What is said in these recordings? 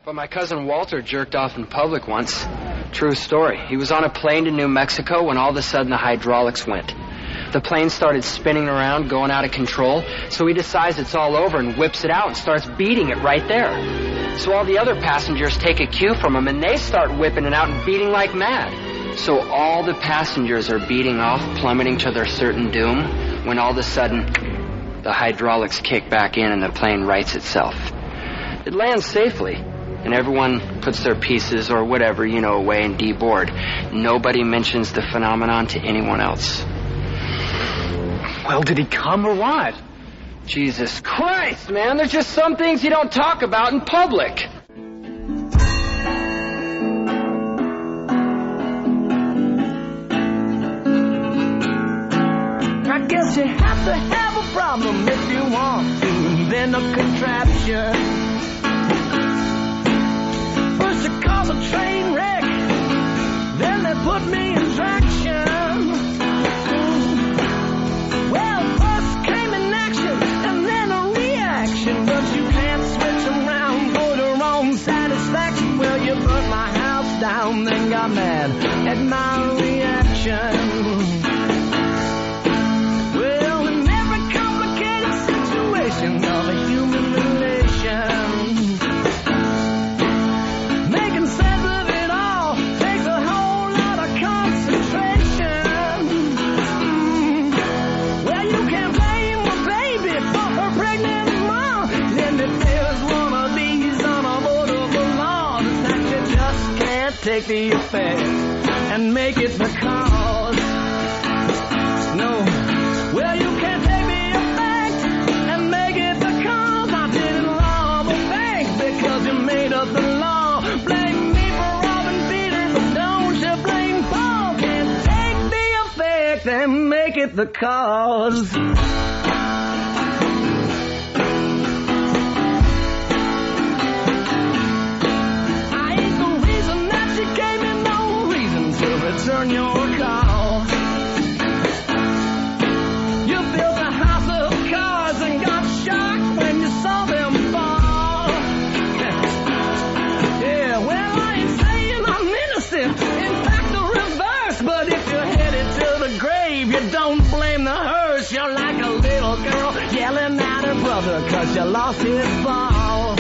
But my cousin Walter jerked off in public once. True story. He was on a plane to New Mexico when all of a sudden the hydraulics went. The plane started spinning around, going out of control, so he decides it's all over and whips it out and starts beating it right there. So all the other passengers take a cue from him, and they start whipping it out and beating like mad. So all the passengers are beating off, plummeting to their certain doom, when all of a sudden the hydraulics kick back in and the plane rights itself. It lands safely, and everyone puts their pieces or whatever, away and deboard. Nobody mentions the phenomenon to anyone else. Well, did he come or what? Jesus Christ, man, there's just some things you don't talk about in public. I guess you have to have a problem if you want to invent a contraption. First you cause a train wreck, then they put me in traction. Well, first came an action and then a reaction, but you can't switch around for your own satisfaction. Well, you burnt my house down, then got mad at my reaction. Well, in every complicated situation of a human relation, making sense of it all takes a whole lot of concentration. Well, you can't blame a baby for her pregnant mom. Then if there's one of these unavoidable laws, it's that you just can't take the effect and make it the cause. No. Well, you can't take the effect and make it the cause. I didn't rob a bank because you made up the law. Blame me for robbing Peter, but don't you blame Paul. Can't take the effect and make it the cause. I ain't the reason that you gave me no reason to return your call. You built a house of cards and got shocked when you saw them fall. Yeah, well, I ain't saying I'm innocent. In fact, the reverse. But if you're headed to the grave, you don't blame the hearse. You're like a little girl yelling at her brother 'cause you lost his ball.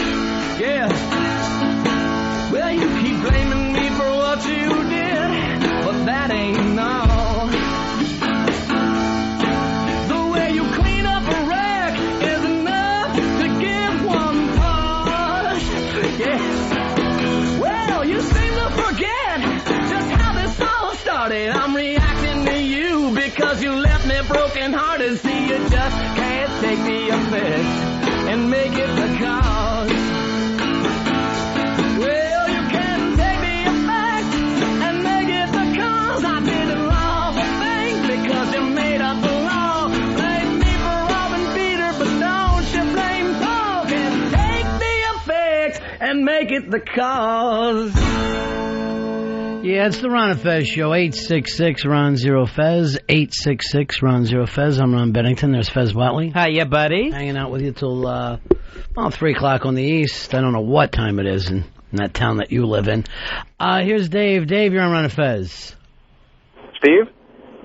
Yeah. Well, you keep blaming me for what you did, but that ain't all. The way you clean up a wreck is enough to give one pause. Yes. Well, you seem to forget just how this all started. I'm reacting to you because you left me broken-hearted. See, you just can't take the effect and make it the cause. Well, you can't take the effect and make it the cause. I didn't rob a bank because you made up the law. Blame me for robbing Peter, but don't you blame Paul. Can't take the effect and make it the cause. Yeah, it's the Ron and Fez show. 866-RON-0-FEZ. 866-RON-0-FEZ. I'm Ron Bennington. There's Fez Watley. Hiya, buddy. Hanging out with you till, 3 o'clock on the east. I don't know what time it is in that town that you live in. Here's Dave. Dave, you're on Ron and Fez. Steve?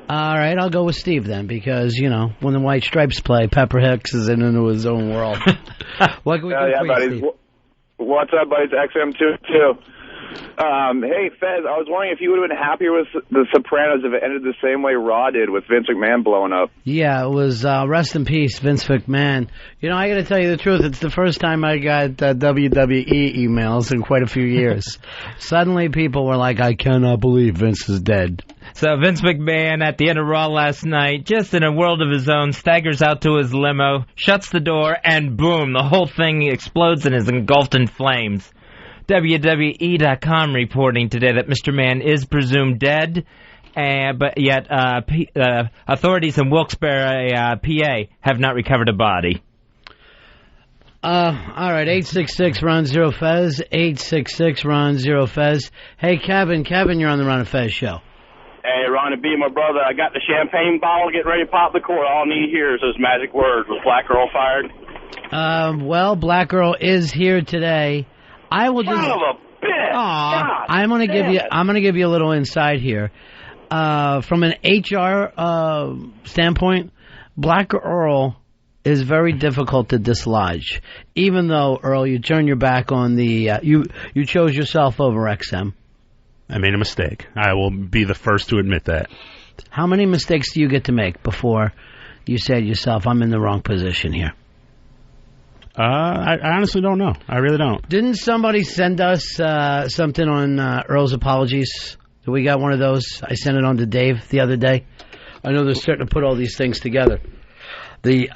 All right, I'll go with Steve then, because, when the White Stripes play, Pepper Hicks is into his own world. What can we do for you, buddy. Steve? What's up, buddy? It's XM22. Hey, Fez, I was wondering if you would have been happier with The Sopranos if it ended the same way Raw did, with Vince McMahon blowing up. Yeah, it was rest in peace, Vince McMahon. I got to tell you the truth. It's the first time I got WWE emails in quite a few years. Suddenly people were like, I cannot believe Vince is dead. So Vince McMahon at the end of Raw last night, just in a world of his own, staggers out to his limo, shuts the door, and boom, the whole thing explodes and is engulfed in flames. WWE.com reporting today that Mr. Mann is presumed dead, but yet authorities in Wilkes-Barre, PA, have not recovered a body. All right, 866-RON-0-FEZ, 866-RON-0-FEZ. Hey, Kevin, you're on the Ron and Fez show. Hey, Ron and B, my brother, I got the champagne bottle, getting ready to pop the cork. All I need here is those magic words. Was Black Girl fired? Well, Black Girl is here today. I will Son just. of a bitch! God I'm gonna give damn you. it. I'm gonna give you a little insight here. From an HR standpoint, Black Earl is very difficult to dislodge. Even though, Earl, you turn your back on the you chose yourself over XM. I made a mistake. I will be the first to admit that. How many mistakes do you get to make before you say to yourself, "I'm in the wrong position here"? I honestly don't know. I really don't. Didn't somebody send us something on Earl's apologies? We got one of those. I sent it on to Dave the other day. I know they're starting to put all these things together. The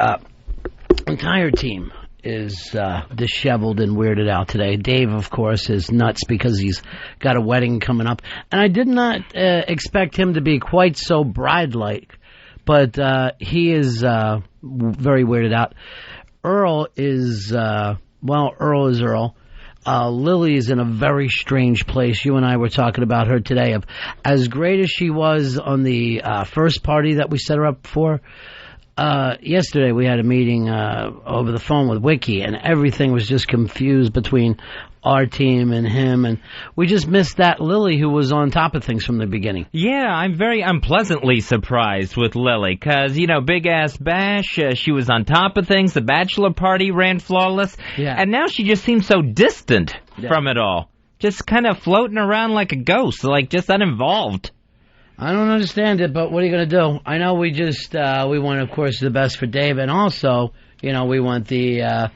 entire team is disheveled and weirded out today. Dave, of course, is nuts because he's got a wedding coming up. And I did not expect him to be quite so bride-like, but he is very weirded out. Earl is, Earl is Earl. Lily's in a very strange place. You and I were talking about her today. Of as great as she was on the first party that we set her up for, yesterday we had a meeting over the phone with Wiki, and everything was just confused between our team and him, and we just missed that Lily who was on top of things from the beginning. Yeah, I'm very unpleasantly surprised with Lily, because, Big Ass Bash, she was on top of things, the bachelor party ran flawless, and now she just seems so distant from it all. Just kind of floating around like a ghost, like just uninvolved. I don't understand it, but what are you going to do? I know we just, we want, of course, the best for Dave, and also, we want the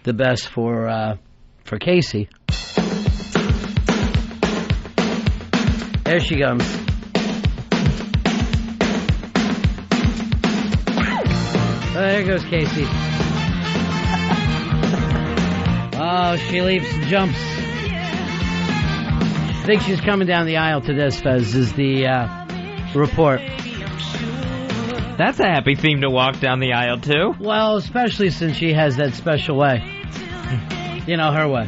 best for Casey. There she comes. Oh, there goes Casey. Oh, she leaps and jumps. I think she's coming down the aisle to this, Fez, is the report. That's a happy theme to walk down the aisle to. Well, especially since she has that special way. Her way.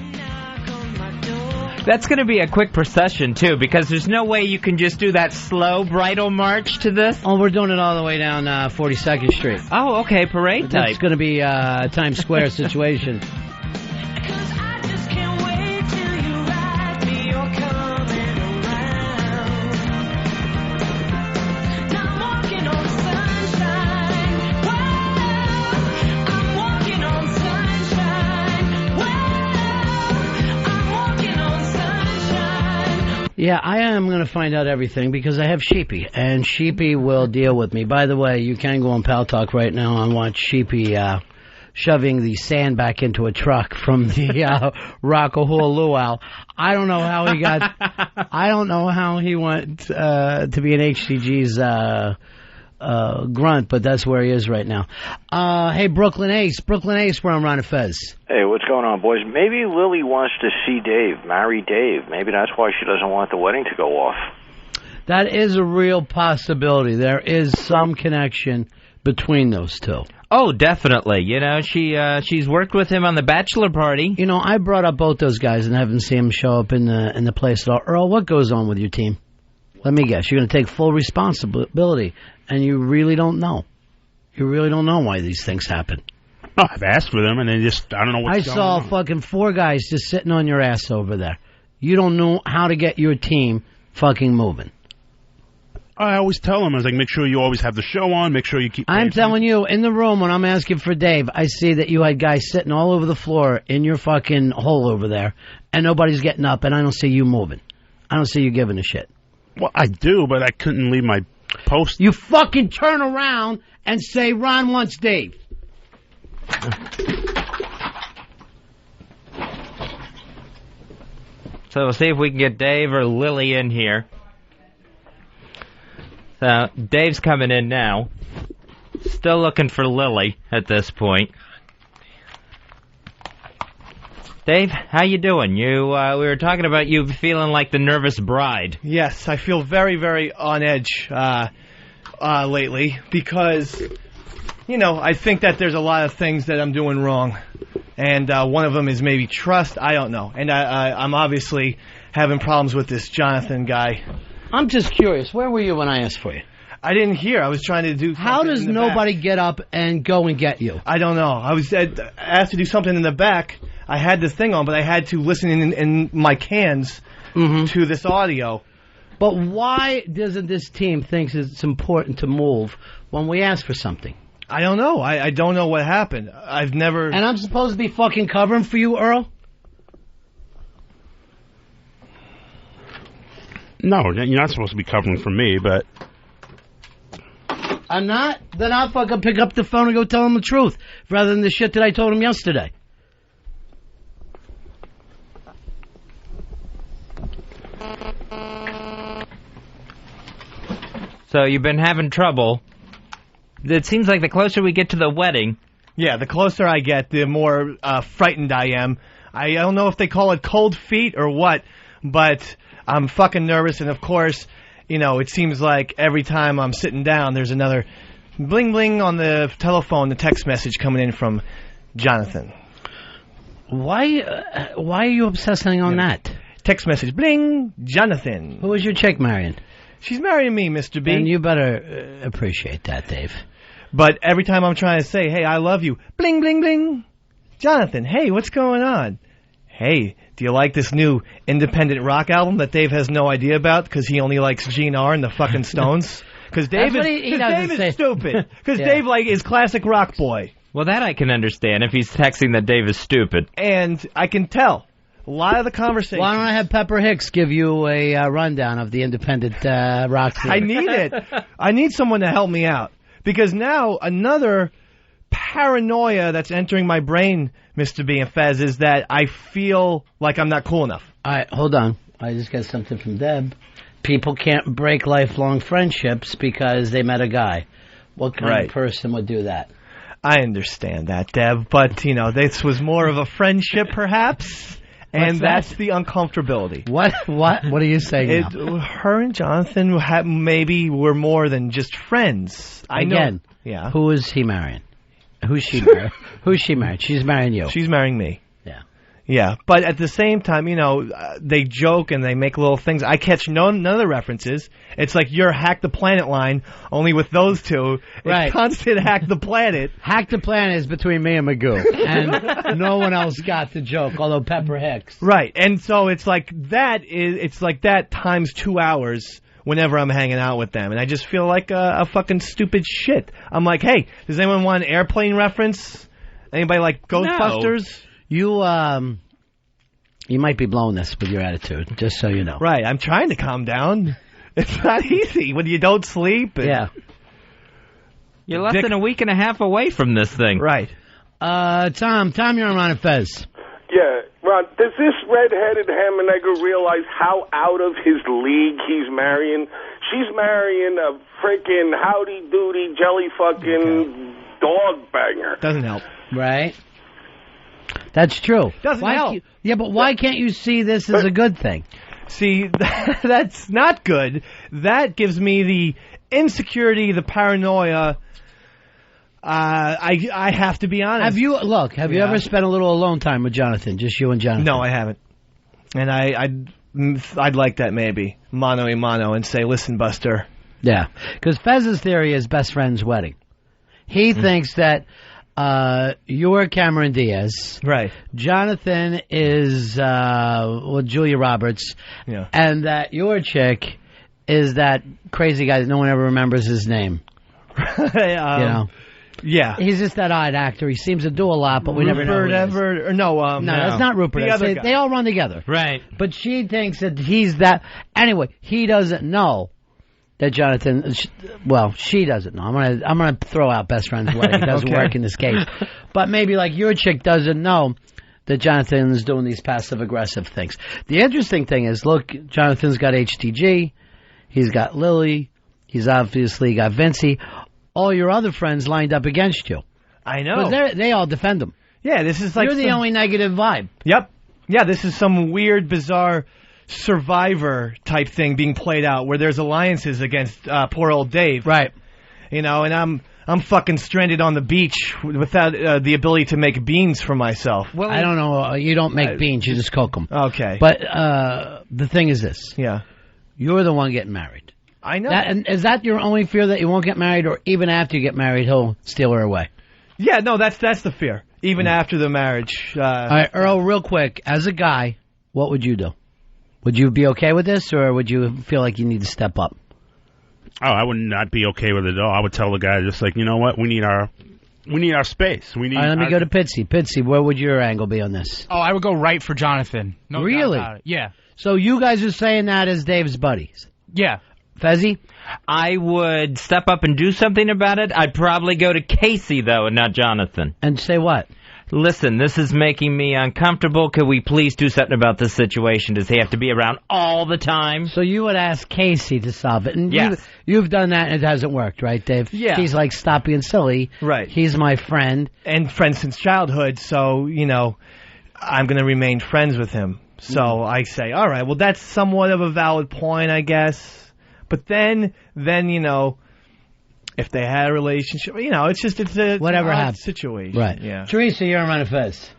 That's going to be a quick procession, too, because there's no way you can just do that slow bridal march to this. Oh, we're doing it all the way down 42nd Street. Oh, okay, parade type. It's going to be a Times Square situation. Yeah, I am going to find out everything because I have Sheepy, and Sheepy will deal with me. By the way, you can go on Pal Talk right now and watch Sheepy shoving the sand back into a truck from the Rockahula Luau. I don't know how he got. I don't know how he went to be an HCG's grunt, but that's where he is right now. Hey, Brooklyn Ace, we're on Ron and Fez. Hey, what's going on, boys? Maybe Lily wants to see Dave, marry Dave. Maybe that's why she doesn't want the wedding to go off. That is a real possibility. There is some connection between those two. Oh, definitely. She's worked with him on the bachelor party. I brought up both those guys and haven't seen them show up in the place at all. Earl, what goes on with your team? Let me guess. You're going to take full responsibility, and you really don't know. You really don't know why these things happen. Oh, I've asked for them, and they just, I don't know what's going on. I saw fucking 4 guys just sitting on your ass over there. You don't know how to get your team fucking moving. I always tell them, I was like, make sure you always have the show on, make sure you keep... I'm telling you, in the room when I'm asking for Dave, I see that you had guys sitting all over the floor in your fucking hole over there, and nobody's getting up, and I don't see you moving. I don't see you giving a shit. Well, I do, but I couldn't leave my post. You fucking turn around and say, Ron wants Dave. So we'll see if we can get Dave or Lily in here. So Dave's coming in now. Still looking for Lily at this point. Dave, how you doing? We were talking about you feeling like the nervous bride. Yes, I feel very, very on edge lately because, I think that there's a lot of things that I'm doing wrong. And one of them is maybe trust. I don't know. And I'm obviously having problems with this Jonathan guy. I'm just curious. Where were you when I asked for you? I didn't hear. I was trying to do something. How does nobody get up and go and get you? I don't know. I was asked to do something in the back. I had this thing on, but I had to listen in my cans to this audio. But why doesn't this team think it's important to move when we ask for something? I don't know. I don't know what happened. I've never... And I'm supposed to be fucking covering for you, Earl? No, you're not supposed to be covering for me, but... I'm not? Then I'll fucking pick up the phone and go tell him the truth, rather than the shit that I told him yesterday. So you've been having trouble. It seems like the closer we get to the wedding... Yeah, the closer I get, the more frightened I am. I don't know if they call it cold feet or what, but I'm fucking nervous, and of course, you know, it seems like every time I'm sitting down, there's another bling-bling on the telephone, the text message coming in from Jonathan. Why are you obsessing on that? Text message, bling, Jonathan. Who is your chick marrying? She's marrying me, Mr. B. And you better appreciate that, Dave. But every time I'm trying to say, hey, I love you, bling, bling, bling. Jonathan, hey, what's going on? Hey, do you like this new independent rock album that Dave has no idea about because he only likes GNR and the fucking Stones? Because Dave is stupid. Because Dave is classic rock boy. Well, that I can understand if he's texting that Dave is stupid. And I can tell. A lot of the conversation. Why don't I have Pepper Hicks give you a rundown of the independent rock scene? I need it. I need someone to help me out. Because now another paranoia that's entering my brain, Mr. B and Fez, is that I feel like I'm not cool enough. All right, hold on. I just got something from Deb. People can't break lifelong friendships because they met a guy. What kind of person would do that? I understand that, Deb, but, you know, this was more of a friendship, perhaps, and that's the uncomfortability. What are you saying now? Her and Jonathan maybe were more than just friends. Again, yeah. Who is he marrying? Who's she marrying? Who's she marrying? She's marrying you. She's marrying me. Yeah. Yeah, but at the same time, you know, they joke and they make little things. I catch none of the references. It's like your Hack the Planet line, only with those two. Right. It's constant Hack the Planet. Hack the Planet is between me and Magoo. And no one else got the joke, although Pepper Hicks. Right, and so it's like that times 2 hours whenever I'm hanging out with them. And I just feel like a fucking stupid shit. I'm like, hey, does anyone want an airplane reference? Anybody like Ghostbusters? No. You might be blowing this with your attitude, just so you know. Right, I'm trying to calm down. It's not easy when you don't sleep. Yeah. You're less than a week and a half away from this thing. Right. Tom, you're on Ron and Fez. Yeah, Ron, does this red-headed hammer-nigger realize how out of his league he's marrying? She's marrying a freaking howdy-doody, jelly-fucking dog banger. Doesn't help. Right. That's true. Doesn't help. But why can't you see this as a good thing? See, that's not good. That gives me the insecurity, the paranoia. I have to be honest. Have you ever spent a little alone time with Jonathan? Just you and Jonathan? No, I haven't. And I'd like that maybe. Mano a mano and say, listen, Buster. Yeah. Because Fez's theory is best friend's wedding. He thinks that you're Cameron Diaz. Right. Jonathan is Julia Roberts. Yeah. And that your chick is that crazy guy that no one ever remembers his name. You know? Yeah. He's just that odd actor. He seems to do a lot, but we never know. No, that's not Rupert. The other guy. They all run together. Right. But she thinks that he's that. Anyway, he doesn't know that Jonathan. Well, she doesn't know. I'm gonna throw out best friend's wedding. It doesn't work in this case. But maybe like your chick doesn't know that Jonathan is doing these passive aggressive things. The interesting thing is, look, Jonathan's got HTG. He's got Lily. He's obviously got Vincey. All your other friends lined up against you. I know. Because they all defend him. Yeah, this is like... You're the only negative vibe. Yep. Yeah, this is some weird, bizarre Survivor type thing being played out where there's alliances against poor old Dave. Right. You know, and I'm fucking stranded on the beach without the ability to make beans for myself. Well, I don't know. You don't make beans. You just cook them. Okay. But the thing is this. Yeah. You're the one getting married. I know. And is that your only fear, that you won't get married, or even after you get married, he'll steal her away? Yeah, no, that's the fear. even after the marriage. All right, Earl, real quick, as a guy, what would you do? Would you be okay with this, or would you feel like you need to step up? Oh, I would not be okay with it at all. I would tell the guy just like, you know what, we need our space. We need. All right, let me go to Pitsy. Pitsy, where would your angle be on this? Oh, I would go right for Jonathan. No really? doubt about it. Yeah. So you guys are saying that as Dave's buddies? Yeah. Fezzy? I would step up and do something about it. I'd probably go to Casey, though, and not Jonathan. And say what? Listen, this is making me uncomfortable. Could we please do something about this situation? Does he have to be around all the time? So you would ask Casey to solve it. And yes. You've done that and it hasn't worked, right, Dave? Yeah. He's like, stop being silly. Right. He's my friend. And friends since childhood, so, I'm going to remain friends with him. So I say, all right, well, that's somewhat of a valid point, I guess. But then if they had a relationship, it's a whatever odd situation. Right. Yeah. Teresa, you're on Ron and Fez.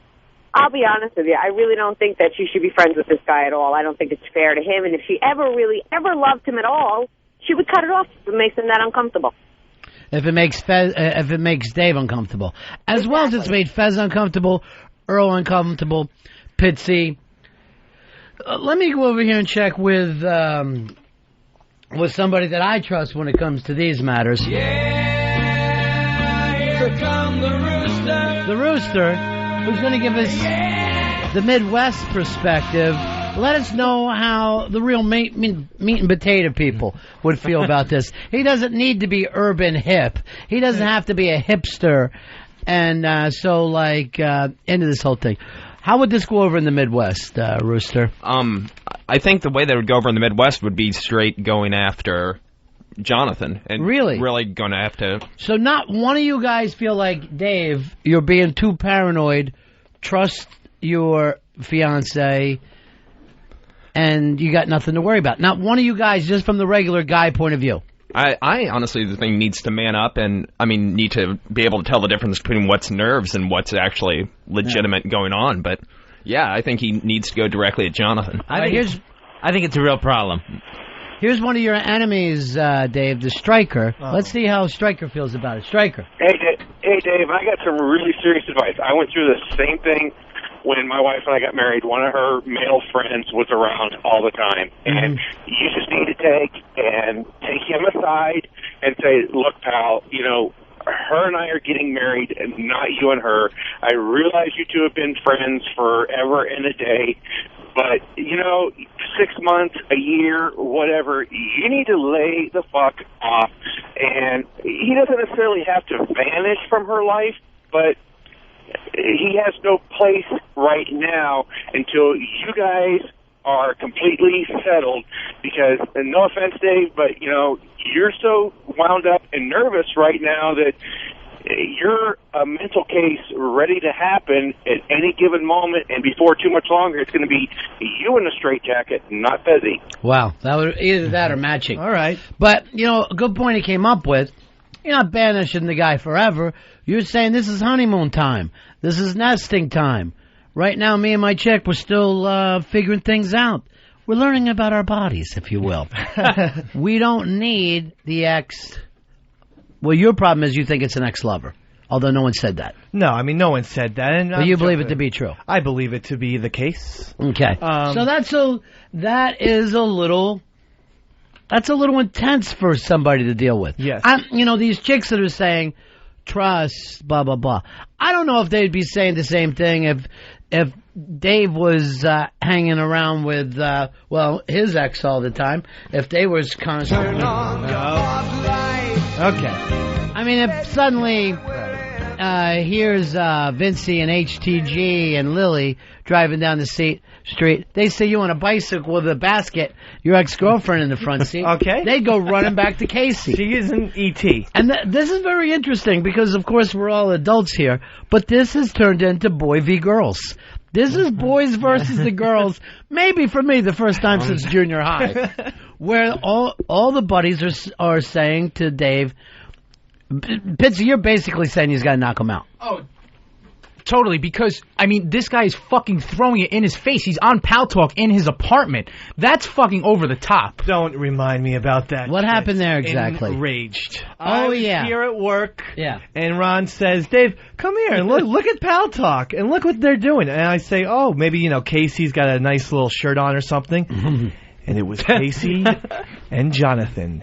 I'll be honest with you. I really don't think that she should be friends with this guy at all. I don't think it's fair to him. And if she ever loved him at all, she would cut it off if it makes him that uncomfortable. If it makes Dave uncomfortable. As well as it's made Fez uncomfortable, Earl uncomfortable, Pitsy. Let me go over here and check with somebody that I trust when it comes to these matters. Yeah, here come the rooster. The rooster, who's going to give us the Midwest perspective. Let us know how the real meat and potato people would feel about this. He doesn't need to be urban hip. He doesn't have to be a hipster and into this whole thing. How would this go over in the Midwest, Rooster? I think the way that would go over in the Midwest would be straight going after Jonathan. And really going to have to... So not one of you guys feel like, Dave, you're being too paranoid, trust your fiancé, and you got nothing to worry about. Not one of you guys, just from the regular guy point of view. I honestly think needs to man up and, need to be able to tell the difference between what's nerves and what's actually legitimate going on. But, yeah, I think he needs to go directly at Jonathan. I think it's a real problem. Here's one of your enemies, Dave, the Striker. Oh. Let's see how Striker feels about it. Striker. Hey, Dave, I got some really serious advice. I went through the same thing when my wife and I got married. One of her male friends was around all the time, and you just need to take him aside and say, look, pal, her and I are getting married and not you and her. I realize you two have been friends forever and a day, but, 6 months, a year, whatever, you need to lay the fuck off. And he doesn't necessarily have to vanish from her life, but he has no place right now until you guys are completely settled, because, and no offense, Dave, but, you're so wound up and nervous right now that you're a mental case ready to happen at any given moment, and before too much longer, it's going to be you in a straitjacket, not Fezzy. Wow, that would either that or matching. All right. But, a good point he came up with, you're not banishing the guy forever. You're saying this is honeymoon time. This is nesting time. Right now, me and my chick, we're still figuring things out. We're learning about our bodies, if you will. We don't need the ex. Well, your problem is you think it's an ex-lover, although no one said that. No, no one said that. And but you believe it to be true. I believe it to be the case. Okay. So that is a little intense for somebody to deal with. Yes. These chicks that are saying, trust, blah, blah, blah. I don't know if they'd be saying the same thing if Dave was hanging around with, his ex all the time. If they was constantly... Okay. If suddenly here's Vincey and HTG and Lily driving down the street, they see you on a bicycle with a basket, your ex-girlfriend in the front seat. Okay. They go running back to Casey. She is an E.T. And this is very interesting because, of course, we're all adults here, but this has turned into boy v. girls. This is boys versus the girls, maybe for me the first time since junior high, where all the buddies are saying to Dave, Pitsy, you're basically saying he's got to knock him out. Oh, Totally, because, I mean, this guy is fucking throwing it in his face. He's on Pal Talk in his apartment. That's fucking over the top. Don't remind me about that. What happened there exactly? Enraged. Oh, I was yeah. here at work. Yeah. And Ron says, Dave, come here and look at Pal Talk and look what they're doing. And I say, oh, maybe, Casey's got a nice little shirt on or something. And it was Casey and Jonathan.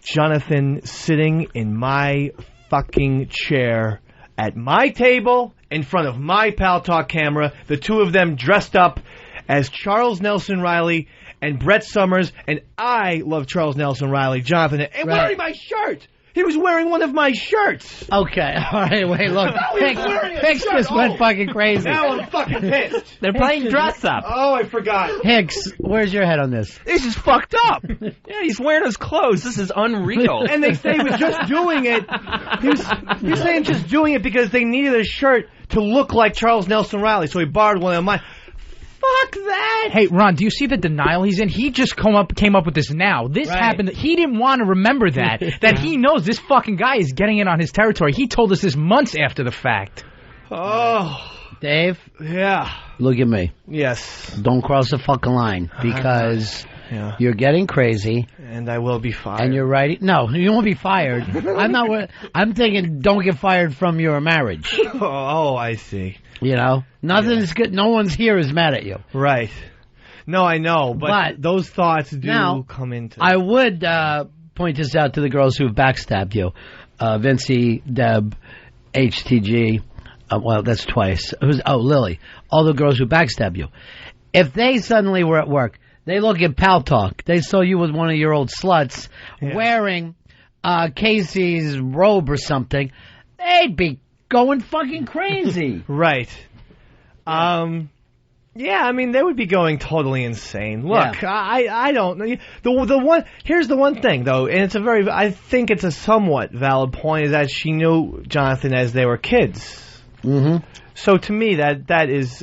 Jonathan sitting in my fucking chair at my table in front of my Pal Talk camera, the two of them dressed up as Charles Nelson Riley and Brett Summers, and I love Charles Nelson Riley, Jonathan, and wearing my shirt. He was wearing one of my shirts. Okay, all right, wait, look. Hicks just went fucking crazy. Now I'm fucking pissed. They're playing dress up. Oh, I forgot. Hicks, where's your head on this? This is fucked up. Yeah, he's wearing his clothes. This is unreal. And they say he was just doing it. He was saying just doing it because they needed a shirt to look like Charles Nelson Riley, so he borrowed one of mine. Fuck that! Hey, Ron, do you see the denial he's in? He just came up with this now. This happened. He didn't want to remember that. That he knows this fucking guy is getting in on his territory. He told us this months after the fact. Oh. Dave? Yeah. Look at me. Yes. Don't cross the fucking line because you're getting crazy. And I will be fired. And you're right. No, you won't be fired. I'm thinking don't get fired from your marriage. Oh, I see. Nothing's good. No one's here is mad at you. Right. No, I know, but those thoughts do come into. I would point this out to the girls who've backstabbed you, Vincey, Deb, HTG. Well, that's twice. Lily. All the girls who backstab you. If they suddenly were at work, they look at Pal Talk. They saw you with one of your old sluts wearing Casey's robe or something. They'd be going fucking crazy. Right. Yeah, I mean, they would be going totally insane. Look, I don't know. Here's the one thing, though, and I think it's a somewhat valid point, is that she knew Jonathan as they were kids. Mm-hmm. So to me, that is...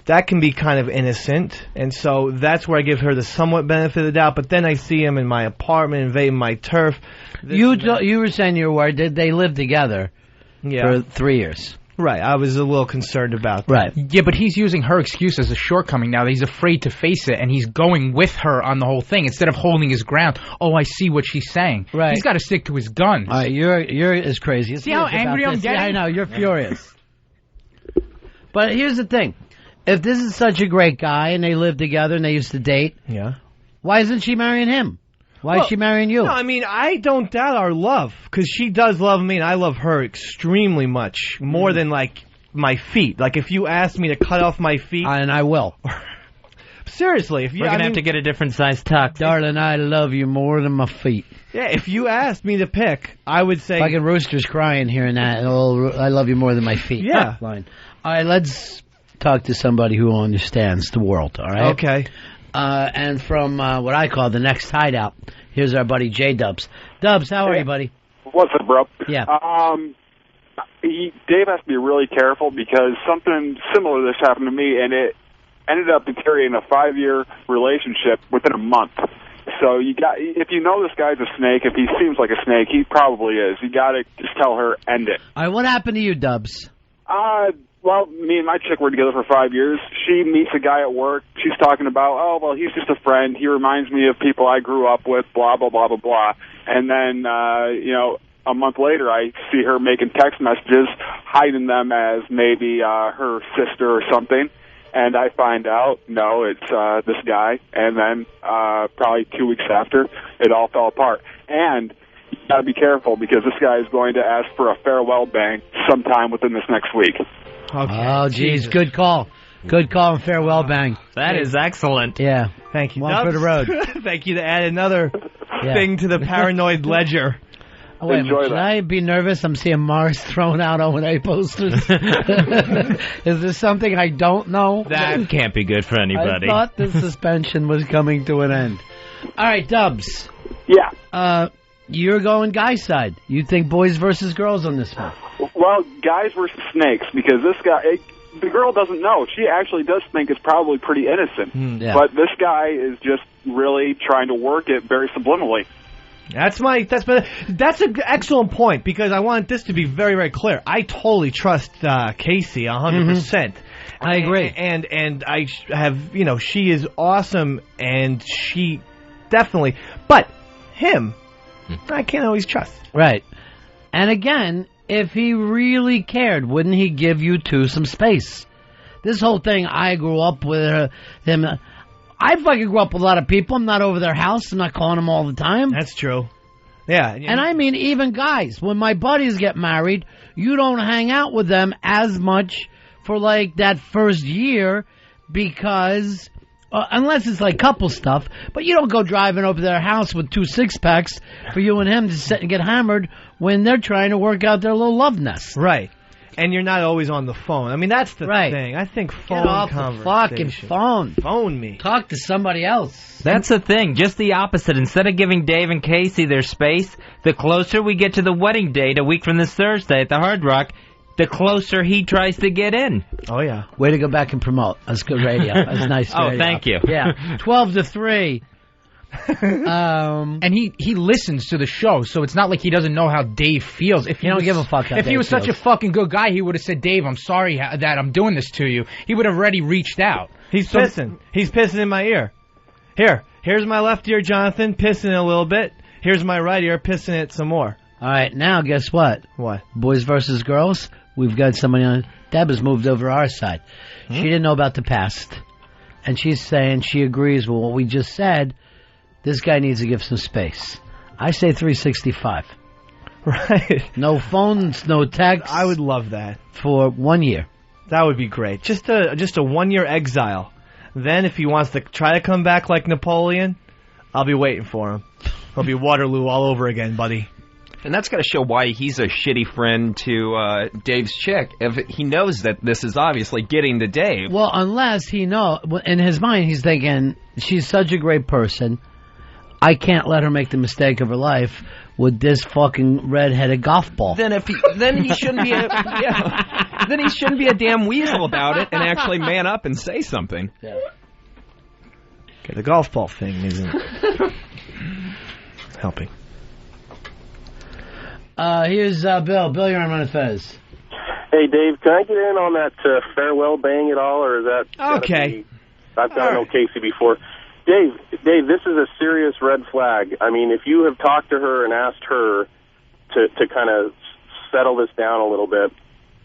that can be kind of innocent, and so that's where I give her the somewhat benefit of the doubt. But then I see him in my apartment, invading my turf. You were saying you were. Did they live together for 3 years? Right. I was a little concerned about that. Right. Yeah, but he's using her excuse as a shortcoming now that he's afraid to face it, and he's going with her on the whole thing instead of holding his ground. Oh, I see what she's saying. Right. He's got to stick to his guns. All right, you're as crazy. See how angry I'm getting? Yeah, I know. You're furious. But here's the thing. If this is such a great guy and they live together and they used to date, why isn't she marrying him? Why is she marrying you? No, I mean, I don't doubt our love, because she does love me and I love her extremely much, more than, like, my feet. Like, if you asked me to cut off my feet... And I will. Seriously. We're going to have to get a different size tuck. Darling, I love you more than my feet. Yeah, if you asked me to pick, I would say... Fucking rooster's crying here and that. Oh, I love you more than my feet. Yeah. Fine. All right, let's talk to somebody who understands the world, all right? Okay. And from what I call the next hideout, here's our buddy J-Dubs. Dubs, how are you, buddy? What's up, bro? Yeah. Dave has to be really careful because something similar to this happened to me, and it ended up deteriorating a 5-year relationship within a month. So if you know this guy's a snake, if he seems like a snake, he probably is. You got to just tell her, end it. All right, what happened to you, Dubs? Well, me and my chick were together for 5 years. She meets a guy at work. She's talking about, oh, well, he's just a friend. He reminds me of people I grew up with, blah, blah, blah, blah, blah. And then, a month later, I see her making text messages, hiding them as maybe her sister or something. And I find out, no, it's this guy. And then probably 2 weeks after, it all fell apart. And you got to be careful because this guy is going to ask for a farewell bang sometime within this next week. Okay. Oh, geez, good call. Good call and farewell bang. That is excellent. Yeah. Thank you. One for the road. Thank you to add another thing to the paranoid ledger. Oh, wait, should I be nervous? I'm seeing Mars thrown out O&A posters. Is this something I don't know? That can't be good for anybody. I thought the suspension was coming to an end. All right, Dubs. Yeah. You're going guy side. You think boys versus girls on this one? Well, guys versus snakes, because this guy, the girl doesn't know. She actually does think it's probably pretty innocent. Yeah. But this guy is just really trying to work it very subliminally. That's an excellent point, because I want this to be very, very clear. I totally trust Casey 100%. I agree. And I have, she is awesome, and she definitely, but him, I can't always trust. Right. And again, if he really cared, wouldn't he give you two some space? This whole thing, I grew up with him. I fucking grew up with a lot of people. I'm not over their house. I'm not calling them all the time. That's true. Yeah. And I mean, even guys, when my buddies get married, you don't hang out with them as much for like that first year, because unless it's like couple stuff, but you don't go driving over their house with 2 6-packs for you and him to sit and get hammered when they're trying to work out their little love nest. Right. And you're not always on the phone. I mean, that's the thing. I think phone Get off conversation. the fucking phone. Phone me. Talk to somebody else. That's the thing. Just the opposite. Instead of giving Dave and Casey their space, the closer we get to the wedding date a week from this Thursday at the Hard Rock, the closer he tries to get in. Oh, yeah. Way to go back and promote. That's good radio. That's nice radio. Oh, thank you. Yeah. 12 to 3. And he listens to the show, so it's not like he doesn't know how Dave feels. If he don't give a fuck how If Dave he was such a feels. fucking good guy, he would have said, Dave, I'm sorry that I'm doing this to you. He would have already reached out. He's pissing. He's pissing in my ear. Here's my left ear, Jonathan, pissing a little bit. Here's my right ear, pissing it some more. All right, now guess what? What? Boys versus girls. We've got somebody on. Deb has moved over our side. She didn't know about the past. And she's saying she agrees with what we just said. This guy needs to give some space. I say 365. Right. No phones, no texts. I would love that. For 1 year. That would be great. Just a 1 year exile. Then if he wants to try to come back like Napoleon, I'll be waiting for him. He'll be Waterloo all over again, buddy. And that's got to show why he's a shitty friend to Dave's chick. If he knows that this is obviously getting to Dave. Well, unless he knows, in his mind, he's thinking, she's such a great person, I can't let her make the mistake of her life with this fucking red-headed golf ball. Then he shouldn't be then he shouldn't be a damn weasel about it and actually man up and say something. Yeah. Okay, the golf ball thing isn't helping. Here's Bill. Bill, you're on Ron and Fez. Hey, Dave, can I get in on that farewell bang at all, or is that okay? I've done Casey before. Dave, this is a serious red flag. I mean, if you have talked to her and asked her to kind of settle this down a little bit,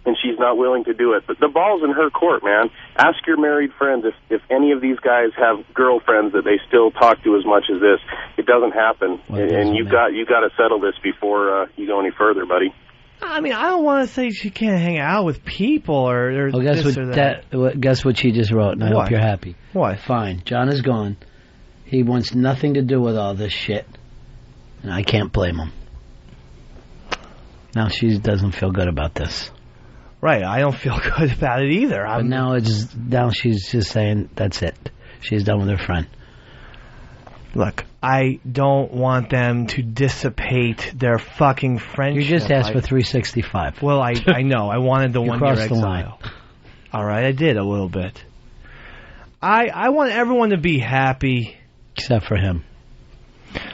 and she's not willing to do it, but the ball's in her court, man. Ask your married friends if any of these guys have girlfriends that they still talk to as much as this. It doesn't happen, and you got to settle this before you go any further, buddy. I mean, I don't want to say she can't hang out with people or well, guess this what or that. Guess what she just wrote, and I What? hope you're happy. What? Fine. John is gone. He wants nothing to do with all this shit, and I can't blame him. Now she doesn't feel good about this. Right, I don't feel good about it either. But now she's just saying that's it. She's done with her friend. Look, I don't want them to dissipate their fucking friendship. You just asked for 365. Well, I know. I wanted the You 1 year crossed the exile. line. All right, I did a little bit. I want everyone to be happy. Except for him.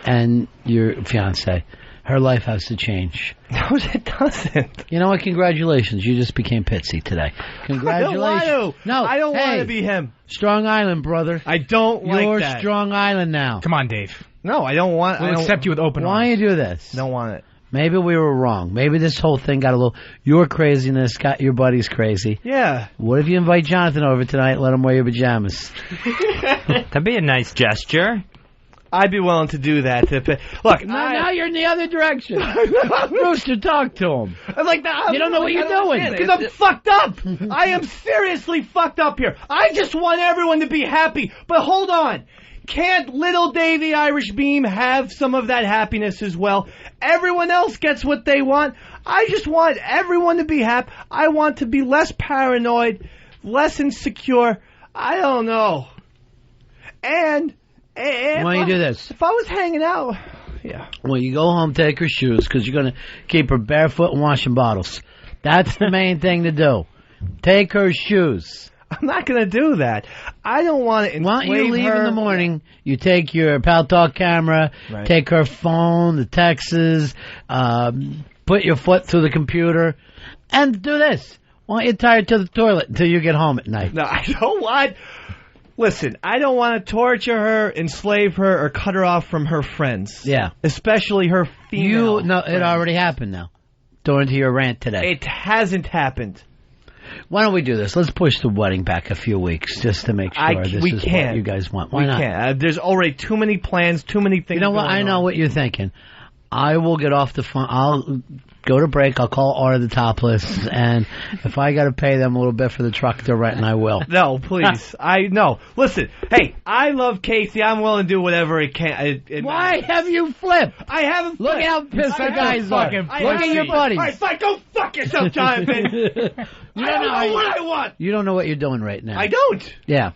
And your fiancé. Her life has to change. No, it doesn't. You know what? Congratulations. You just became Pitsy today. Congratulations. I don't want to. No, I don't hey, want to be him. Strong Island, brother. I don't like You're that. Strong Island now. Come on, Dave. No, I don't want. We'll accept you with open Why arms. you do this? Don't want it. Maybe we were wrong. Maybe this whole thing got a little... Your craziness got your buddies crazy. Yeah. What if you invite Jonathan over tonight and let him wear your pajamas? That'd be a nice gesture. I'd be willing to do that. Look, now you're in the other direction. Rooster, talk to him. I'm like that. You don't know what you're doing. Because I'm fucked up. I am seriously fucked up here. I just want everyone to be happy. But hold on. Can't little Davy Irish Beam have some of that happiness as well? Everyone else gets what they want. I just want everyone to be happy. I want to be less paranoid, less insecure. I don't know. And why don't you do this? If I was hanging out... Yeah. Well, you go home, take her shoes, because you're going to keep her barefoot and washing bottles. That's the main thing to do. Take her shoes. I'm not going to do that. I don't want to enslave Why don't you leave her. in the morning? You take your Pal Talk camera, Right. take her phone, the texts, put your foot through the computer, and do this. Why don't you tie her to the toilet until you get home at night? No, I don't want... Listen, I don't want to torture her, enslave her, or cut her off from her friends. Yeah. Especially her female It already happened now. Going to your rant today. It hasn't happened. Why don't we do this? Let's push the wedding back a few weeks just to make sure this we is can't. what you guys want. Why not? We can't. There's already too many plans, too many things. You know what? going I know on. what you're thinking. I will get off the phone. I'll go to break. I'll call Art the Topless, and if I got to pay them a little bit for the truck they're renting, I will. No, please. No. Listen, hey, I love Casey. I'm willing to do whatever it can. Why have you flipped? I haven't Look flipped. at how pissed the I guys are. haven't fucking Look at your buddies. All right, fine. Go fuck yourself, Jonathan. I don't know what I want. You don't know what you're doing right now. I don't. Yeah.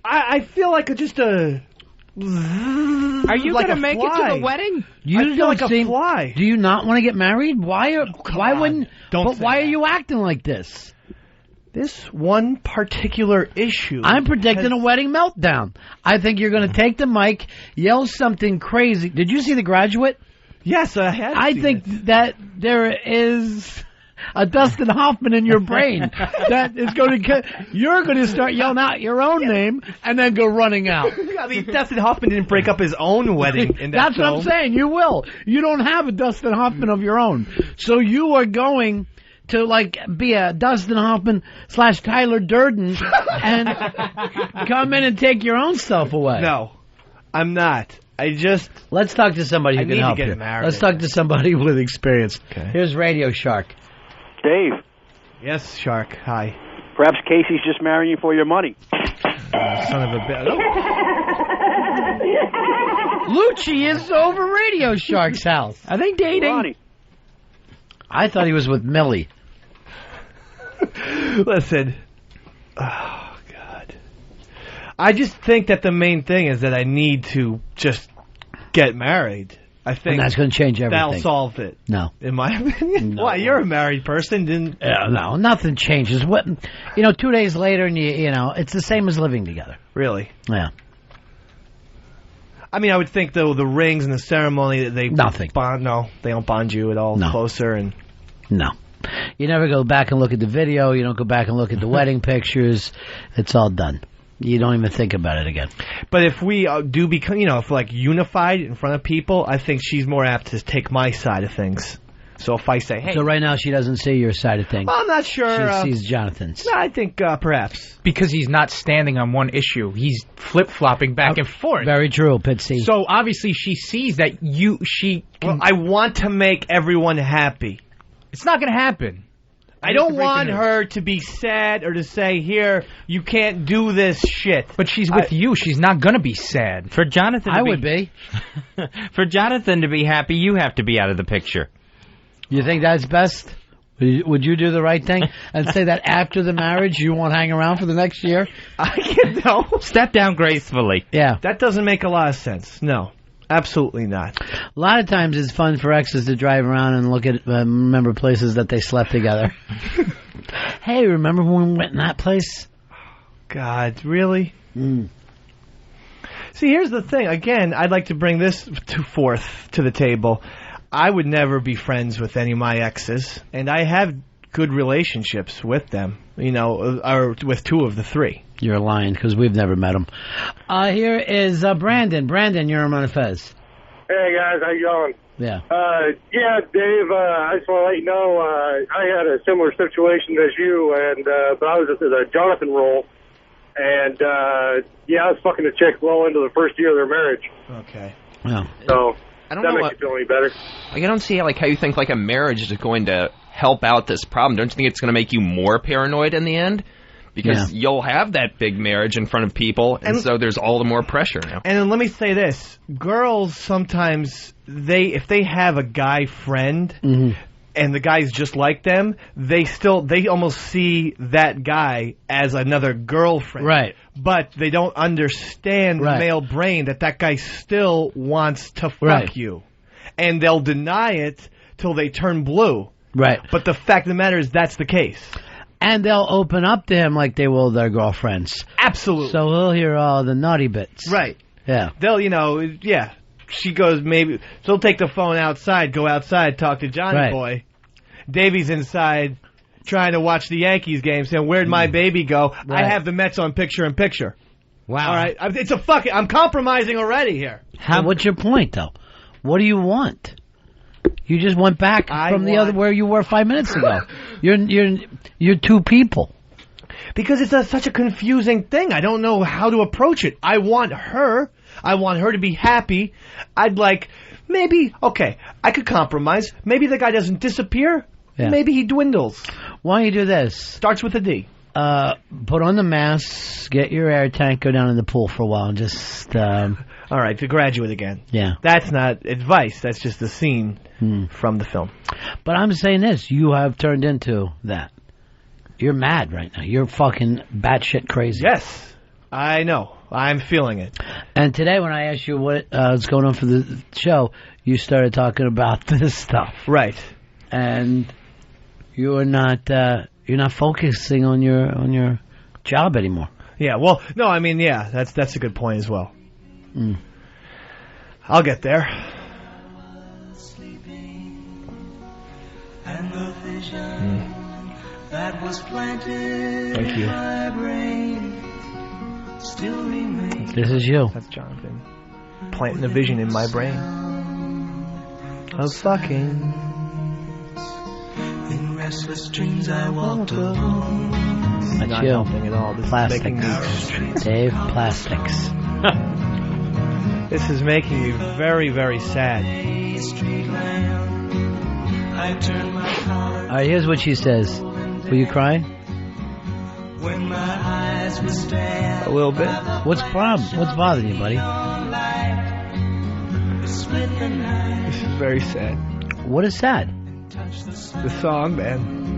I feel like just a... Are you like going to a make it to fly. the wedding? You I feel don't like a seem, fly. Do you not want to get married? Why on. Don't say why that. are you acting like this? This one particular issue. I'm predicting a wedding meltdown. I think you're going to take the mic, yell something crazy. Did you see The Graduate? Yes, I had. I think that there is a Dustin Hoffman in your brain that is going to. You're going to start yelling out your own name and then go running out. I mean, Dustin Hoffman didn't break up his own wedding in that That's what I'm film. saying. You will. You don't have a Dustin Hoffman of your own, so you are going to be a Dustin Hoffman / Tyler Durden and come in and take your own stuff away. No, I'm not. Let's talk to somebody who I can need to help get you. married. Let's talk to somebody with experience. Okay. Here's Radio Shark. Dave, Yes, Shark. Hi. perhaps Casey's just marrying you for your money. Son of a bitch. Lucci is over Radio Shark's house. Are they dating? Ronnie. I thought he was with Millie. Listen. Oh, God. I just think that the main thing is that I need to just get married. I think And that's going to change everything. that'll solve it. No. In my opinion. No. Why? You're a married person, didn't? No, nothing changes. 2 days later, and it's the same as living together. Really? Yeah. I mean, I would think though the rings and the ceremony that they Nothing. bond. No, they don't bond you at all closer. And No. You never go back and look at the video. You don't go back and look at the wedding pictures. It's all done. You don't even think about it again. But if we do become, if unified in front of people, I think she's more apt to take my side of things. So if I say, hey, So right now she doesn't see your side of things. well, I'm not sure. She sees Jonathan's. No, I think perhaps. Because he's not standing on one issue. He's flip-flopping back and forth. Very true, Pitsy. So obviously she sees that she can... Well, I want to make everyone happy. It's not going to happen. I don't want her to be sad or to say, here, you can't do this shit. But she's with you. She's not going to be sad. For Jonathan, I would be. For Jonathan to be happy, you have to be out of the picture. You think that's best? Would you do the right thing and say that after the marriage you won't hang around for the next year? I can't know. Step down gracefully. Yeah. That doesn't make a lot of sense. No. Absolutely not. A lot of times it's fun for exes to drive around and look at, remember places that they slept together. Hey, remember when we went in that place? God, really? Mm. See, here's the thing. Again, I'd like to bring this forth to the table. I would never be friends with any of my exes, and I have good relationships with them, or with 2 of the 3. You're lying because we've never met him. Here is Brandon. Brandon, you're on Ron and Fez. Hey, guys. How you going? Yeah. Yeah, Dave, I just want to let you know I had a similar situation as you, but I was just in a Jonathan role. And, I was fucking a chick well into the first year of their marriage. Okay. Yeah. So, I don't that know makes you feel any better. I don't see how you think a marriage is going to help out this problem. Don't you think it's going to make you more paranoid in the end? Because you'll have that big marriage in front of people, and so there's all the more pressure now. And let me say this. Girls sometimes, if they have a guy friend, and the guy's just like them, they almost see that guy as another girlfriend. Right. But they don't understand the male brain that guy still wants to fuck you. And they'll deny it till they turn blue. Right. But the fact of the matter is that's the case. And they'll open up to him like they will their girlfriends. Absolutely. So he'll hear all the naughty bits. Right. Yeah. They'll, she goes maybe, she'll take the phone outside, go outside, talk to Johnny Boy. Davy's inside trying to watch the Yankees game, saying, where'd my baby go? Right. I have the Mets on picture-in-picture. Wow. All right. I'm compromising already here. What's your point, though? What do you want? You just went back from the other where you were 5 minutes ago. You're two people. Because it's such a confusing thing. I don't know how to approach it. I want her to be happy. I'd like, maybe, okay, I could compromise. Maybe the guy doesn't disappear. Yeah. Maybe he dwindles. Why don't you do this? Starts with a D. Put on the mask, get your air tank, go down in the pool for a while, and just... All right, to graduate again. Yeah. That's not advice. That's just a scene from the film. But I'm saying this. You have turned into that. You're mad right now. You're fucking batshit crazy. Yes. I know. I'm feeling it. And today when I asked you what's going on for the show, you started talking about this stuff. Right. And you're not focusing on your job anymore. Yeah, well, no, I mean, yeah, that's a good point as well. I'll get there. That was planted Thank you. in my brain still remains. This is you. That's Jonathan. Planting a vision in my brain. Of fucking. In restless dreams I walked alone. That's not you. helping at all. This Plastics. is making me, Dave, plastics. this is making me very, very sad. I turned my collar. All right, here's what she says. Will you cry? When my eyes were stabbed. A little bit. What's the problem? What's bothering you, buddy? This is very sad. What is sad? The song, man.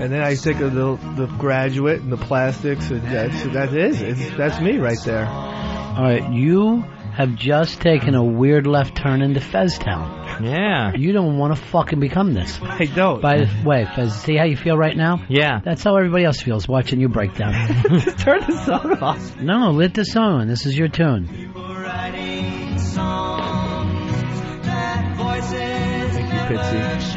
And then I think of the graduate and the plastics, and that's me right there. All right, you have just taken a weird left turn into Fez Town. Yeah. You don't want to fucking become this. I don't. By the way, Fez, see how you feel right now? Yeah. That's how everybody else feels watching you break down. Turn the song off. No, lit the song on. This is your tune. Thank you, Pitsy.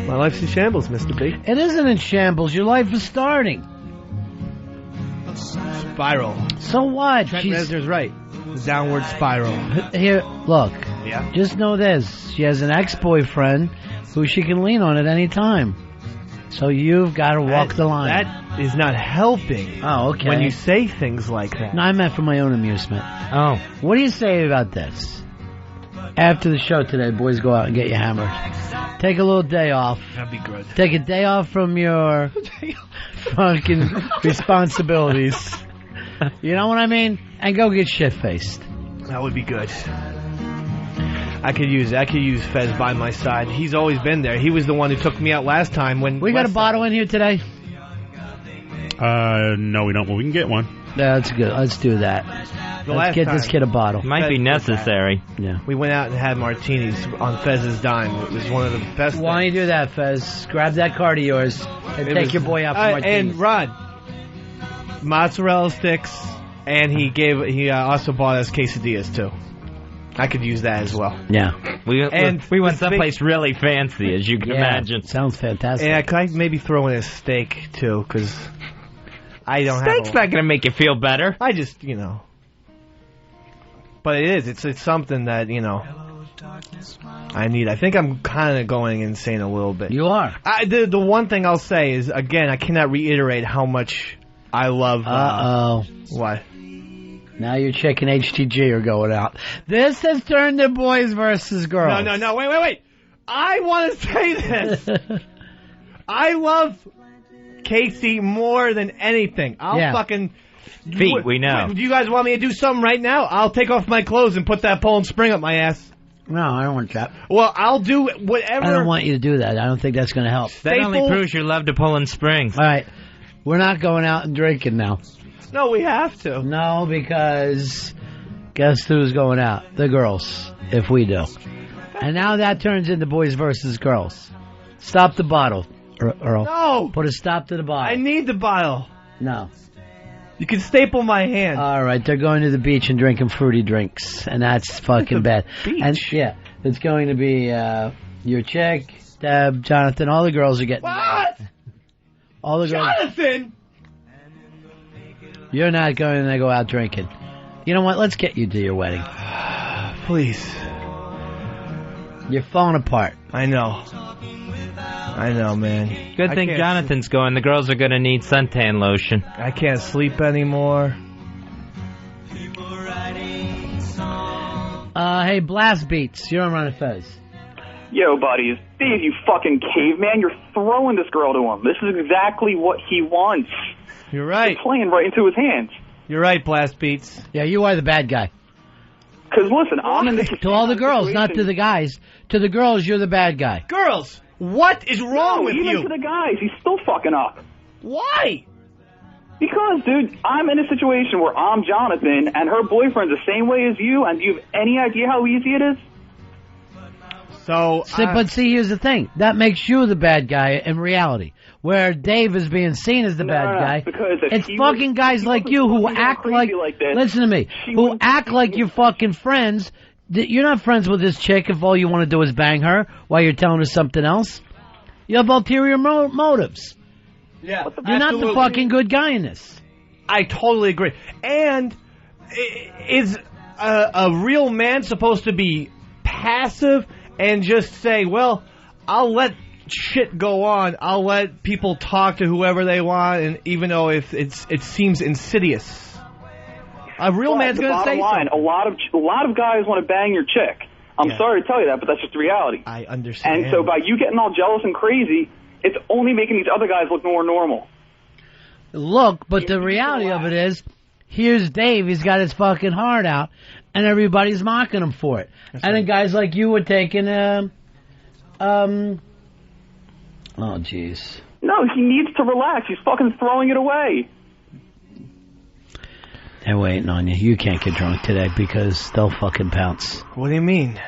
My life's in shambles, Mr. B. It isn't in shambles. Your life is starting. Spiral. So what? Trent Reznor's right. The downward spiral. Here, look. Yeah. Just know this. She has an ex-boyfriend who she can lean on at any time. So you've got to walk the line. That is not helping. Oh, okay. When you say things like that. No, I meant for my own amusement. Oh. What do you say about this? After the show today, boys, go out and get you hammered. Take a little day off. That'd be good. Take a day off from your fucking responsibilities. You know what I mean? And go get shit-faced. That would be good. I could use Fez by my side. He's always been there. He was the one who took me out last time when... We got a bottle in here today? No, we don't. Well, we can get one. Yeah, that's good. Let's do that. Let's get this kid a bottle. Might be necessary. Yeah. We went out and had martinis on Fez's dime. It was one of the best. Why don't you do that, Fez? Grab that card of yours and take your boy out for martinis. And Rod, mozzarella sticks, and he also bought us quesadillas too. I could use that as well. Yeah. We went someplace really fancy, as you can imagine. Sounds fantastic. And I maybe throw in a steak too, because I don't have. Steak's not going to make you feel better. I just, But it is. It's something that, I need. I think I'm kind of going insane a little bit. You are. The one thing I'll say is, again, I cannot reiterate how much I love... What? Now your chick and HTG are going out. This has turned to boys versus girls. No. Wait. I want to say this. I love Casey more than anything. I'll fucking... Feet, we know. Do you guys want me to do something right now? I'll take off my clothes and put that Poland Spring up my ass. No, I don't want that. Well, I'll do whatever. I don't want you to do that. I don't think that's going to help. That only proves your love to Poland Springs. All right. We're not going out and drinking now. No, we have to. No, because guess who's going out? The girls, if we do. And now that turns into boys versus girls. Stop the bottle. Earl. No. Put a stop to the bile. I need the bile. No. You can staple my hand. All right, they're going to the beach and drinking fruity drinks, and that's fucking bad. Beach? And yeah, it's going to be your chick, Deb, Jonathan. All the girls are getting. What? All the girls. Jonathan. You're not going to go out drinking. You know what? Let's get you to your wedding. Please. You're falling apart. I know, man. Good thing Jonathan's going. The girls are going to need suntan lotion. I can't sleep anymore. Hey, Blast Beats. You're on Ron and Fez. Yo, buddies. Dave, you fucking caveman. You're throwing this girl to him. This is exactly what he wants. You're right. You're playing right into his hands. You're right, Blast Beats. Yeah, you are the bad guy. Because, listen, I'm in this... To all the girls, not to the guys. To the girls, you're the bad guy. Girls, what is wrong with even you? to the guys, he's still fucking up. Why? Because, dude, I'm in a situation where I'm Jonathan, and her boyfriend's the same way as you, and do you have any idea how easy it is? But see, here's the thing. That makes you the bad guy in reality. Where Dave is being seen as the bad guy. Because it's fucking guys like you who act like this, listen to me, who act like you're fucking friends. You're not friends with this chick if all you want to do is bang her while you're telling her something else. You have ulterior motives. Yeah, you're not the fucking good guy in this. I totally agree. And is a real man supposed to be passive and just say, well, I'll let shit go on. I'll let people talk to whoever they want, and even though it seems insidious. A real man's going to say something. A lot of guys want to bang your chick. I'm sorry to tell you that, but that's just the reality. I understand. And so by you getting all jealous and crazy, it's only making these other guys look more normal. Look, but the reality of it is, here's Dave. He's got his fucking heart out, and everybody's mocking him for it. And then guys like you were taking oh, jeez. No, he needs to relax. He's fucking throwing it away. They're waiting on you. You can't get drunk today because they'll fucking pounce. What do you mean?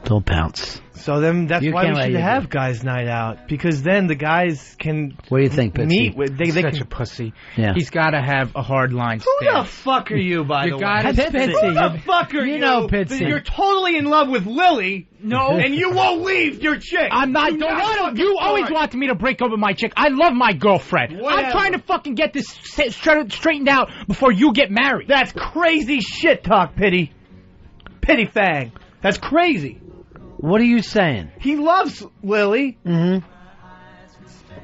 They'll pounce. So then that's You why can't we let should you have guys' night out, because then the guys can. What do you think, Pitsy? Meet with they Such can, a pussy. Yeah. He's got to have a hard line. Who the fuck are you, by the way? That's Pitsy. Who the fuck are you? You know Pitsy. You're totally in love with Lily. No. And you won't leave your chick. I'm not. You always wanted me to break up with my chick. I love my girlfriend. Whatever. I'm trying to fucking get this straightened out before you get married. That's crazy shit talk, Pitty. Pitty Fang. That's crazy. What are you saying? He loves Lily. Mm-hmm.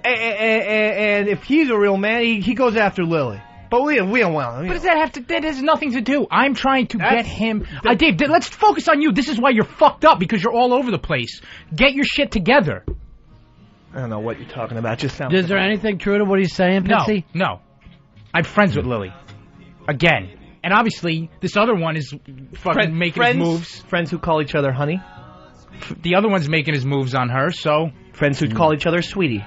And if he's a real man, he goes after Lily. But we don't want him. But does that have to? That has nothing to do. I'm trying to get him. Dave, let's focus on you. This is why you're fucked up, because you're all over the place. Get your shit together. I don't know what you're talking about. Just sounds. Is there anything true to what he's saying, Pitsy? No. I'm friends with Lily. Again. And obviously, this other one is fucking making his moves. Friends who call each other honey. The other one's making his moves on her, so... Friends who call each other sweetie.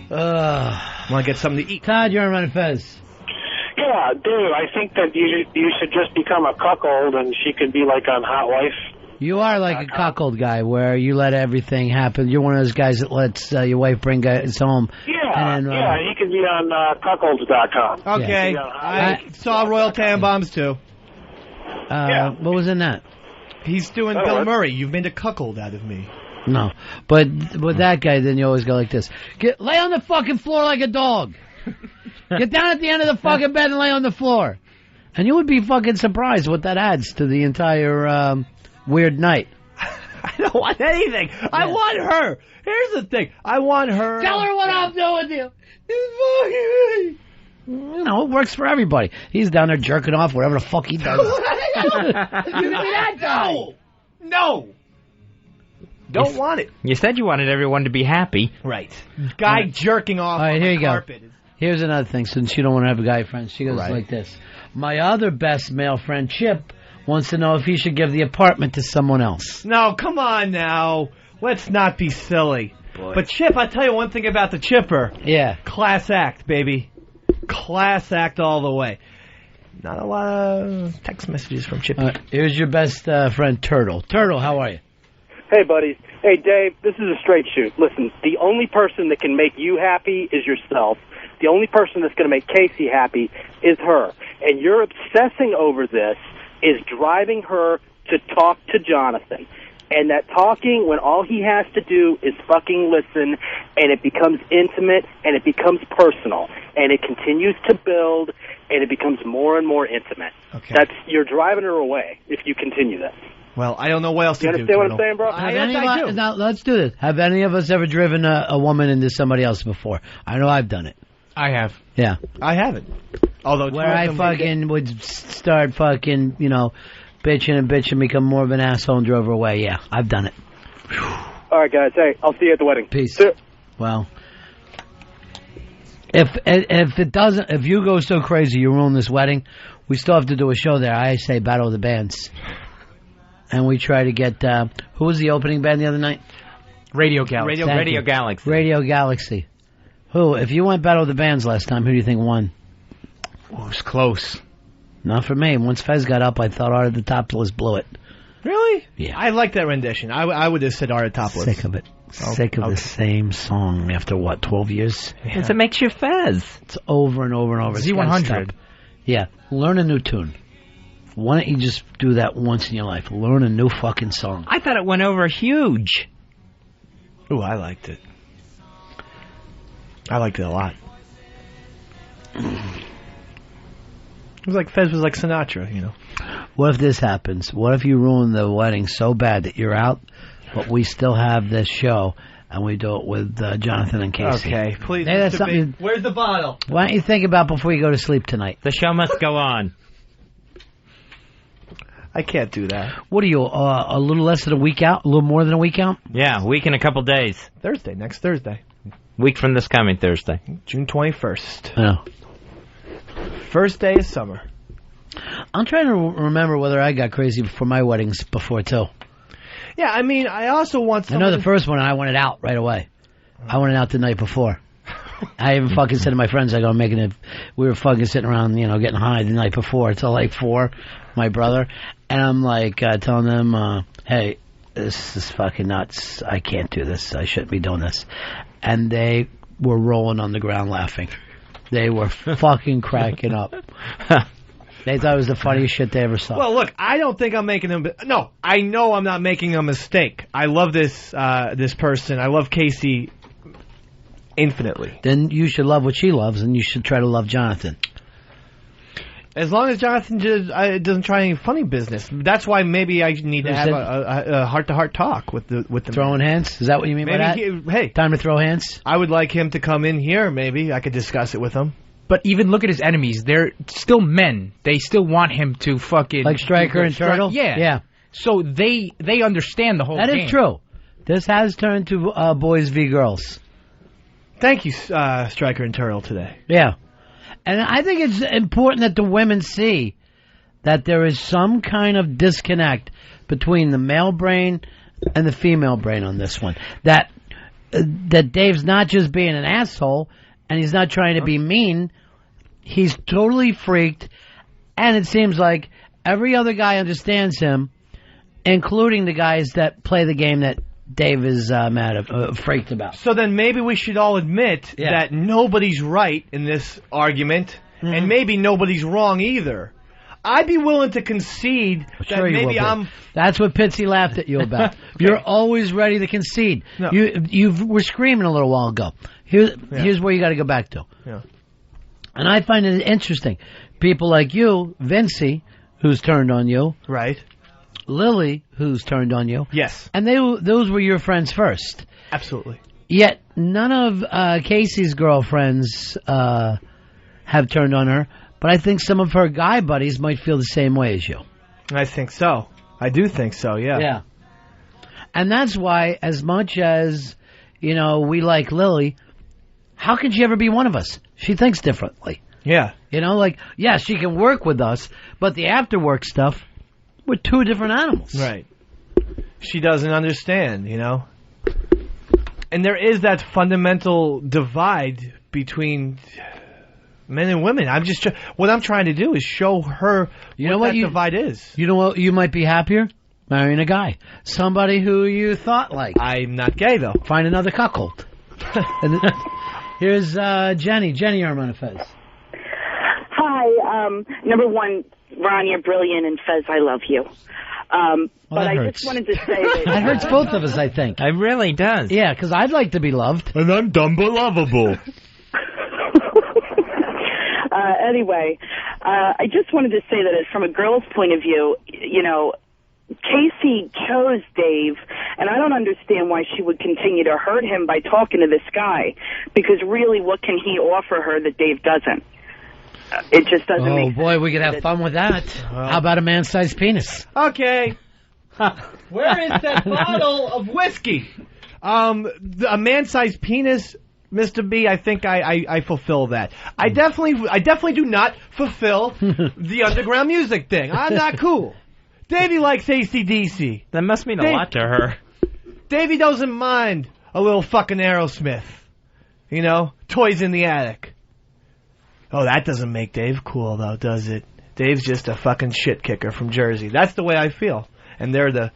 Want to get something to eat. Todd, you're on Ron and Fez. Yeah, Dave, I think that you should just become a cuckold, and she could be like on Hot Wife. You are like a cuckold guy where you let everything happen. You're one of those guys that lets your wife bring guys home. Yeah, he could be on cuckolds.com. Okay, I saw Royal Tannenbaums too. What was in that? He's doing Bill Murray. You've made a cuckold out of me. No, but with that guy, then you always go like this: lay on the fucking floor like a dog. Get down at the end of the fucking bed and lay on the floor. And you would be fucking surprised what that adds to the entire weird night. I don't want anything. Yeah. I want her. Here's the thing. I want her. Tell her what I'm doing to you. You know, it works for everybody. He's down there jerking off, whatever the fuck he does. You can be that guy. No. Don't want it. You said you wanted everyone to be happy. Right. Guy jerking off on the carpet. Here's another thing. Since you don't want to have a guy friend, she goes like this. My other best male friend, Chip, wants to know if he should give the apartment to someone else. No, come on now. Let's not be silly. Boy. But Chip, I'll tell you one thing about the Chipper. Yeah. Class act, baby. Class act all the way. Not a lot of text messages from Chip. Here's your best friend, Turtle. Turtle, how are you? Hey, buddies. Hey, Dave, this is a straight shoot. Listen, the only person that can make you happy is yourself. The only person that's going to make Casey happy is her. And you're obsessing over this is driving her to talk to Jonathan. And that talking, when all he has to do is fucking listen, and it becomes intimate, and it becomes personal, and it continues to build, and it becomes more and more intimate. Okay. You're driving her away if you continue this. Well, I don't know what else to do. You understand what I'm saying, bro? I do. Now, let's do this. Have any of us ever driven a woman into somebody else before? I know I've done it. I have. Yeah. I haven't. Although where I fucking would start fucking, bitching and become more of an asshole and drove her away. Yeah, I've done it. All right, guys. Hey, I'll see you at the wedding. Peace. Well, if you go so crazy you ruin this wedding, we still have to do a show there. I say Battle of the Bands. And we try to get, who was the opening band the other night? Radio Galaxy. Radio Galaxy. Radio Galaxy. Who, if you went Battle of the Bands last time, who do you think won? It was close. Not for me. Once Fez got up, I thought Art of the Topless blew it. Really? Yeah. I like that rendition. I would have said Art of the Topless. Sick of it. Sick of the same song after, 12 years? Because it makes you Fez. It's over and over and over. Z100. Yeah. Learn a new tune. Why don't you just do that once in your life? Learn a new fucking song. I thought it went over huge. Ooh, I liked it. I liked it a lot. It was like Fez was like Sinatra, What if this happens? What if you ruin the wedding so bad that you're out, but we still have this show, and we do it with Jonathan and Casey? Okay, please. Hey, that's something. Where's the bottle? Why don't you think about before you go to sleep tonight? The show must go on. I can't do that. What are you, a little less than a week out? A little more than a week out? Yeah, week and a couple days. Next Thursday. Week from this coming Thursday. June 21st. Oh. First day of summer. I'm trying to remember whether I got crazy for my weddings before, too. Yeah, I mean, I also want I know the first one, I wanted out right away. I wanted out the night before. I even fucking said to my friends, we were fucking sitting around, getting high the night before till like 4, my brother, and I'm like telling them, hey, this is fucking nuts. I can't do this. I shouldn't be doing this. And they were rolling on the ground laughing. They were fucking cracking up. They thought it was the funniest shit they ever saw. Well, look, I don't think I'm making them. No, I know I'm not making a mistake. I love this person. I love Casey infinitely. Then you should love what she loves, and you should try to love Jonathan. As long as Jonathan doesn't try any funny business. That's why maybe I need to have a heart-to-heart talk with the throwing hands. Is that what you mean by that? Hey, time to throw hands. I would like him to come in here. Maybe I could discuss it with him. But even look at his enemies. They're still men. They still want him to fucking... Like Stryker and Turtle? Yeah. So they understand the whole game. That is true. This has turned to boys v. girls. Thank you, Stryker and Turtle, today. Yeah. And I think it's important that the women see that there is some kind of disconnect between the male brain and the female brain on this one. That Dave's not just being an asshole, and he's not trying to be mean. He's totally freaked, and it seems like every other guy understands him, including the guys that play the game that Dave is freaked about. So then maybe we should all admit that nobody's right in this argument, and maybe nobody's wrong either. I'd be willing to concede that maybe I'm... That's what Pitsy laughed at you about. Okay. You're always ready to concede. No. You were screaming a little while ago. Here's where you got to go back to. Yeah. And I find it interesting. People like you, Vincey, who's turned on you. Right. Lily, who's turned on you. Yes. And those were your friends first. Absolutely. Yet none of Casey's girlfriends have turned on her, but I think some of her guy buddies might feel the same way as you. I think so. I do think so, yeah. Yeah. And that's why, as much as, we like Lily, how can she ever be one of us? She thinks differently. Yeah. She can work with us, but the after-work stuff, we're two different animals. Right. She doesn't understand, And there is that fundamental divide between men and women. What I'm trying to do is show her what that divide is. You know what? You might be happier Marrying a guy. Somebody who you thought liked. I'm not gay, though. Find another cuckold. Here's Jenny. Jenny, you're on Fez. Hi. Number one, Ron, you're brilliant, and Fez, I love you. But I just wanted to say that... That hurts both of us, I think. It really does. Yeah, because I'd like to be loved. And I'm dumb but lovable. Anyway, I just wanted to say that from a girl's point of view, you know, Casey chose Dave, and I don't understand why she would continue to hurt him by talking to this guy, because really, what can he offer her that Dave doesn't? It just doesn't make sense. Oh, boy, we could have fun with that. How about a man-sized penis? Okay. Where is that bottle of whiskey? A man-sized penis, Mr. B, I think I fulfill that. I definitely do not fulfill the underground music thing. I'm not cool. Davey likes AC/DC. That must mean a lot to her. Davey doesn't mind a little fucking Aerosmith. You know? Toys in the attic. Oh, that doesn't make Dave cool, though, does it? Dave's just a fucking shit kicker from Jersey. That's the way I feel. And they're the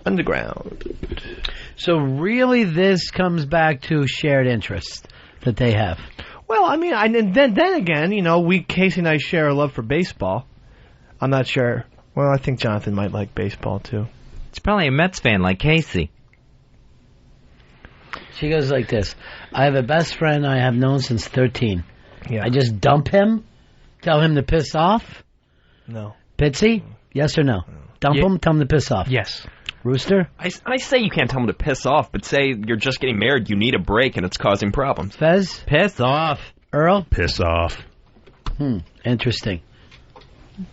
underground. So really this comes back to shared interest that they have. Well, I mean, and then again, you know, Casey and I share a love for baseball. I'm not sure. Well, I think Jonathan might like baseball, too. He's probably a Mets fan like Casey. She goes like this. I have a best friend I have known since 13. Yeah. I just dump him? Tell him to piss off? No. Pitsy? Yes or no? Dump him? Tell him to piss off? Yes. Rooster? I say you can't tell him to piss off, but say you're just getting married, you need a break, and it's causing problems. Fez? Piss off. Earl? Piss off. Interesting.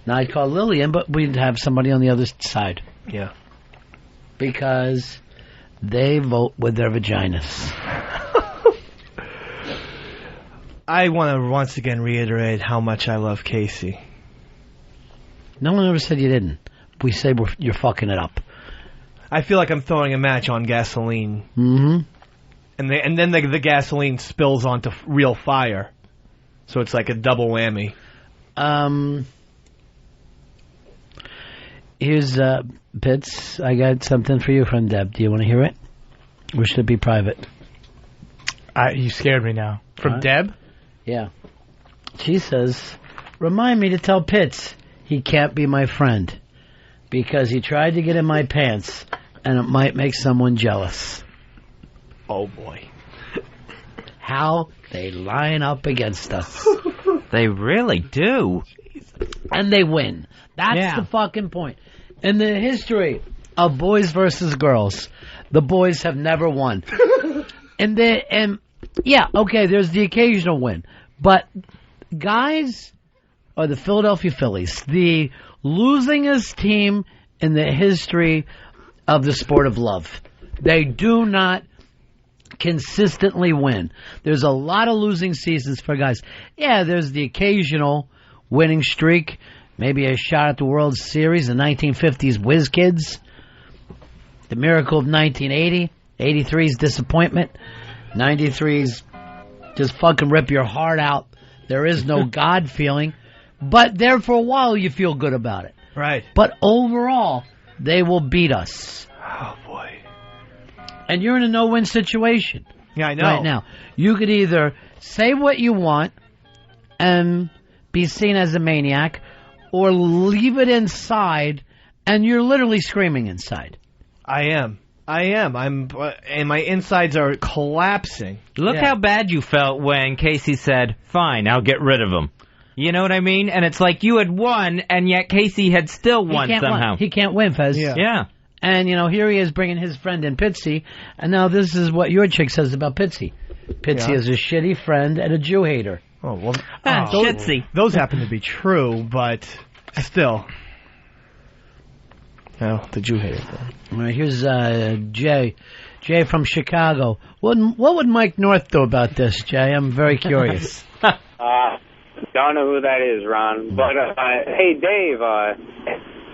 Now I'd call Lillian, but we'd have somebody on the other side. Yeah. Because they vote with their vaginas. I want to once again reiterate how much I love Casey. No one ever said you didn't. We say you're fucking it up. I feel like I'm throwing a match on gasoline. Mm-hmm. And then the gasoline spills onto real fire. So it's like a double whammy. Here's, Pitts, I got something for you from Deb. Do you want to hear it? Or should it be private? You scared me now. From Deb? Yeah. She says, remind me to tell Pitts he can't be my friend because he tried to get in my pants and it might make someone jealous. Oh, boy. How they line up against us. They really do. And they win. That's the fucking point. In the history of boys versus girls, the boys have never won. and yeah, okay, there's the occasional win. But guys are the Philadelphia Phillies, the losingest team in the history of the sport of love. They do not consistently win. There's a lot of losing seasons for guys. Yeah, there's the occasional winning streak, maybe a shot at the World Series, the 1950s Whiz Kids, the miracle of 1980, 83's disappointment, 93's just fucking rip your heart out. There is no God feeling, but there for a while you feel good about it. Right. But overall, they will beat us. Oh, boy. And you're in a no-win situation. Yeah, I know. Right now. You could either say what you want and be seen as a maniac, or leave it inside, and you're literally screaming inside. I am. And my insides are collapsing. Look how bad you felt when Casey said, fine, I'll get rid of him. You know what I mean? And it's like you had won, and yet Casey had still won somehow. He can't win, Fez. Yeah. And, you know, here he is bringing his friend in Pitsy, and now this is what your chick says about Pitsy. Pitsy is a shitty friend and a Jew hater. Oh, well, shitsy. Those happen to be true, but still. Oh, the Jew hater. All right, here's Jay. Jay from Chicago. What would Mike North do about this, Jay? I'm very curious. Don't know who that is, Ron. But, hey, Dave,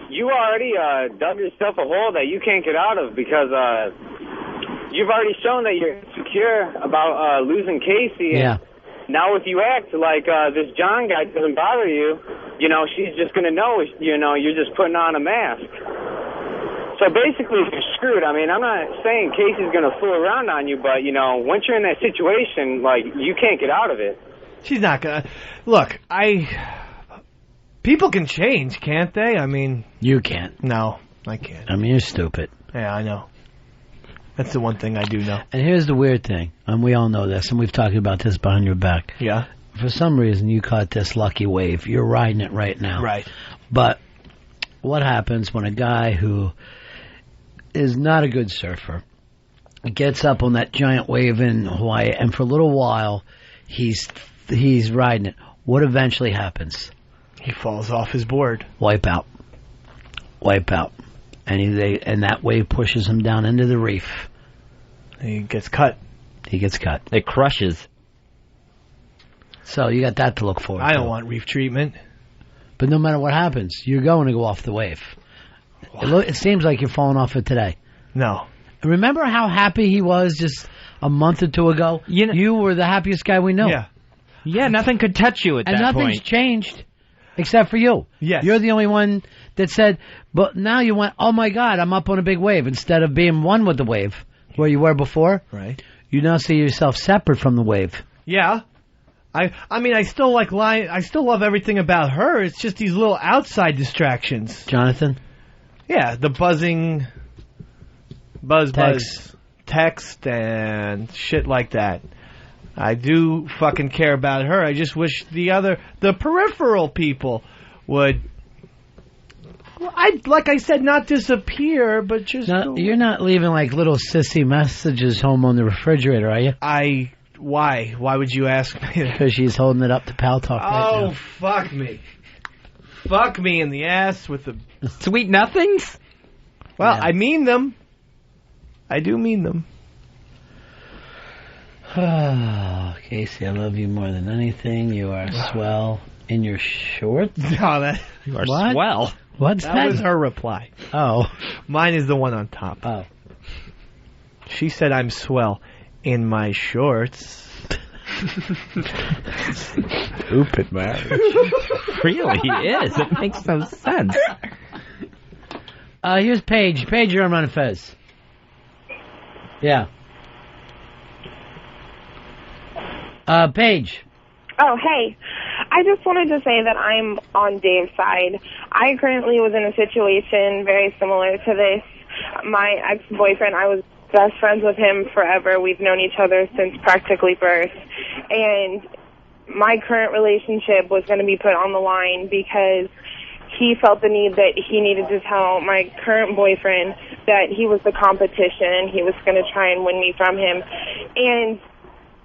you already dug yourself a hole that you can't get out of because you've already shown that you're insecure about losing Casey. Yeah. Now if you act like this John guy doesn't bother you, you know, she's just going to know, you know, you're just putting on a mask. So basically, you're screwed. I mean, I'm not saying Casey's going to fool around on you, but, once you're in that situation, like, you can't get out of it. She's not going to... Look, people can change, can't they? I mean... You can't. No, I can't. I mean, you're stupid. Yeah, I know. That's the one thing I do know. And here's the weird thing, and we all know this, and we've talked about this behind your back. Yeah? For some reason, you caught this lucky wave. You're riding it right now. Right. But what happens when a guy who is not a good surfer gets up on that giant wave in Hawaii, and for a little while, he's riding it? What eventually happens? He falls off his board. Wipe out. And that wave pushes him down into the reef. He gets cut. It crushes. So you got that to look forward to. I don't want reef treatment. But no matter what happens, you're going to go off the wave. It seems like you're falling off it today. No. Remember how happy he was just a month or two ago? You were the happiest guy we know. Yeah. Yeah, nothing could touch you at that point. And nothing's changed except for you. Yes. You're the only one that said, but now you went, oh my God, I'm up on a big wave, instead of being one with the wave where you were before. Right. You now see yourself separate from the wave. Yeah. I mean, I still like lying. I still love everything about her. It's just these little outside distractions. Jonathan? Yeah, the buzzing, buzz, text, and shit like that. I do fucking care about her. I just wish the peripheral people would, like I said, not disappear, but just... Now, you're not leaving like little sissy messages home on the refrigerator, are you? Why? Why would you ask me? Because she's holding it up to Pal Talk right now. Fuck me. Fuck me in the ass with the... Sweet nothings? Well, yeah. I mean them. I do mean them. Oh, Casey, I love you more than anything. You are swell in your shorts. No, you are swell. What's that? That was her reply. Oh. Mine is the one on top. Oh. She said I'm swell in my shorts. Stupid marriage. Really, he is. It makes no sense. Here's Paige. Paige, you're on Ron and Fez. Yeah. Paige. Oh, hey. I just wanted to say that I'm on Dave's side. I currently was in a situation very similar to this. My ex-boyfriend, I was best friends with him forever. We've known each other since practically birth. And my current relationship was going to be put on the line because he felt the need that he needed to tell my current boyfriend that he was the competition and he was going to try and win me from him. And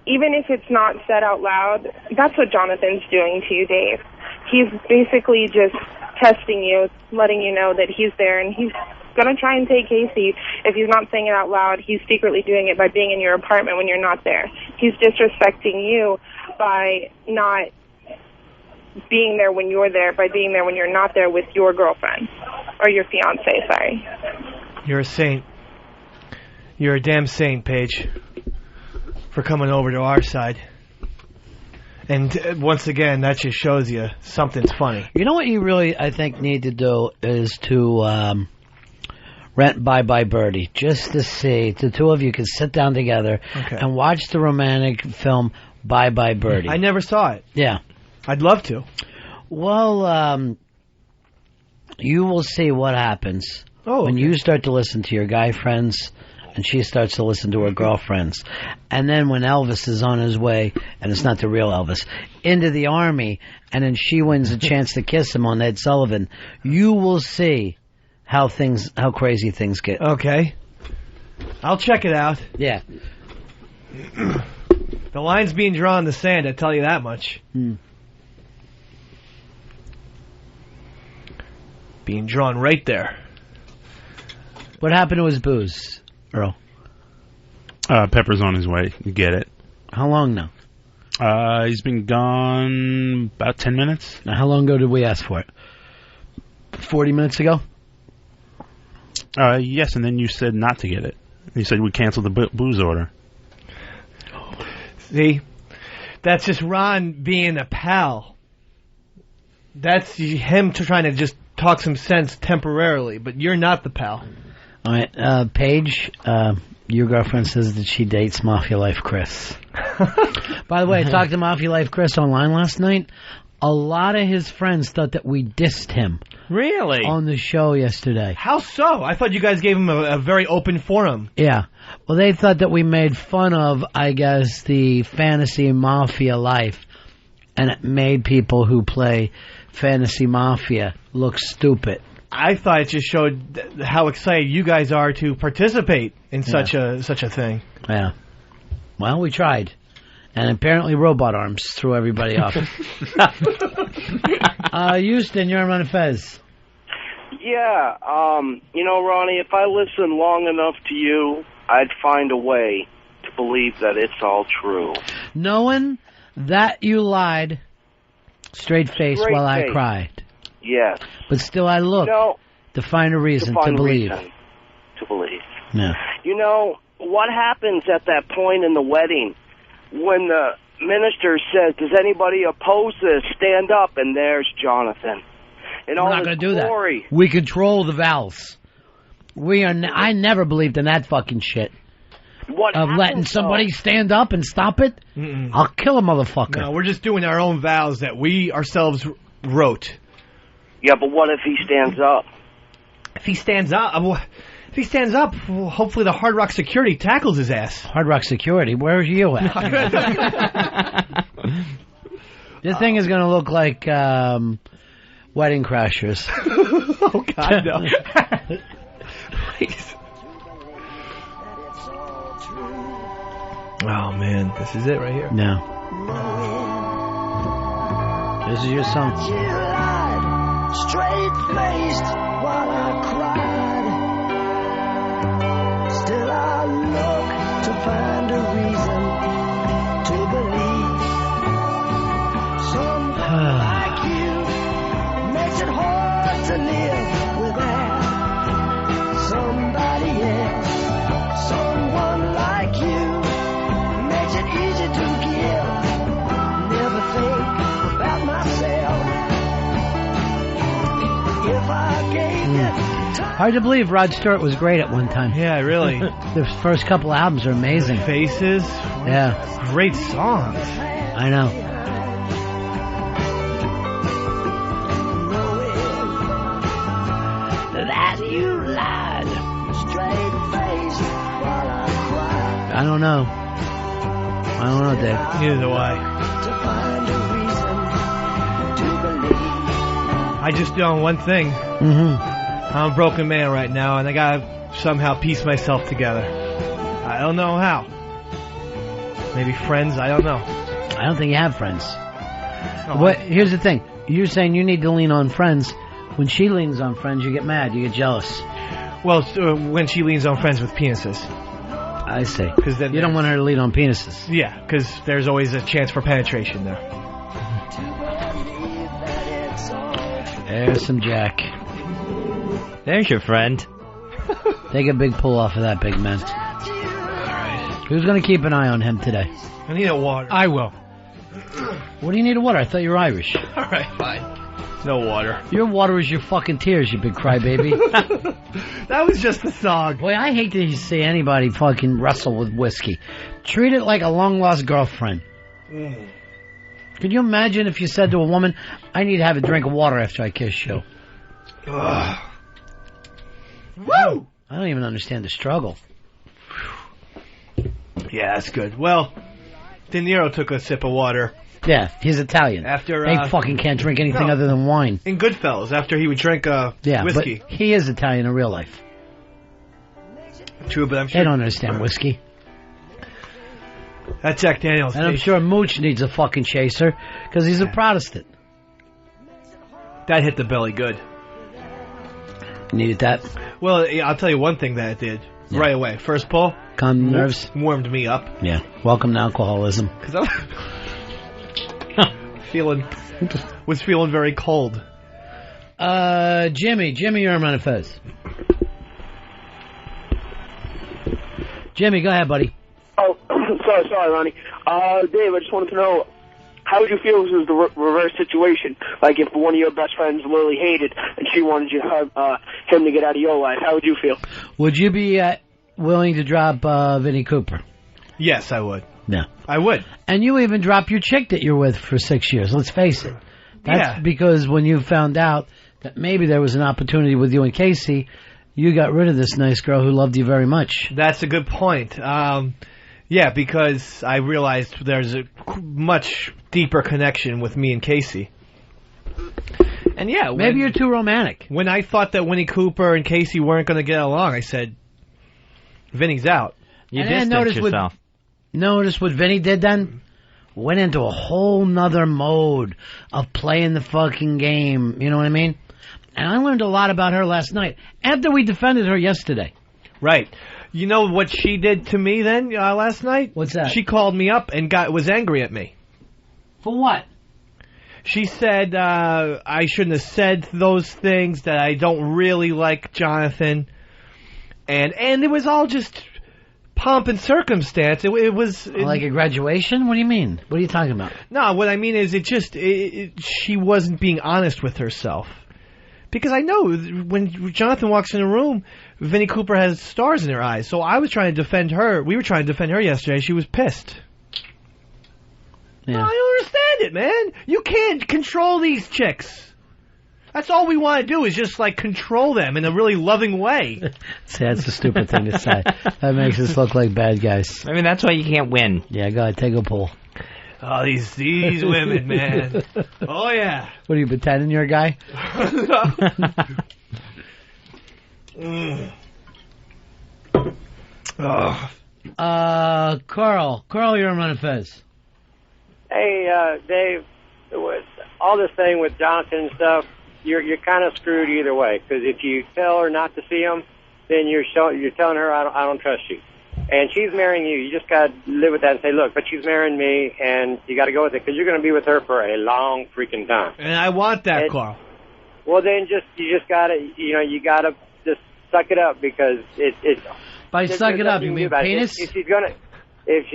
even if it's not said out loud, that's what Jonathan's doing to you, Dave. He's basically just testing you, letting you know that he's there, and he's going to try and take Casey. If he's not saying it out loud, he's secretly doing it by being in your apartment when you're not there. He's disrespecting you by not being there when you're there, by being there when you're not there with your girlfriend, or your fiance, sorry. You're a saint. You're a damn saint, Paige, for coming over to our side. And once again, that just shows you something's funny. You know what you really, I think, need to do is to rent Bye Bye Birdie, just to see the two of you can sit down together and watch the romantic film Bye Bye Birdie. I never saw it. Yeah. I'd love to. Well, you will see what happens when you start to listen to your guy friends and she starts to listen to her girlfriends. And then when Elvis is on his way, and it's not the real Elvis, into the army, and then she wins a chance to kiss him on Ed Sullivan, you will see how crazy things get. Okay. I'll check it out. Yeah. The line's being drawn in the sand, I tell you that much. Being drawn right there. What happened to his booze, Earl? Pepper's on his way. You get it. How long now? He's been gone about 10 minutes. Now, how long ago did we ask for it? 40 minutes ago? Yes, and then you said not to get it. You said we canceled the booze order. See? That's just Ron being a pal. That's him trying to just talk some sense temporarily, but you're not the pal. All right, Paige, your girlfriend says that she dates Mafia Life Chris. By the way, I talked to Mafia Life Chris online last night. A lot of his friends thought that we dissed him. Really? On the show yesterday. How so? I thought you guys gave him a very open forum. Yeah. Well, they thought that we made fun of, I guess, the fantasy mafia life. And it made people who play fantasy mafia look stupid. I thought it just showed how excited you guys are to participate in such a thing. Yeah. Well, we tried. And apparently robot arms threw everybody off. Houston, you're on Ron and Fez. Yeah, Ronnie, if I listened long enough to you, I'd find a way to believe that it's all true. Knowing that you lied, straight face while I cried. Yes. But still I looked to find a reason to believe. Yeah. You know, what happens at that point in the wedding when the minister says, does anybody oppose this? Stand up, and there's Jonathan. And We're not going to do that. We control the vows. I never believed in that fucking shit. Of letting somebody stand up and stop it? Mm-mm. I'll kill a motherfucker. No, we're just doing our own vows that we ourselves wrote. Yeah, but what if he stands up? If he stands up, well, hopefully the Hard Rock security tackles his ass. Hard Rock security? Where are you at? This thing is going to look like Wedding Crashers. Oh, God, no. Please. Oh, man. This is it right here. No. This is your song. Straight-faced while I cried. Still I look to find a reason to believe. Someone like you makes it hard to live without somebody else. Someone like you makes it easy to give. Never think about myself. If I gave you Hard to believe Rod Stewart was great at one time. Yeah, really. The first couple albums are amazing. Faces. Yeah. Great songs. I know. that you lied. Straight-faced while I cried. I don't know, Dave. Neither do I. To find a reason to believe. I just know one thing. Mm-hmm. I'm a broken man right now, and I gotta somehow piece myself together. I don't know how. Maybe friends, I don't know. I don't think you have friends. Here's the thing. You're saying you need to lean on friends. When she leans on friends, you get mad, you get jealous. Well, when she leans on friends with penises. I see. Because then you don't want her to lean on penises. Yeah, because there's always a chance for penetration there. There's some Jack. There's your friend. Take a big pull off of that, big man. Alright. Who's going to keep an eye on him today? I need a water. I will. What do you need a water? I thought you were Irish. Alright, fine. No water. Your water is your fucking tears, you big crybaby. That was just the song. Boy, I hate to see anybody fucking wrestle with whiskey. Treat it like a long-lost girlfriend. Mm. Could you imagine if you said to a woman, I need to have a drink of water after I kiss you? Ugh. Woo! I don't even understand the struggle. Yeah, that's good. Well, De Niro took a sip of water. Yeah, he's Italian. After they fucking can't drink anything other than wine. In Goodfellas, after he would drink whiskey. But he is Italian in real life. True, but I'm sure they don't understand whiskey. That's Jack Daniels. And I'm sure Mooch needs a fucking chaser because he's a Protestant. That hit the belly good. Needed that? Well, I'll tell you one thing that it did right away. First pull. Calm the nerves. Warmed me up. Yeah. Welcome to alcoholism. Because I was feeling very cold. Jimmy, you're on Ron and Fez. Jimmy, go ahead, buddy. Oh, sorry, Ronnie. Dave, I just wanted to know, How would you feel if it was the reverse situation? Like if one of your best friends Lily hated and she wanted you him to get out of your life, how would you feel? Would you be willing to drop Vinnie Cooper? Yes, I would. Yeah. I would. And you even drop your chick that you're with for 6 years. Let's face it. That's because when you found out that maybe there was an opportunity with you and Casey, you got rid of this nice girl who loved you very much. That's a good point. Yeah, because I realized there's a much deeper connection with me and Casey. And yeah, maybe you're too romantic. When I thought that Winnie Cooper and Casey weren't going to get along, I said, Vinny's out. You distance yourself. Notice what Vinny did then? Went into a whole nother mode of playing the fucking game. You know what I mean? And I learned a lot about her last night after we defended her yesterday. Right. You know what she did to me then last night? What's that? She called me up and was angry at me. For what? She said I shouldn't have said those things, that I don't really like Jonathan. And it was all just pomp and circumstance. It was... like a graduation? What do you mean? What are you talking about? No, what I mean is she wasn't being honest with herself. Because I know when Jonathan walks in a room, Vinnie Cooper has stars in her eyes. So I was trying to defend her. We were trying to defend her yesterday. She was pissed. Yeah. No, I don't understand it, man. You can't control these chicks. That's all we want to do is just, like, control them in a really loving way. See, that's a stupid thing to say. That makes us look like bad guys. I mean, that's why you can't win. Yeah, go ahead, take a pull. Oh, these women, man. Oh, yeah. What are you, pretending you're a guy? Carl, you're on Ron and Fez. Hey, Dave, with all this thing with Jonathan and stuff, you're kind of screwed either way. Because if you tell her not to see him, then you're telling her I don't trust you. And she's marrying you. You just got to live with that and say, look, but she's marrying me, and you got to go with it because you're going to be with her for a long freaking time. And I want that, Carl. Well, then you just got to, you got to just suck it up because it's. By suck it up, you mean penis?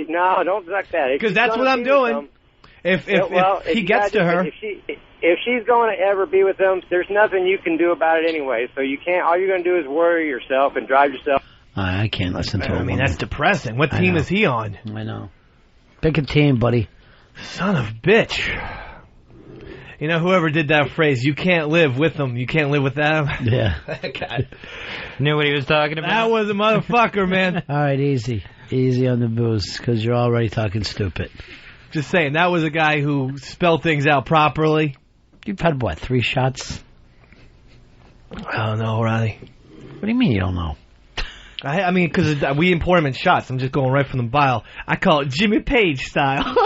No, don't suck that. Because that's what I'm doing. If he gets to her. If she's going to ever be with him, there's nothing you can do about it anyway. So you can't. All you're going to do is worry yourself and drive yourself. I can't listen to him. I mean, that's depressing. What team is he on? I know. Pick a team, buddy. Son of a bitch. You know, whoever did that phrase, you can't live with them, you can't live without them. Yeah. God. Knew what he was talking about? That was a motherfucker, man. All right, easy. Easy on the booze, because you're already talking stupid. Just saying, that was a guy who spelled things out properly. You've had, what, 3 shots? I don't know, Ronnie. What do you mean you don't know? I mean, because we import them in shots. I'm just going right from the vial. I call it Jimmy Page style.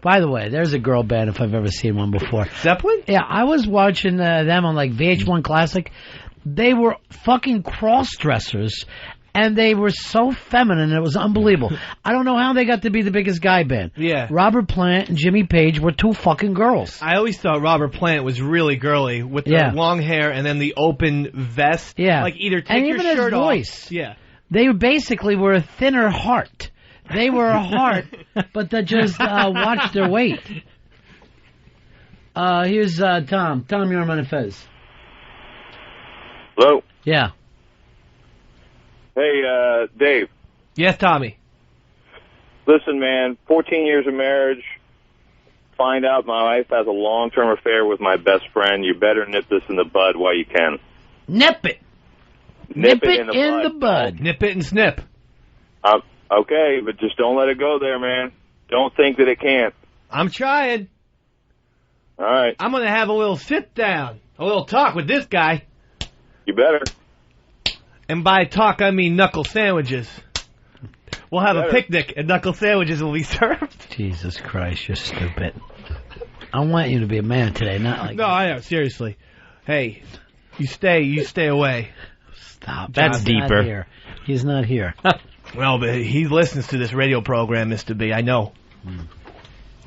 By the way, there's a girl band if I've ever seen one before. Zeppelin? Yeah, I was watching them on like VH1 Classic. They were fucking cross-dressers, and they were so feminine, it was unbelievable. I don't know how they got to be the biggest guy band. Yeah. Robert Plant and Jimmy Page were 2 fucking girls. I always thought Robert Plant was really girly with the long hair and then the open vest. Yeah. Like either take and your even shirt his voice. off. Yeah. They basically were a thinner heart. They were a heart, but they just watched their weight. Here's Tom. Tom, you're on Ron and Fez. Hello? Yeah. Hey, Dave. Yes, Tommy. Listen, man, 14 years of marriage, find out my wife has a long-term affair with my best friend. You better nip this in the bud while you can. Nip it. Nip it in the bud. Nip it and snip. Okay, but just don't let it go there, man. Don't think that it can't. I'm trying. All right. I'm going to have a little sit-down, a little talk with this guy. You better. And by talk, I mean knuckle sandwiches. We'll have a picnic, and knuckle sandwiches will be served. Jesus Christ, you're stupid. I want you to be a man today, not like... No, I am, seriously. Hey, you stay away. Stop. That's deeper. He's not here. Well, but he listens to this radio program, Mr. B, I know.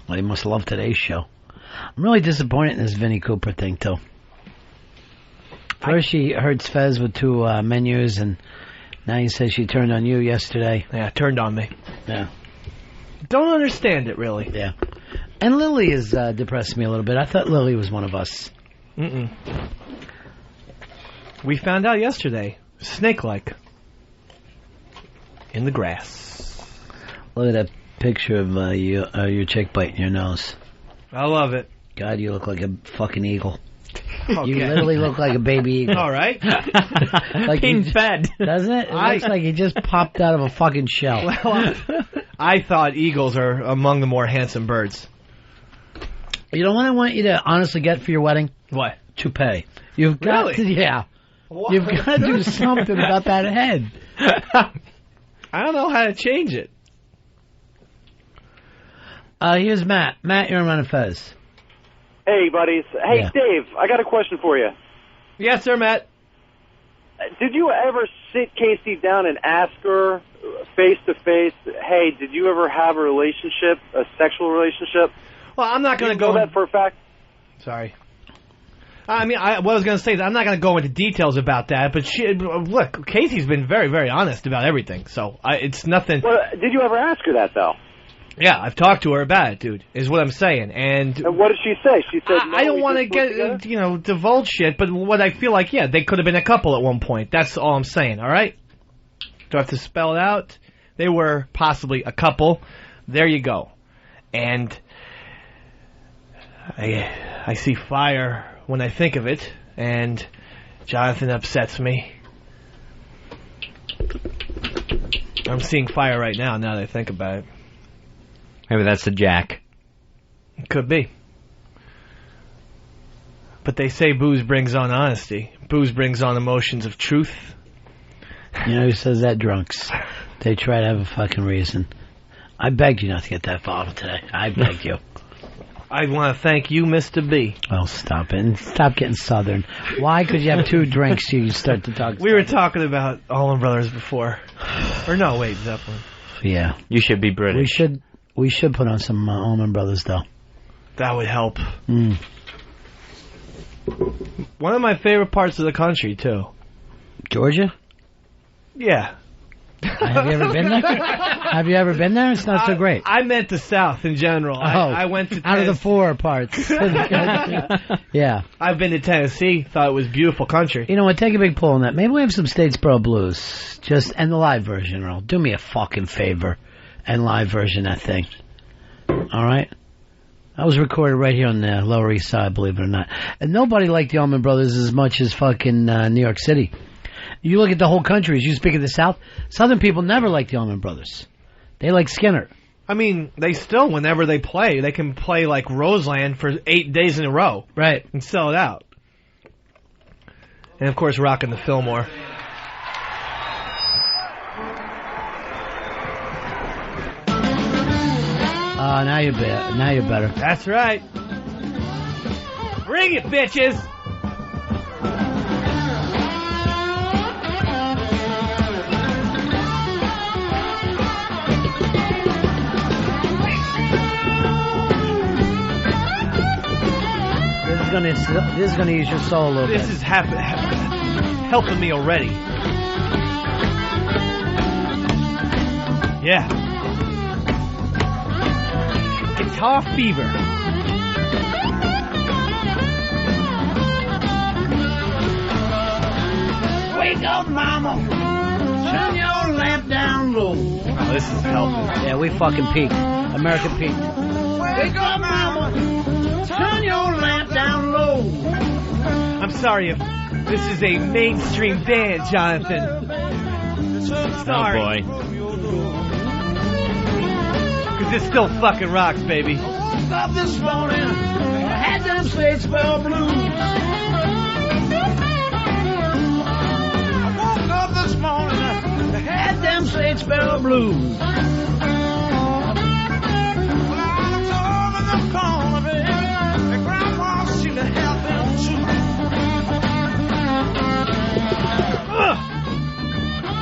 Well, he must love today's show. I'm really disappointed in this Vinnie Cooper thing, too. First she hurts Fez with 2 menus, and now he says she turned on you yesterday. Yeah, turned on me. Yeah. Don't understand it, really. Yeah. And Lily has depressed me a little bit. I thought Lily was one of us. Mm-mm. We found out yesterday, snake-like, in the grass. Look at that picture of your chick biting your nose. I love it. God, you look like a fucking eagle. Okay. You literally look like a baby eagle. All right. Like being fed. Doesn't it? It looks like he just popped out of a fucking shell. Well, I thought eagles are among the more handsome birds. You know what I want you to honestly get for your wedding? What? Toupee. You've got to, yeah. What? You've got to do something about that head. I don't know how to change it. Here's Matt. Matt, you're on Ron and Fez. Hey, buddies. Hey, Yeah. Dave, I got a question for you. Yes, sir, Matt. Did you ever sit Casey down and ask her face to face, hey, did you ever have a relationship, a sexual relationship? Well, I'm not going to go go that for a fact. Sorry. I mean, what I was going to say is I'm not going to go into details about that, but look, Casey's been very, very honest about everything, so it's nothing. Well, did you ever ask her that, though? Yeah, I've talked to her about it, dude, is what I'm saying. And what did she say? She said, I don't want to get, divulge shit, but what I feel like, yeah, they could have been a couple at one point. That's all I'm saying, all right? Do I have to spell it out? They were possibly a couple. There you go. And I see fire when I think of it, and Jonathan upsets me. I'm seeing fire right now that I think about it. Maybe that's the jack. It could be. But they say booze brings on honesty. Booze brings on emotions of truth. You know who says that? Drunks. They try to have a fucking reason. I begged you not to get that bottle today. I begged you. I want to thank you, Mr. B. Oh, stop it. And stop getting southern. Why? Because you have two drinks, you start to talk. We were talking about Allman Brothers before. Or no, wait, Zeppelin. Yeah. You should be British. We should put on some Allman Brothers, though. That would help. Mm. One of my favorite parts of the country, too. Georgia? Yeah. Have you ever been there? Have you ever been there? It's not so great. I meant the South in general. I went to out of the four parts. Yeah. I've been to Tennessee. Thought it was beautiful country. You know what? Take a big pull on that. Maybe we have some Statesboro Blues. And the live version, Earl. Do me a fucking favor and live version that thing. All right? That was recorded right here on the Lower East Side, believe it or not. And nobody liked the Allman Brothers as much as fucking New York City. You look at the whole country, as you speak of the South, Southern people never like the Allman Brothers. They like Skinner. I mean, they still, whenever they play, they can play like Roseland for 8 days in a row. Right. And sell it out. And, of course, rocking the Fillmore. Now you're better. That's right. Bring it, bitches! This is gonna ease your soul a little bit. This is helping me already. Yeah. Guitar fever. Wake up, mama. Turn your lamp down low. Oh, this is helping. Yeah, we fucking peaked. America peaked. Wake up, mama. Turn your lamp down low. I'm sorry if this is a mainstream band, Jonathan. Sorry. Oh, boy. Because this still fucking rocks, baby. Woke up this morning, I had them Statesboro Blues. I woke up this morning, I had them Statesboro Blues. Well, I looked over the corner, baby, and Grandpa seemed to have them too.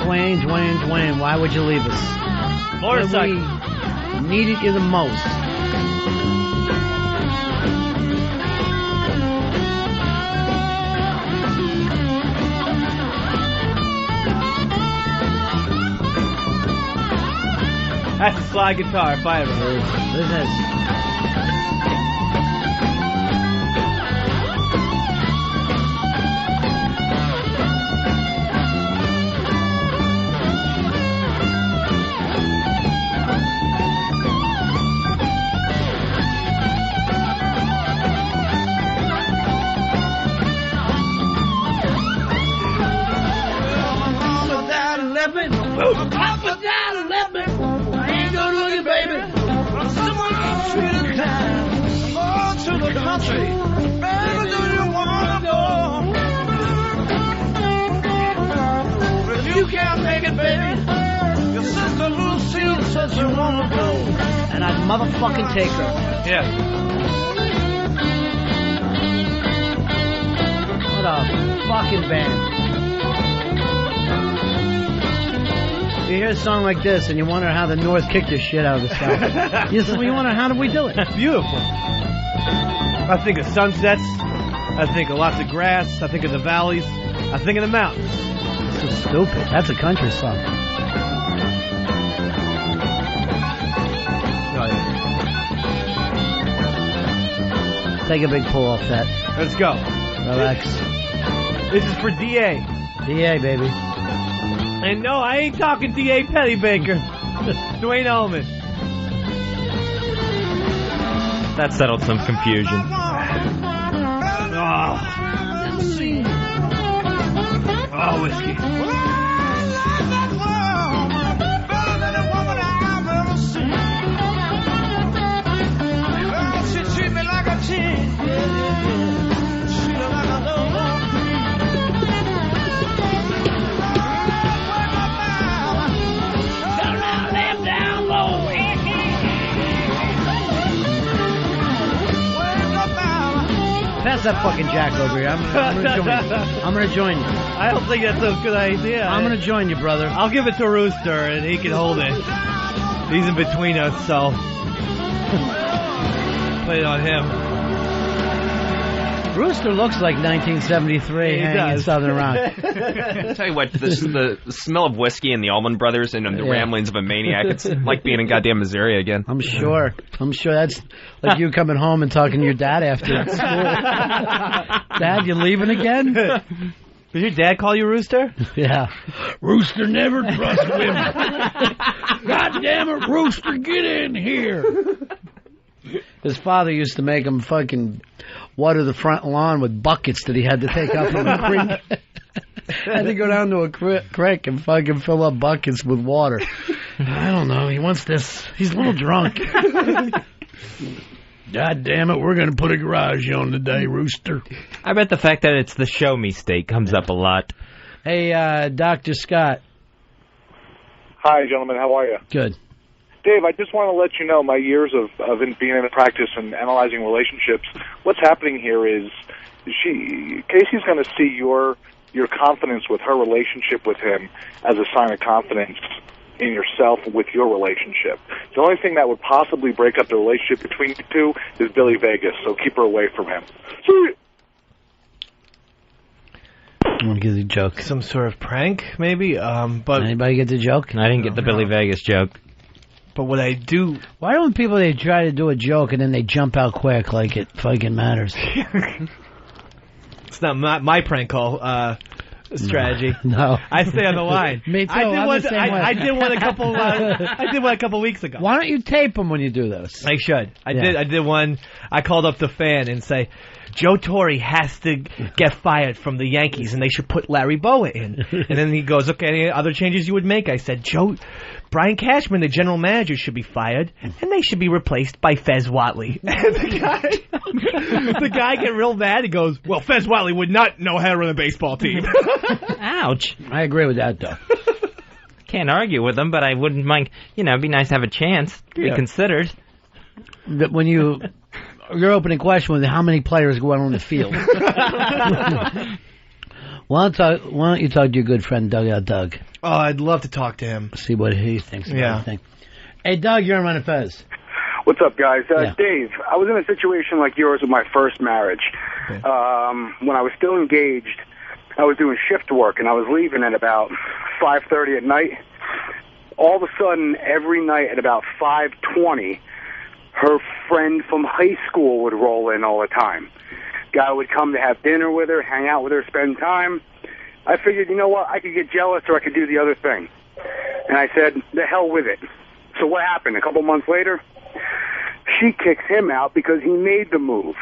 Dwayne, why would you leave us? Motorcycle. We needed you the most. That's the slide guitar, if I ever heard. Listen. Papa died and left me. I ain't gonna look at baby. I'm someone else in town. Oh, to the country. Baby, do you wanna go? Well, you can't make it, baby. Your sister Lucille says you wanna go. And I'd motherfucking take her. Yeah. What a fucking band. You hear a song like this and you wonder how the North kicked the shit out of the South. You wonder how did we do it? Beautiful. I think of sunsets. I think of lots of grass. I think of the valleys. I think of the mountains. So stupid. That's a country song. Oh, yeah. Take a big pull off that. Let's go. Relax. This is for D.A. D.A., baby. And no, I ain't talking D.A. Pennybaker. Dwayne Allman. That settled some confusion. Oh, whiskey. She treat me like a teen. She look like a little Pass that fucking jack over here. I'm gonna join you. I don't think that's a good idea. I'm gonna join you, brother. I'll give it to Rooster, and he can hold it. He's in between us, so put it on him. Rooster looks like 1973 hanging in Southern Rock. I'll tell you what, the smell of whiskey and the Allman Brothers and the ramblings of a maniac, it's like being in goddamn Missouri again. I'm sure that's like you coming home and talking to your dad after school. Dad, you leaving again? Did your dad call you Rooster? Yeah. Rooster never trust women. God damn it, Rooster, get in here. His father used to make him fucking water the front lawn with buckets that he had to take out from the creek. Had to go down to a creek and fucking fill up buckets with water. I don't know. He wants this. He's a little drunk. God damn it, we're going to put a garage on today, Rooster. I bet the fact that it's the show me state comes up a lot. Hey, Dr. Scott. Hi, gentlemen. How are you? Good. Dave, I just want to let you know my years of being in practice and analyzing relationships, what's happening here is Casey's going to see your confidence with her relationship with him as a sign of confidence in yourself with your relationship. The only thing that would possibly break up the relationship between you two is Billy Vegas, so keep her away from him. I'm going to get the joke. Some sort of prank, maybe? But anybody get the joke? I didn't get the Billy Vegas joke. But what I do... Why don't people, they try to do a joke and then they jump out quick like it fucking matters? It's not my prank call strategy. No. I stay on the line. Me too. I did one a couple weeks ago. Why don't you tape them when you do those? I should. I did one. I called up the fan and say, Joe Torre has to get fired from the Yankees and they should put Larry Bowa in. And then he goes, okay, any other changes you would make? I said, Brian Cashman, the general manager, should be fired, and they should be replaced by Fez Whatley. And the guy get real mad. He goes, well, Fez Whatley would not know how to run a baseball team. Ouch. I agree with that, though. Can't argue with him, but I wouldn't mind, it'd be nice to have a chance to be considered. That when your opening question was how many players go out on the field. Why don't you talk to your good friend Doug? Oh, I'd love to talk to him. See what he thinks about everything. Hey, Doug, you're on Ron and Fez. What's up, guys? Dave, I was in a situation like yours with my first marriage. Okay. When I was still engaged, I was doing shift work, and I was leaving at about 5:30 at night. all of a sudden, every night at about 5:20, her friend from high school would roll in all the time. Guy would come to have dinner with her, hang out with her, spend time. I figured, you know what, I could get jealous or I could do the other thing. And I said, the hell with it. So what happened? A couple months later, she kicks him out because he made the move.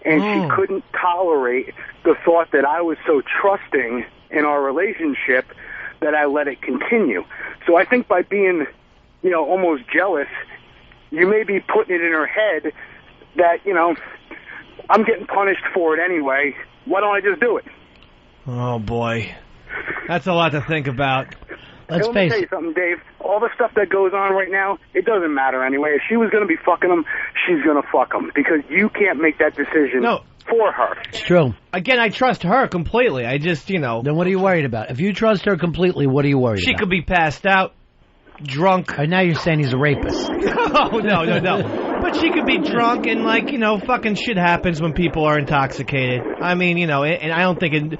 And she couldn't tolerate the thought that I was so trusting in our relationship that I let it continue. So I think by being, you know, almost jealous, you may be putting it in her head that, you know, I'm getting punished for it anyway. Why don't I just do it? Oh, boy. That's a lot to think about. Let me tell you something, Dave. All the stuff that goes on right now, it doesn't matter anyway. If she was going to be fucking him, she's going to fuck him because you can't make that decision for her. It's true. Again, I trust her completely. I just, you know. Then what are you worried about? If you trust her completely, what are you worried about? She could be passed out, drunk. Now you're saying he's a rapist. No. But she could be drunk and, like, you know, fucking shit happens when people are intoxicated. I mean, you know, and I don't think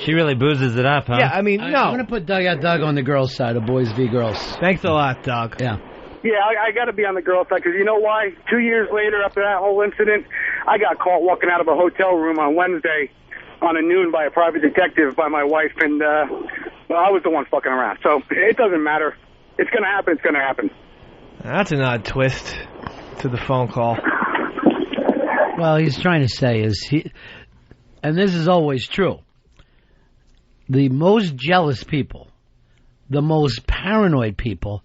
she really boozes it up, huh? Yeah, I mean, no. I'm going to put Doug on the girls' side of Boys v. Girls. Thanks a lot, Doug. Yeah. Yeah, I got to be on the girl side because you know why? 2 years later, after that whole incident, I got caught walking out of a hotel room on Wednesday on a noon by a private detective by my wife, and well, I was the one fucking around. So it doesn't matter. It's going to happen. It's going to happen. That's an odd twist to the phone call. Well, he's trying to say is and this is always true, the most jealous people, the most paranoid people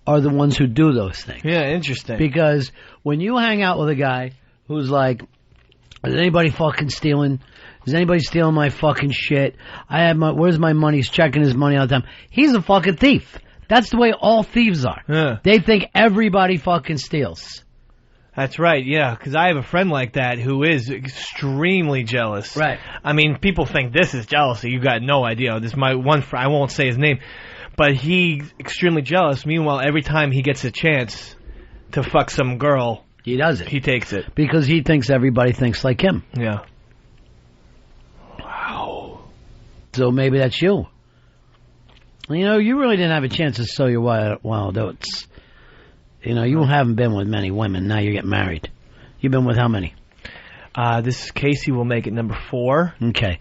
are the ones who do those things. Yeah, interesting. Because when you hang out with a guy who's like, is anybody fucking stealing? Is anybody stealing my fucking shit? Where's my money? He's checking his money all the time. He's a fucking thief. That's the way all thieves are. Yeah. They think everybody fucking steals. That's right, yeah, because I have a friend like that who is extremely jealous. Right. I mean, people think this is jealousy. You got no idea. This is my one friend. I won't say his name. But he's extremely jealous. Meanwhile, every time he gets a chance to fuck some girl, he does it. He takes it. Because he thinks everybody thinks like him. Yeah. Wow. So maybe that's you. You know, you really didn't have a chance to sow your wild oats. You know, you haven't been with many women. Now you get married. You've been with how many? This Casey will make it number 4. Okay.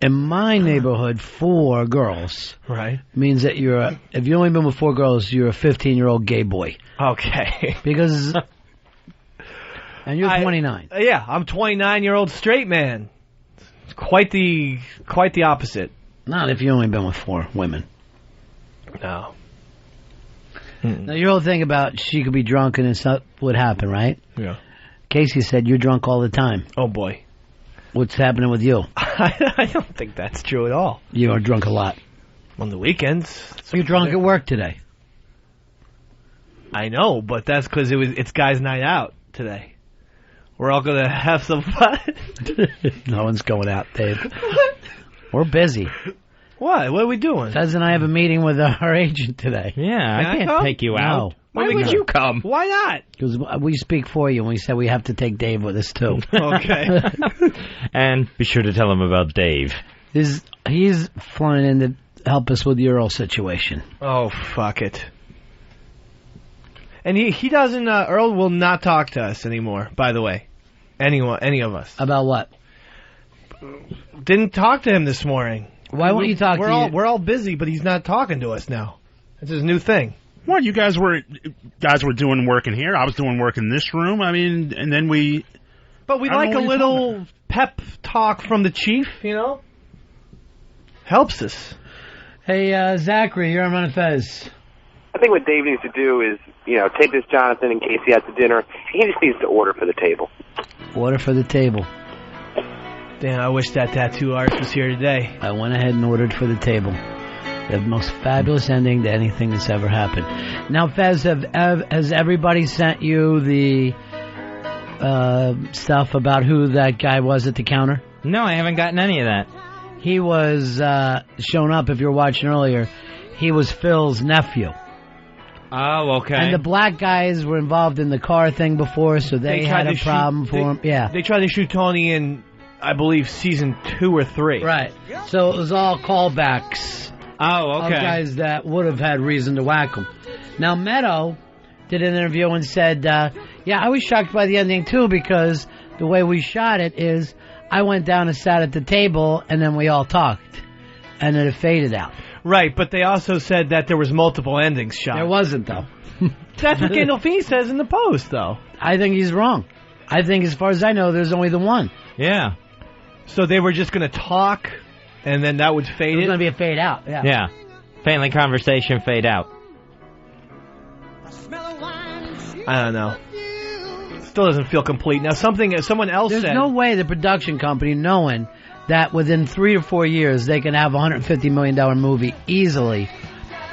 In my neighborhood, 4 girls. Right. Means that if you've only been with 4 girls, you're a 15-year-old gay boy. Okay. Because, and you're 29. Yeah, I'm 29-year-old straight man. It's quite the opposite. Not if you've only been with 4 women. No. Now, your whole thing about she could be drunk and stuff would happen, right? Yeah. Casey said you're drunk all the time. Oh, boy. What's happening with you? I don't think that's true at all. You are drunk a lot. On the weekends. You're drunk at work today. I know, but that's because it's guys' night out today. We're all going to have some fun. No one's going out, Dave. We're busy. What? What are we doing? Fez and I have a meeting with our agent today. Yeah, I can't take you out. No. Why would you come? Why not? Because we speak for you, and we said we have to take Dave with us, too. Okay. And be sure to tell him about Dave. He's flying in to help us with the Earl situation. Oh, fuck it. And he doesn't, Earl will not talk to us anymore, by the way. Any of us. About what? Didn't talk to him this morning. Why won't you talk to you? We're all busy, but he's not talking to us now. It's his new thing. Well, you guys were doing work in here. I was doing work in this room. I mean, and then we... But we like a little pep talk from the chief, you know? Helps us. Hey, Zachary, you're on Ron and Fez. I think what Dave needs to do is, you know, take this Jonathan and Casey out to dinner. He just needs to order for the table. Order for the table. Damn, I wish that tattoo artist was here today. I went ahead and ordered for the table. The most fabulous ending to anything that's ever happened. Now, Fez, has everybody sent you the stuff about who that guy was at the counter? No, I haven't gotten any of that. He was shown up, if you were watching earlier. He was Phil's nephew. Oh, okay. And the black guys were involved in the car thing before, so they had a problem for him. Yeah. They tried to shoot Tony in, I believe, season 2 or 3. Right. So it was all callbacks. Oh, okay. Of guys that would have had reason to whack him. Now, Meadow did an interview and said, yeah, I was shocked by the ending, too, because the way we shot it is I went down and sat at the table, and then we all talked, and then it faded out. Right, but they also said that there was multiple endings shot. There wasn't, though. That's what Gandolfini says in the post, though. I think he's wrong. I think, as far as I know, there's only the one. Yeah. So they were just going to talk, and then that would fade it? It was going to be a fade out, yeah. Yeah. Family conversation, fade out. I don't know. Still doesn't feel complete. Now, someone else There's said... no way the production company, knowing that within 3 or 4 years they can have a $150 million movie easily,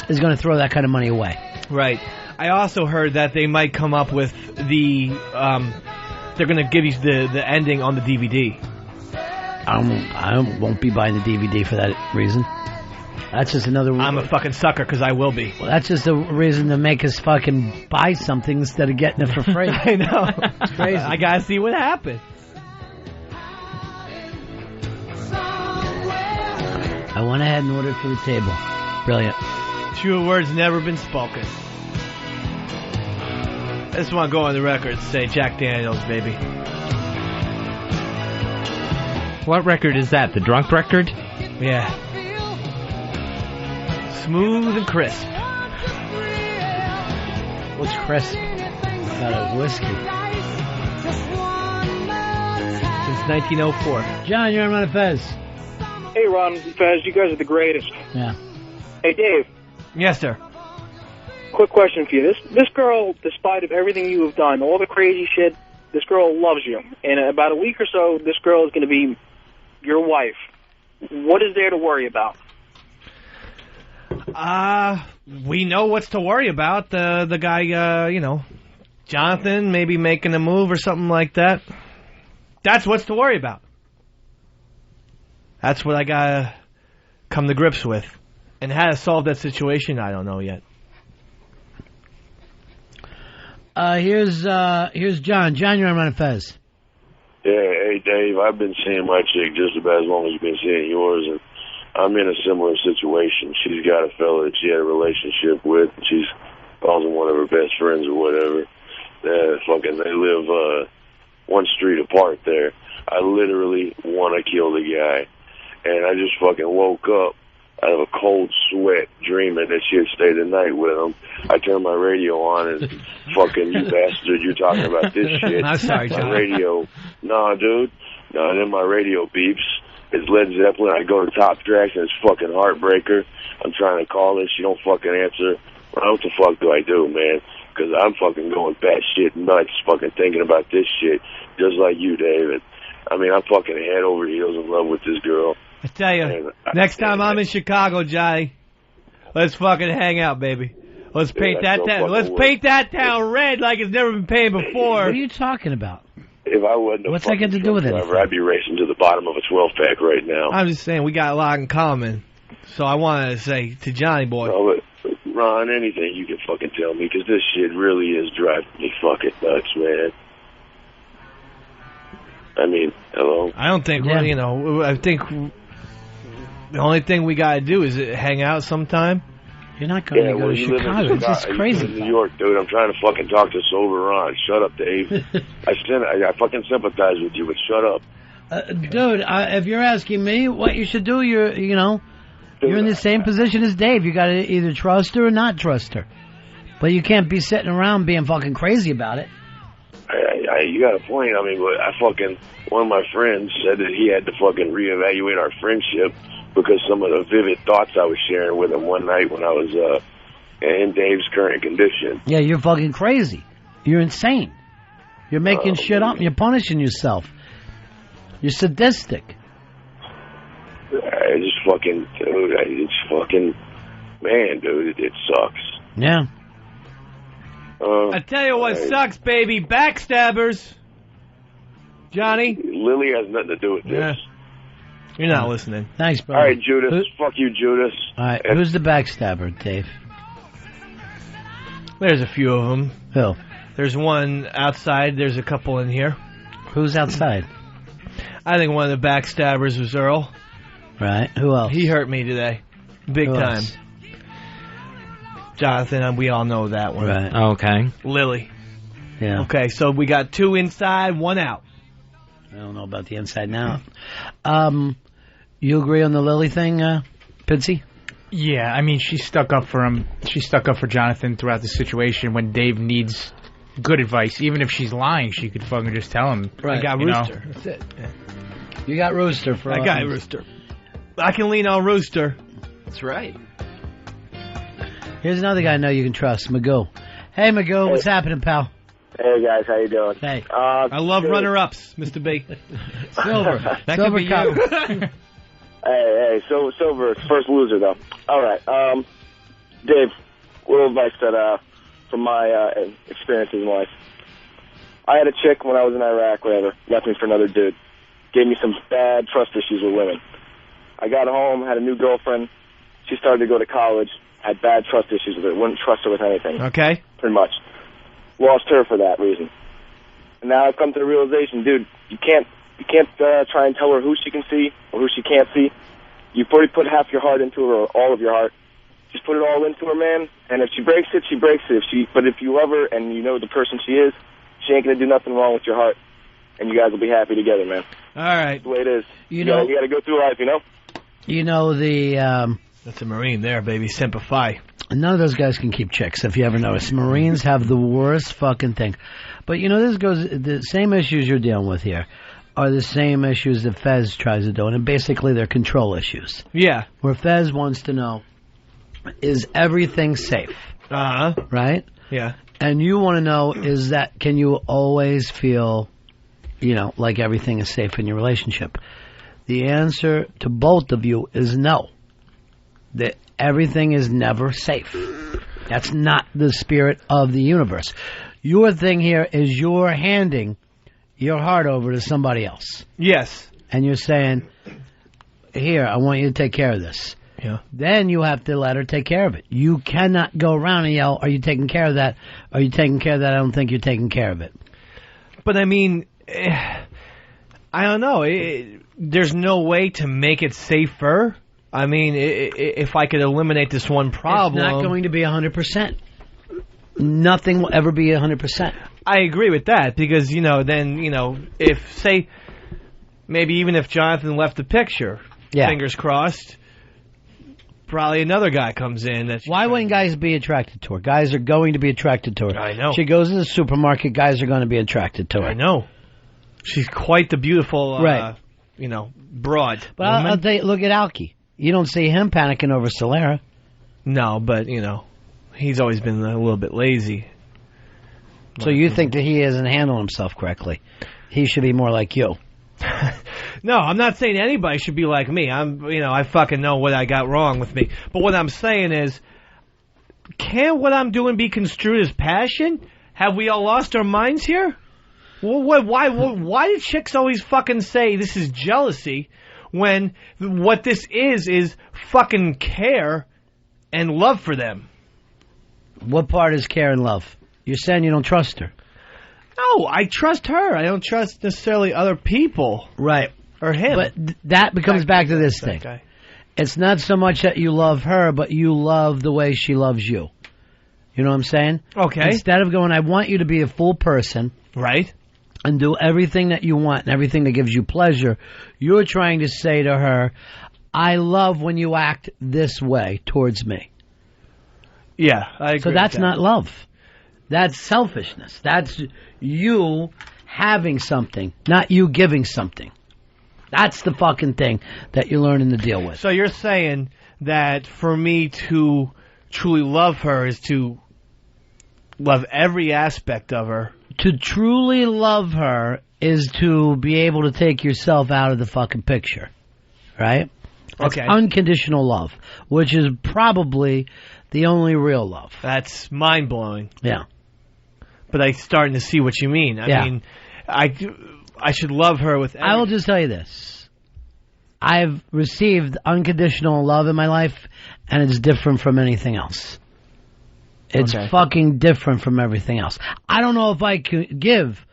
is going to throw that kind of money away. Right. I also heard that they might come up with the... they're going to give you the ending on the DVD. I won't be buying the DVD for that reason. That's just another... I'm a fucking sucker, because I will be. Well, that's just a reason to make us fucking buy something instead of getting it for free. I know. It's crazy. I gotta see what happens. I went ahead and ordered for the table. Brilliant. True words never been spoken. I just want to go on the record and say Jack Daniels, baby. What record is that? The drunk record? Yeah. Smooth and crisp. What's crisp? Got a whiskey. Since 1904. John, you're on Ron and Fez. Hey, Ron and Fez, you guys are the greatest. Yeah. Hey, Dave. Yes, sir. Quick question for you. This girl, despite of everything you have done, all the crazy shit, this girl loves you. In about a week or so, this girl is going to be your wife. What is there to worry about? We know what's to worry about. The guy, Jonathan maybe making a move or something like that. That's what's to worry about. That's what I gotta come to grips with. And how to solve that situation, I don't know yet. Here's John. John, you're on Ron and Fez. Yeah, hey, Dave, I've been seeing my chick just about as long as you've been seeing yours, and I'm in a similar situation. She's got a fella that she had a relationship with, and she's calls him one of her best friends or whatever. They live one street apart there. I literally want to kill the guy, and I just fucking woke up out of a cold sweat dreaming that she had stayed the night with him. I turned my radio on and fucking, you bastard, you're talking about this shit. I'm sorry, John. My radio, nah, dude. No, and then my radio beeps. It's Led Zeppelin. I go to Top Tracks and it's fucking Heartbreaker. I'm trying to call her. She don't fucking answer. Well, what the fuck do I do, man? Because I'm fucking going batshit nuts fucking thinking about this shit just like you, David. I mean, I'm fucking head over heels in love with this girl. I tell you, next time I'm in Chicago, Johnny, let's fucking hang out, baby. Let's paint that town. Let's paint that town red like it's never been painted before. What are you talking about? If I wasn't a What's that got to do with it? I'd be racing to the bottom of a 12-pack right now. I'm just saying we got a lot in common. So I wanted to say to Johnny boy. No, but Ron, anything you can fucking tell me, because this shit really is driving me fucking nuts, man. I mean, hello? I don't think, I think the only thing we got to do is hang out sometime. You're not going to go to Chicago. It's just crazy. In New York, dude. I'm trying to fucking talk to sober Ron. Shut up, Dave. I fucking sympathize with you, but shut up. Dude, if you're asking me what you should do, you're in the same position as Dave. You got to either trust her or not trust her. But you can't be sitting around being fucking crazy about it. You got a point. I mean, one of my friends said that he had to fucking reevaluate our friendship because some of the vivid thoughts I was sharing with him one night when I was in Dave's current condition. Yeah, you're fucking crazy. You're insane. You're making shit up and you're punishing yourself. You're sadistic. I just fucking, dude, it's fucking, man, dude, it sucks. Yeah. I tell you what sucks, baby. Backstabbers. Johnny? Lily has nothing to do with this. Yeah. You're not listening. Thanks, bro. All right, Judas. Fuck you, Judas. All right, who's the backstabber, Dave? There's a few of them. Who? There's one outside. There's a couple in here. Who's outside? I think one of the backstabbers was Earl. Right. Who else? He hurt me today. Big Who time. else? Jonathan, we all know that one. Right. Okay. Lily. Yeah. Okay, so we got 2 inside, 1 out. I don't know about the inside now. You agree on the Lily thing, Pitsy? Yeah, I mean, she stuck up for him. She stuck up for Jonathan throughout the situation when Dave needs good advice. Even if she's lying, she could fucking just tell him. I got Rooster. Know. That's it. You got Rooster for I got Rooster. I can lean on Rooster. That's right. Here's another guy I know you can trust, Magoo. Hey, Magoo, what's happening, pal? Hey guys, how you doing? Hey. I love runner-ups, Mr. B. Silver. That Silver could be cup. you. Hey, so Silver, first loser though. All right, Dave, little advice that from my experiences in life. I had a chick when I was in Iraq, whatever, left me for another dude. Gave me some bad trust issues with women. I got home, had a new girlfriend. She started to go to college. Had bad trust issues with her. Wouldn't trust her with anything. Okay. Pretty much. Lost her for that reason. And now I've come to the realization, dude, you can't try and tell her who she can see or who she can't see. You've already put half your heart into her or all of your heart. Just put it all into her, man. And if she breaks it, she breaks it. But if you love her and you know the person she is, she ain't gonna do nothing wrong with your heart. And you guys will be happy together, man. All right. That's the way it is. You got to go through life, you know? You know the... That's a Marine there, baby. Semper Fi. None of those guys can keep chicks, if you ever notice. Marines have the worst fucking thing. But, you know, the same issues you're dealing with here are the same issues that Fez tries to do, and basically they're control issues. Yeah. Where Fez wants to know, is everything safe? Uh-huh. Right? Yeah. And you want to know, can you always feel, like everything is safe in your relationship? The answer to both of you is no. That everything is never safe. That's not the spirit of the universe. Your thing here is you're handing your heart over to somebody else. Yes. And you're saying, here, I want you to take care of this. Yeah. Then you have to let her take care of it. You cannot go around and yell, are you taking care of that? Are you taking care of that? I don't think you're taking care of it. But, I mean, I don't know. There's no way to make it safer. I mean, if I could eliminate this one problem... It's not going to be 100%. Nothing will ever be 100%. I agree with that, because, if, say, maybe even if Jonathan left the picture, fingers crossed, probably another guy comes in. Why wouldn't guys be attracted to her? Guys are going to be attracted to her. I know. She goes to the supermarket, guys are going to be attracted to her. I know. She's quite the beautiful, right. Broad. But I'll tell you, look at Alki. You don't see him panicking over Solera. No, but, he's always been a little bit lazy. So you think that he isn't handling himself correctly. He should be more like you. No, I'm not saying anybody should be like me. I fucking know what I got wrong with me. But what I'm saying is, can what I'm doing be construed as passion? Have we all lost our minds here? Well, why do chicks always fucking say this is jealousy when what this is fucking care and love for them? What part is care and love? You're saying you don't trust her. No, I trust her. I don't trust necessarily other people. Right. Or him. But that becomes back to this thing. Guy. It's not so much that you love her, but you love the way she loves you. You know what I'm saying? Okay. Instead of going, I want you to be a full person. Right. And do everything that you want and everything that gives you pleasure, you're trying to say to her, I love when you act this way towards me. Yeah, I agree. So that's with that. not love. That's selfishness. That's you having something, not you giving something. That's the fucking thing that you're learning to deal with. So you're saying that for me to truly love her is to love every aspect of her. To truly love her is to be able to take yourself out of the fucking picture. Right? That's okay. Unconditional love, which is probably the only real love. That's mind-blowing. Yeah. But I'm starting to see what you mean. I mean, I should love her with everything. I will just tell you this. I've received unconditional love in my life, and it's different from anything else. It's fucking different from everything else. I don't know if I could give,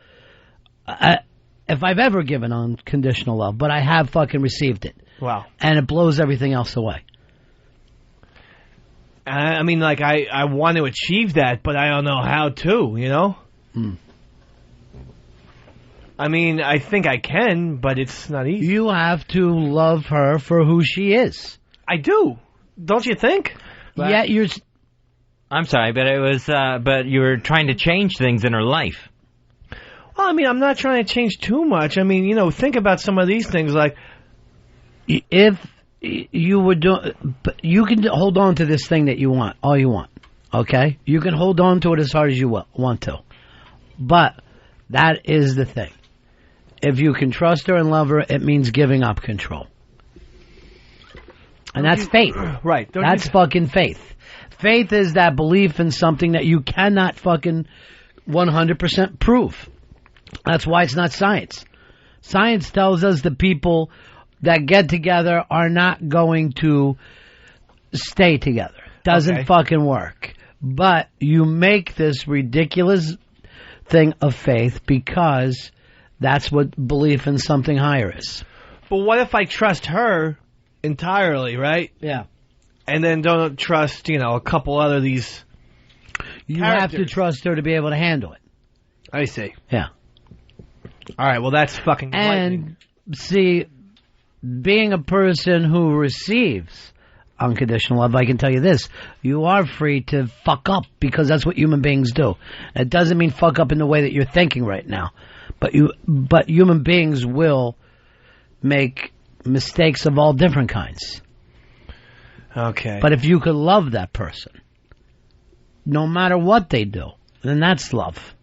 if I've ever given unconditional love, but I have fucking received it. Wow. And it blows everything else away. I mean, like, I want to achieve that, but I don't know how to, you know? I mean, I think I can, but it's not easy. You have to love her for who she is. I do. Don't you think? Yeah, you're... I'm sorry, but it was, but you were trying to change things in her life. Well, I mean, I'm not trying to change too much. I mean, you know, think about some of these things, like... If you would do... You can hold on to this thing that you want, all you want, okay? You can hold on to it as hard as you want to. But that is the thing. If you can trust her and love her, it means giving up control. And that's faith. Right. That's fucking faith. Faith is that belief in something that you cannot fucking 100% prove. That's why it's not science. Science tells us the people that get together are not going to stay together. Doesn't fucking work. But you make this ridiculous thing of faith because that's what belief in something higher is. But what if I trust her entirely, right? Yeah. And then don't trust, you know, a couple other these You characters. have to trust her to be able to handle it. I see. Yeah. All right, well, that's fucking And, see, being a person who receives unconditional love, I can tell you this, you are free to fuck up because that's what human beings do. It doesn't mean fuck up in the way that you're thinking right now, but human beings will make mistakes of all different kinds. Okay. But if you could love that person, no matter what they do, then that's love.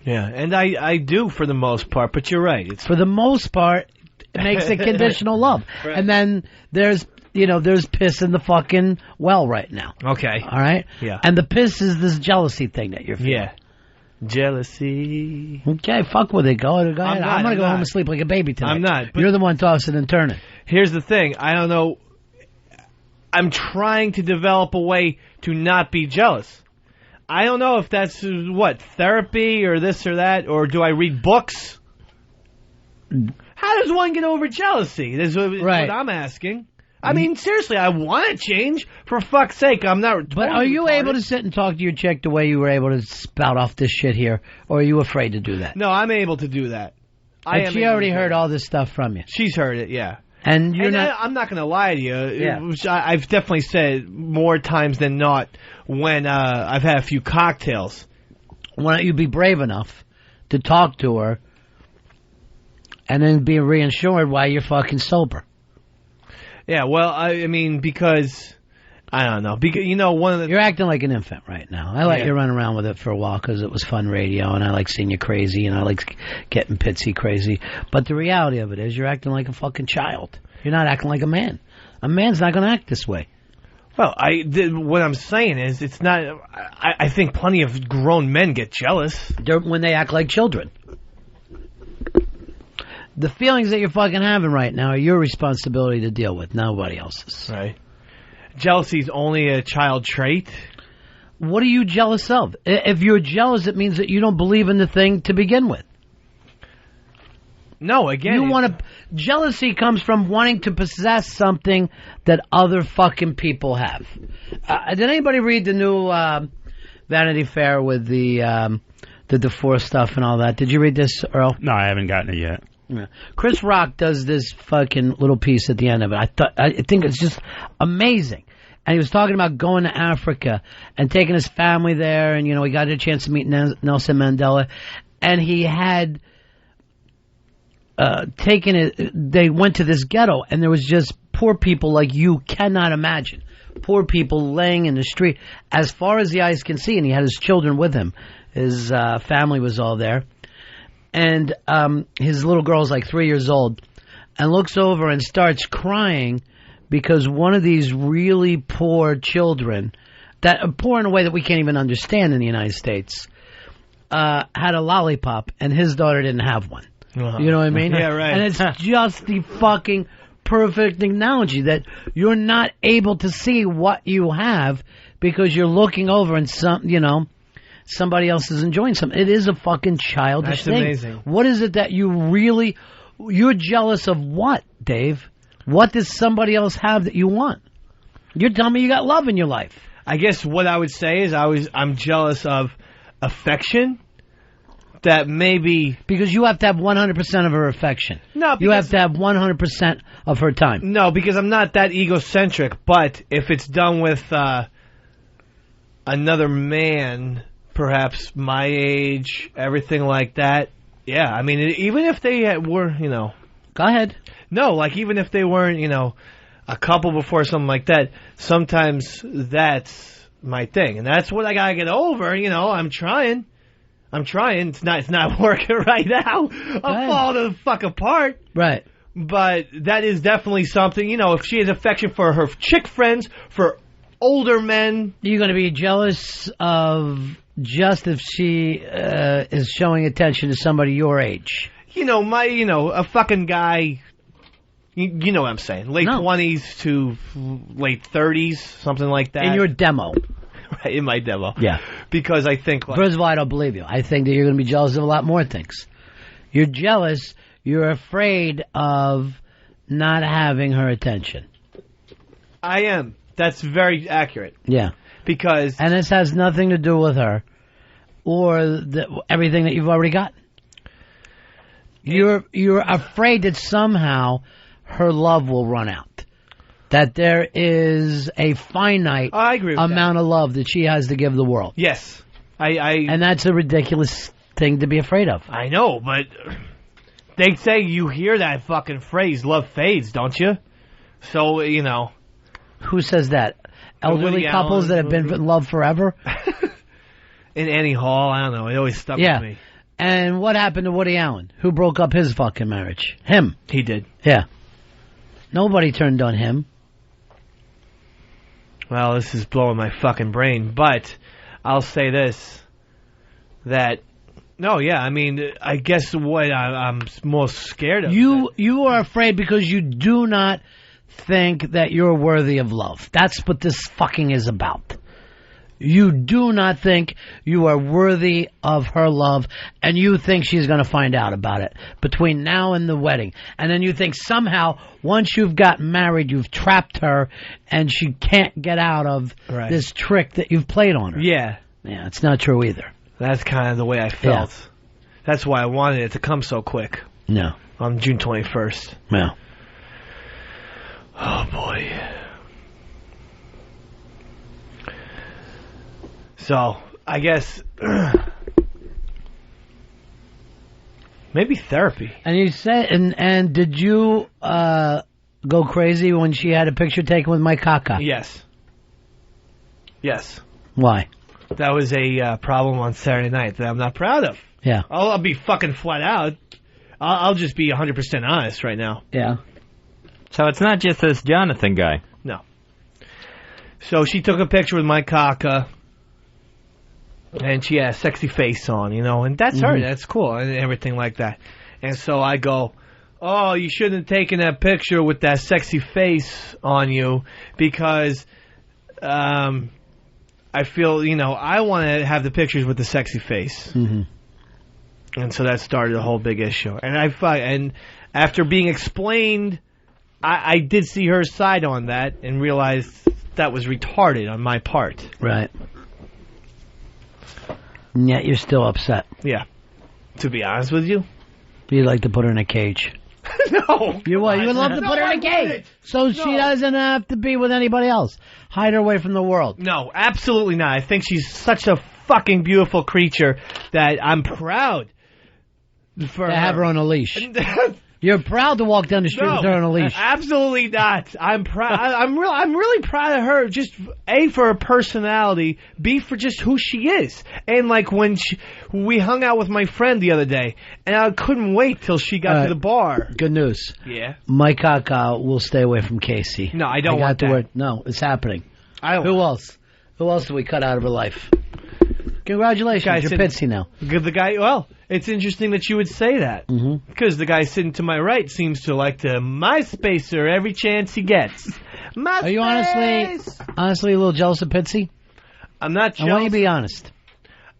Yeah, and I do for the most part, but you're right. It's for the most part, it makes it conditional love. Right. And then there's piss in the fucking well right now. Okay. All right? Yeah. And the piss is this jealousy thing that you're feeling. Yeah. Jealousy. Okay, fuck with it. Go ahead. I'm going to go home and sleep like a baby tonight. I'm not. You're the one tossing and turning. Here's the thing. I don't know. I'm trying to develop a way to not be jealous. I don't know if that's, therapy or this or that, or do I read books? How does one get over jealousy? That's what I'm asking. I mean, seriously, I want to change. For fuck's sake, I'm not... But are you able to sit and talk to your chick the way you were able to spout off this shit here, or are you afraid to do that? No, I'm able to do that. And she already heard all this stuff from you. She's heard it, yeah. And you're not... I'm not going to lie to you. Yeah. I've definitely said more times than not when I've had a few cocktails. Why don't you be brave enough to talk to her and then be reassured why you're fucking sober? Yeah, well, I mean, because... I don't know. Because, one of the... You're acting like an infant right now. I let you run around with it for a while because it was fun radio, and I like seeing you crazy, and I like getting Pitsy crazy. But the reality of it is you're acting like a fucking child. You're not acting like a man. A man's not going to act this way. Well, what I'm saying is it's not... I think plenty of grown men get jealous. When they act like children. The feelings that you're fucking having right now are your responsibility to deal with, nobody else's. Right. Jealousy is only a child trait. What are you jealous of? If you're jealous, it means that you don't believe in the thing to begin with. No, again... Jealousy comes from wanting to possess something that other fucking people have. Did anybody read the new Vanity Fair with the divorce stuff and all that? Did you read this, Earl? No, I haven't gotten it yet. Yeah. Chris Rock does this fucking little piece at the end of it. I think it's just amazing. And he was talking about going to Africa and taking his family there, and he got a chance to meet Nelson Mandela, and he had taken it. They went to this ghetto, and there was just poor people like you cannot imagine. Poor people laying in the street as far as the eyes can see, and he had his children with him. His family was all there. And his little girl's like 3 years old and looks over and starts crying because one of these really poor children, that are poor in a way that we can't even understand in the United States, had a lollipop and his daughter didn't have one. Uh-huh. You know what I mean? Yeah, right. And it's just the fucking perfect analogy that you're not able to see what you have because you're looking over and somebody else is enjoying something. It is a fucking childish thing. That's amazing. What is it that you're jealous of what, Dave? What does somebody else have that you want? You're telling me you got love in your life. I guess what I would say is I'm jealous of affection. That maybe because you have to have 100% of her affection. No, you have to have 100% of her time. No, because I'm not that egocentric. But if it's done with another man, perhaps my age, everything like that, yeah. I mean, even if they were, Go ahead. No, like even if they weren't, a couple before, something like that. Sometimes that's my thing, and that's what I gotta get over. I'm trying. It's not working right now. I'm falling the fuck apart. Right. But that is definitely something, if she has affection for her chick friends, for older men. You're going to be jealous of just if she is showing attention to somebody your age. A fucking guy, you know what I'm saying, late 20s to late 30s, something like that. In your demo. Right, in my demo. Yeah. Because I think... First of all, I don't believe you. I think that you're going to be jealous of a lot more things. You're jealous. You're afraid of not having her attention. I am. That's very accurate. Yeah. Because... And this has nothing to do with her or everything that you've already got. You're afraid that somehow her love will run out. That there is a finite amount of love that she has to give the world. Yes. And that's a ridiculous thing to be afraid of. I know, but they say you hear that fucking phrase, love fades, don't you? So, Who says that? Elderly couples that have been in love forever? In Annie Hall, I don't know. It always stuck with me. And what happened to Woody Allen? Who broke up his fucking marriage? Him. He did. Yeah. Nobody turned on him. Well, this is blowing my fucking brain, but I'll say this, I guess what I'm most scared of. You are afraid because you do not think that you're worthy of love. That's what this fucking is about. You do not think you are worthy of her love, and you think she's going to find out about it between now and the wedding. And then you think somehow, once you've got married, you've trapped her, and she can't get out of this trick that you've played on her. Yeah. Yeah, it's not true either. That's kind of the way I felt. Yeah. That's why I wanted it to come so quick. No. On June 21st. Yeah. Oh, boy. So, I guess maybe therapy. And you said, and did you go crazy when she had a picture taken with Mike Kaka? Yes. Yes. Why? That was a problem on Saturday night that I'm not proud of. Yeah. I'll be fucking flat out. I'll just be 100% honest right now. Yeah. So it's not just this Jonathan guy. No. So she took a picture with Mike Kaka. And she had a sexy face on, and that's her. That's cool, and everything like that. And so I go, oh, you shouldn't have taken that picture with that sexy face on you because I feel, I want to have the pictures with the sexy face. Mm-hmm. And so that started a whole big issue. And after being explained, I did see her side on that and realized that was retarded on my part. Right. And yet you're still upset. Yeah. To be honest with you. You'd like to put her in a cage. No. You would love to put her in a cage. So she doesn't have to be with anybody else. Hide her away from the world. No, absolutely not. I think she's such a fucking beautiful creature that I'm proud for to have her on a leash. You're proud to walk down the street with her on a leash. Absolutely not. I'm proud. I'm really proud of her. Just A, for her personality. B, for just who she is. And like when we hung out with my friend the other day, and I couldn't wait till she got to the bar. Good news. Yeah. Mike Kaka will stay away from Casey. No, I don't want that. No, it's happening. Who else? Who else do we cut out of her life? Congratulations, you're Pitsy now. The guy, well, it's interesting that you would say that. Because the guy sitting to my right seems to like to MySpace her every chance he gets. Are you honestly a little jealous of Pitsy? I'm not jealous. I want you to be honest.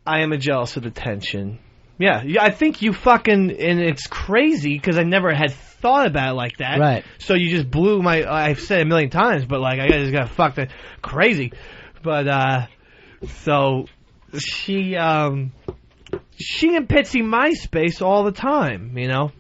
I am jealous of the tension. Yeah, I think you fucking, and it's crazy because I never had thought about it like that. Right. So you just blew my. I've said it a million times, but like I just got fucked crazy. But so she and Pitsy MySpace all the time, you know.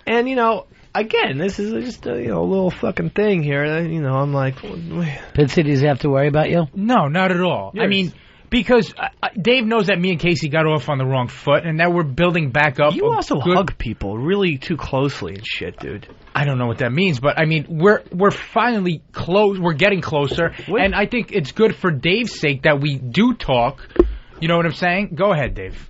And you know, again, this is just a little fucking thing here. You know, I'm like, Pitsy, does he have to worry about you? No, not at all. Yes. I mean, because Dave knows that me and Casey got off on the wrong foot, and now we're building back up. You also hug people really too closely and shit, dude. I don't know what that means, but I mean, we're finally close. We're getting closer, and I think it's good for Dave's sake that we do talk. You know what I'm saying? Go ahead, Dave.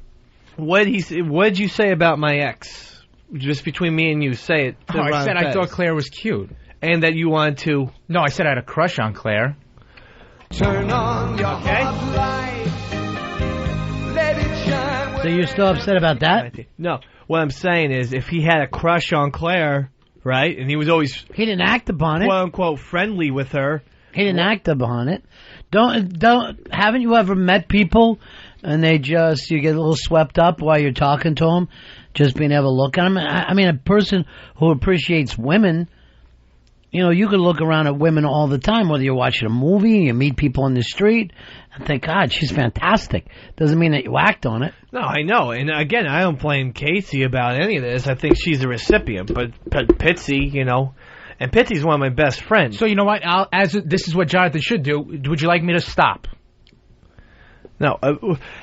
What'd you say about my ex? Just between me and you, say it. To I Ron said and I Fez. thought Claire was cute. And that you wanted to... No, I said I had a crush on Claire. Turn on your light. Let it shine. So you're still upset about that? No. What I'm saying is, if he had a crush on Claire, right, and he was always... He didn't act upon it. Quote-unquote friendly with her... He didn't act upon it. Haven't you ever met people and you get a little swept up while you're talking to them, just being able to look at them? I mean, a person who appreciates women, you know, you could look around at women all the time, whether you're watching a movie, you meet people on the street, and think, God, she's fantastic. Doesn't mean that you act on it. No, I know. And again, I don't blame Casey about any of this. I think she's a recipient. But Pitsy, you know... And Pitsy's one of my best friends. So you know what? This is what Jonathan should do. Would you like me to stop? No.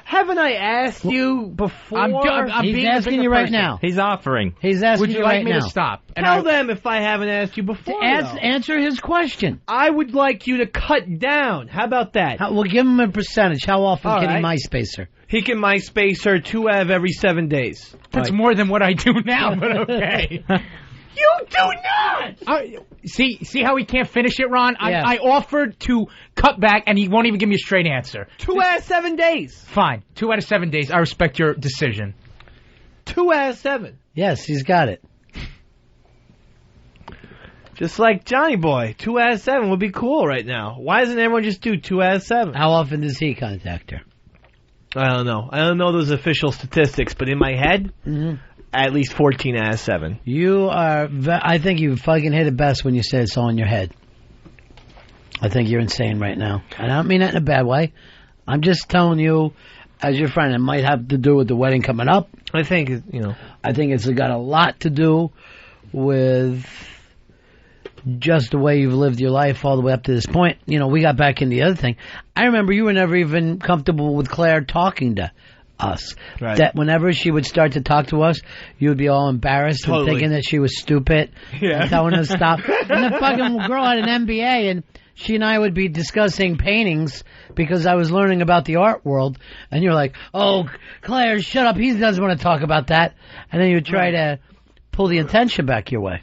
Haven't I asked you before? He's asking you right now. He's offering. He's asking you right now. Would you like me to stop? Tell them if I haven't asked you before. Answer his question. I would like you to cut down. How about that? We'll give him a percentage. How often can he MySpace her? He can MySpace her 2 out of every 7 days. That's more than what I do now, but okay. You do not! See how he can't finish it, Ron? Yeah. I offered to cut back, and he won't even give me a straight answer. 2 out of 7 days. Fine. 2 out of 7 days. I respect your decision. 2 out of 7. Yes, he's got it. Just like Johnny Boy. 2 out of 7 would be cool right now. Why doesn't everyone just do 2 out of 7? How often does he contact her? I don't know. I don't know those official statistics, but in my head... Mm-hmm. At least 14 out of 7. You are... I think you fucking hit it best when you say it's all in your head. I think you're insane right now. And I don't mean that in a bad way. I'm just telling you, as your friend, it might have to do with the wedding coming up. I think, you know... I think it's got a lot to do with just the way you've lived your life all the way up to this point. You know, we got back in the other thing. I remember you were never even comfortable with Claire talking to us. Right. That whenever she would start to talk to us, you would be all embarrassed and thinking that she was stupid and telling us to stop. And the fucking girl had an MBA, and she and I would be discussing paintings because I was learning about the art world, and you're like, oh, Claire, shut up, he doesn't want to talk about that. And then you would try to pull the attention back your way.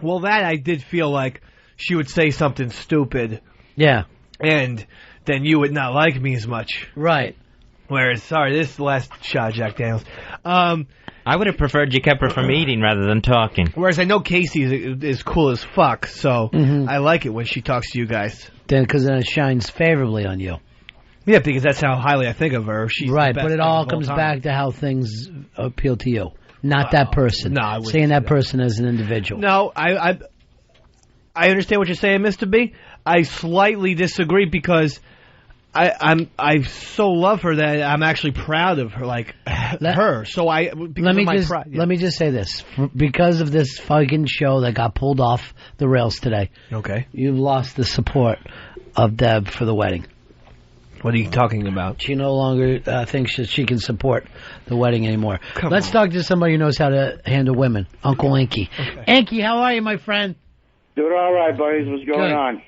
Well, that I did feel like she would say something stupid. Yeah. And then you would not like me as much. Right. Whereas, sorry, this is the last shot of Jack Daniels. I would have preferred you kept her from eating rather than talking. Whereas I know Casey is cool as fuck, so I like it when she talks to you guys. Then, because then it shines favorably on you. Yeah, because that's how highly I think of her. She's right, the best but it all comes back to how things appeal to you, not that person. No, I wouldn't seeing that person as an individual. No, I understand what you're saying, Mr. B. I slightly disagree because I so love her that I'm actually proud of her, like her. So let me just say this: because of this fucking show that got pulled off the rails today, okay, you've lost the support of Deb for the wedding. What are you talking about? She no longer thinks that she can support the wedding anymore. Let's talk to somebody who knows how to handle women, Uncle Inky. Okay. Inky, how are you, my friend? Doing all right, buddies. What's going on?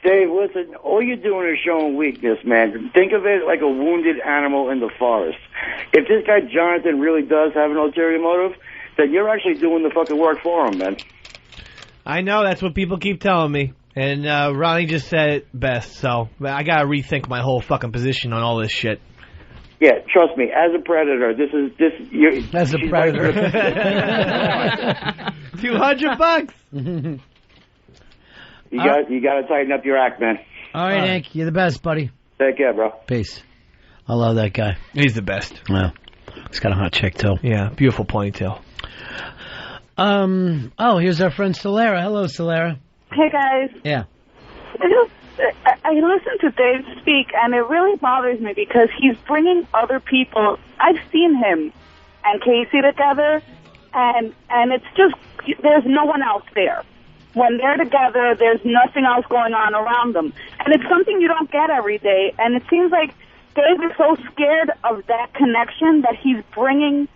Dave, listen, all you're doing is showing weakness, man. Think of it like a wounded animal in the forest. If this guy Jonathan really does have an ulterior motive, then you're actually doing the fucking work for him, man. I know, that's what people keep telling me. And Ronnie just said it best, so I gotta rethink my whole fucking position on all this shit. Yeah, trust me, as a predator, as a predator. $200. You got to tighten up your act, man. All right, Hank, you're the best, buddy. Take care, bro. Peace. I love that guy. He's the best. Yeah. He's got a hot chick, too. Yeah, beautiful ponytail. Here's our friend Solera. Hello, Solera. Hey, guys. Yeah. I listened to Dave speak, and it really bothers me because he's bringing other people. I've seen him and Casey together, and it's just, there's no one else there. When they're together, there's nothing else going on around them. And it's something you don't get every day, and it seems like Dave is so scared of that connection that he's bringing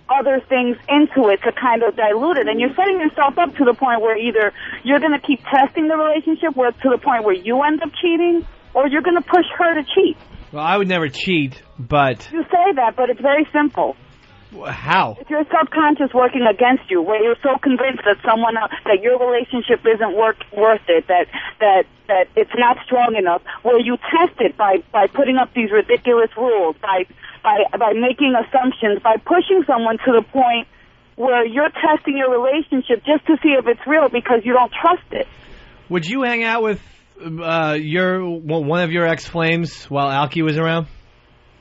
other things into it to kind of dilute it. And you're setting yourself up to the point where either you're going to keep testing the relationship where to the point where you end up cheating, or you're going to push her to cheat. Well, I would never cheat, but... You say that, but it's very simple. How? It's your subconscious working against you, where you're so convinced that someone else, that your relationship isn't worth it, that it's not strong enough, where you test it by putting up these ridiculous rules, by making assumptions, by pushing someone to the point where you're testing your relationship just to see if it's real because you don't trust it. Would you hang out with one of your ex-flames while Alki was around?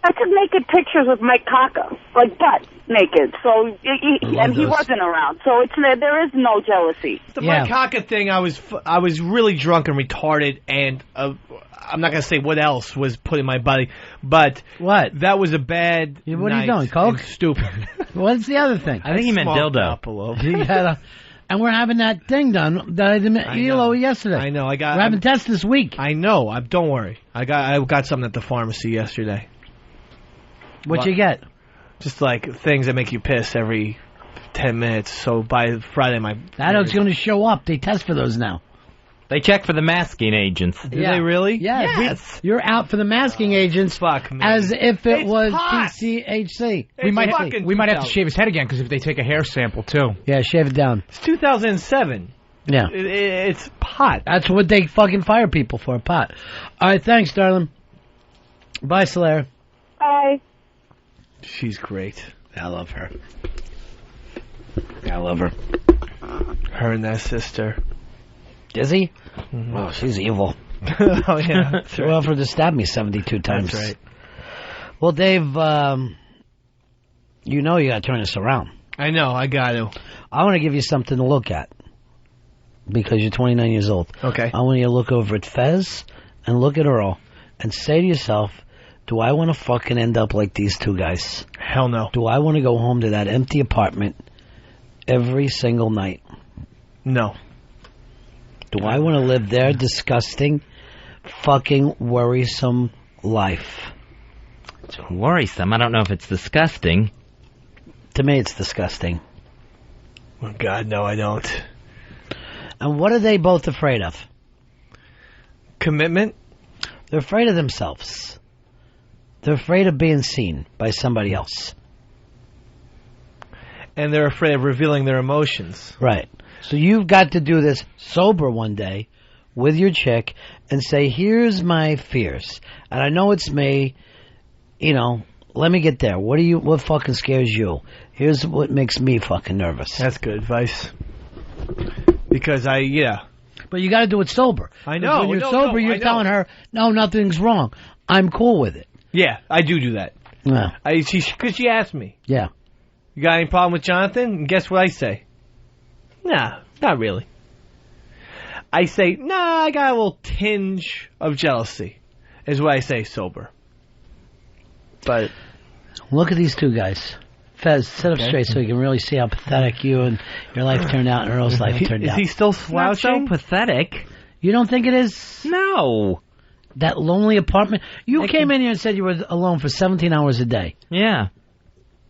I took naked pictures with Mike Kaka, like butt naked. So he wasn't around. So there is no jealousy. The Mike Kaka thing, I was really drunk and retarded, and I'm not gonna say what else was put in my body, but that was a bad. What are you doing, coke? Stupid. What's the other thing? I think he meant dildo. You gotta. And we're having that thing done that I did yesterday. I know. We're having tests this week. I know. Don't worry. I got something at the pharmacy yesterday. What'd you get? Just like things that make you piss every 10 minutes. So by Friday, That's going to show up. They test for those now. They check for the masking agents. Do they really? Yes. You're out for the masking agents. Fuck me. As if it was hot. TCHC. We might have to shave his head again because if they take a hair sample too. Yeah, shave it down. It's 2007. Yeah. It's pot. That's what they fucking fire people for, pot. All right, thanks, darling. Bye, Solera. Bye. She's great. I love her. I love her. Her and that sister. Is he? Mm-hmm. Oh, she's evil. Oh, yeah. She offered to stab me 72 times. That's right. Well, Dave, you know you got to turn this around. I know, I got to. I want to give you something to look at because you're 29 years old. Okay. I want you to look over at Fez and look at Earl and say to yourself, do I want to fucking end up like these two guys? Hell no. Do I want to go home to that empty apartment every single night? No. Do I want to live their disgusting, fucking worrisome life? It's worrisome. I don't know if it's disgusting. To me, it's disgusting. Oh, God, no, I don't. And what are they both afraid of? Commitment? They're afraid of themselves. They're afraid of being seen by somebody else. And they're afraid of revealing their emotions. Right. So you've got to do this sober one day with your chick and say, here's my fears. And I know it's me. You know, let me get there. What fucking scares you? Here's what makes me fucking nervous. That's good advice. Because But you got to do it sober. I know. When you're sober, you're telling her, no, nothing's wrong. I'm cool with it. Yeah, I do that. Yeah. Because she asked me. Yeah. You got any problem with Jonathan? And guess what I say? Nah, not really. I say, nah, I got a little tinge of jealousy, is what I say sober. But look at these two guys. Fez, sit up straight so you can really see how pathetic you and your life turned out and Earl's life turned out. Is he still slouching? Not so pathetic. You don't think it is? No. That lonely apartment. You came in here and said you were alone for 17 hours a day. Yeah.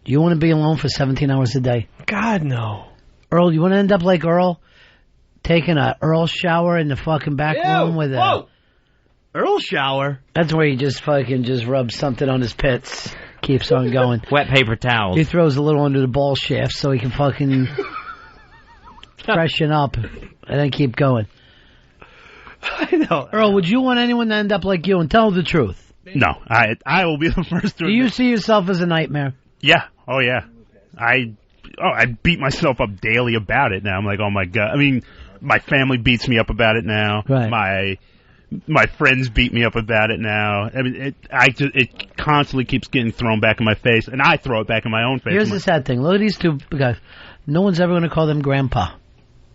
Do you want to be alone for 17 hours a day? God, no. Earl, you want to end up like Earl? Taking a Earl shower in the fucking back room with a... Earl shower? That's where he just rubs something on his pits. Keeps on going. Wet paper towels. He throws a little under the ball shaft so he can fucking freshen up and then keep going. I know. Earl, would you want anyone to end up like you? And tell the truth. No, I will be the first to. Do you see yourself as a nightmare? Yeah. Oh, yeah. I beat myself up daily about it now. I'm like, oh, my God. I mean, my family beats me up about it now. Right. my friends beat me up about it now. I mean, it constantly keeps getting thrown back in my face, and I throw it back in my own face. Here's the sad thing. Look at these two guys. No one's ever going to call them grandpa.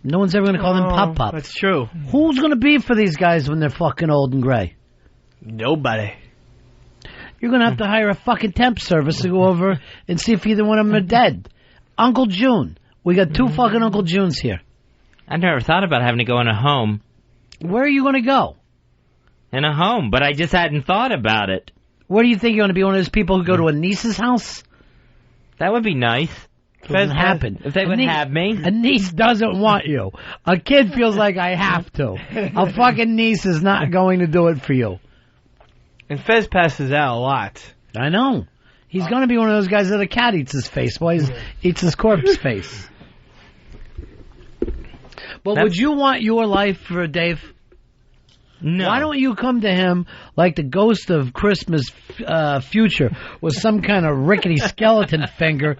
No one's ever going to call them pop-pop. That's true. Who's going to be for these guys when they're fucking old and gray? Nobody. You're going to have to hire a fucking temp service to go over and see if either one of them are dead. Uncle June. We got two fucking Uncle Junes here. I never thought about having to go in a home. Where are you going to go? In a home, but I just hadn't thought about it. What do you think? You're going to be one of those people who go to a niece's house? That would be nice. Doesn't happen. If they would have me. A niece doesn't want you. A kid feels like I have to. A fucking niece is not going to do it for you. And Fez passes out a lot. I know. He's going to be one of those guys that a cat eats his face while he eats his corpse face. But would you want your life for Dave? No. Why don't you come to him like the ghost of Christmas future with some kind of rickety skeleton finger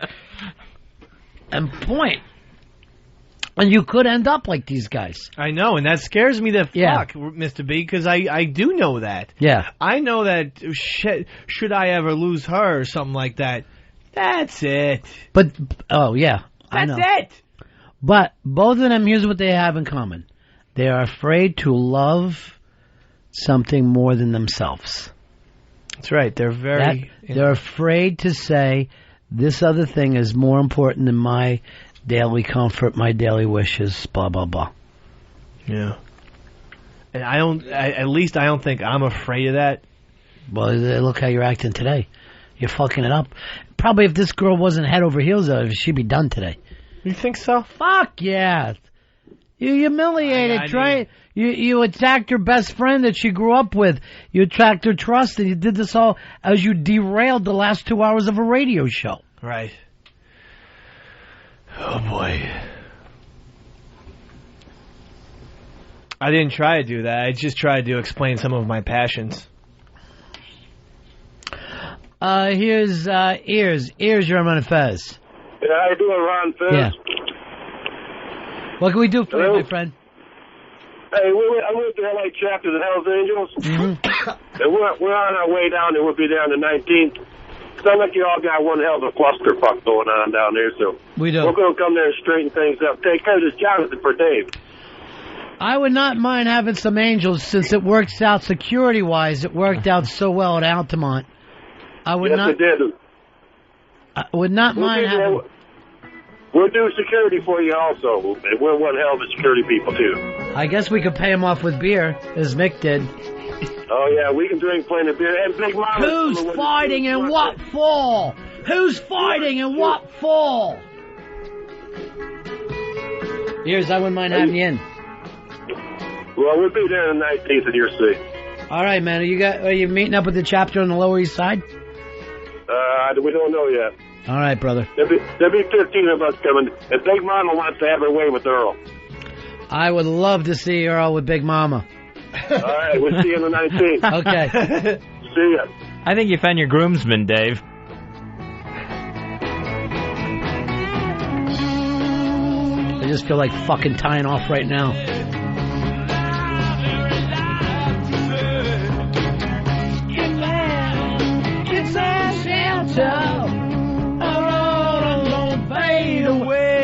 and point? And you could end up like these guys. I know, and that scares me to fuck, Mr. B, because I do know that. Yeah. I know that should I ever lose her or something like that, that's it. But, oh, yeah. That's it. But both of them, here's what they have in common. They are afraid to love something more than themselves. That's right. They're afraid to say, this other thing is more important than my daily comfort, my daily wishes, blah, blah, blah. Yeah. And at least I don't think I'm afraid of that. Well, look how you're acting today. You're fucking it up. Probably if this girl wasn't head over heels, she'd be done today. You think so? Fuck yeah. You humiliated, you attacked your best friend that she grew up with. You attacked her trust, and you did this all as you derailed the last 2 hours of a radio show. Right. Oh, boy. I didn't try to do that. I just tried to explain some of my passions. Here's Ears. Ears, you're on Fez. Yeah, how you doing, Ron, Fez? Yeah. What can we do for you, my friend? Hey, I went to LA chapter of the Hells Angels. Mm-hmm. And we're on our way down there. We'll be there on the 19th. Sounds like you all got one hell of a clusterfuck going on down there, so we do. We're going to come there and straighten things up. Take care of this Jonathan for Dave. I would not mind having some angels since it works out security-wise. It worked out so well at Altamont. I would it did. I would not mind having... We'll do security for you also. We're one hell of a security people, too. I guess we could pay him off with beer, as Mick did. Oh, yeah, we can drink plenty of beer. And Big Mama... Who's fighting and what for? Who's fighting and what for? Here's, I wouldn't mind having you in. Well, we'll be there on the 19th at your seat. All right, man. Are you meeting up with the chapter on the Lower East Side? We don't know yet. All right, brother. There'll be 15 of us coming. And Big Mama wants to have her way with Earl. I would love to see Earl with Big Mama. All right, we'll see you on the 19th. Okay. See ya. I think you found your groomsman, Dave. I just feel like fucking tying off right now.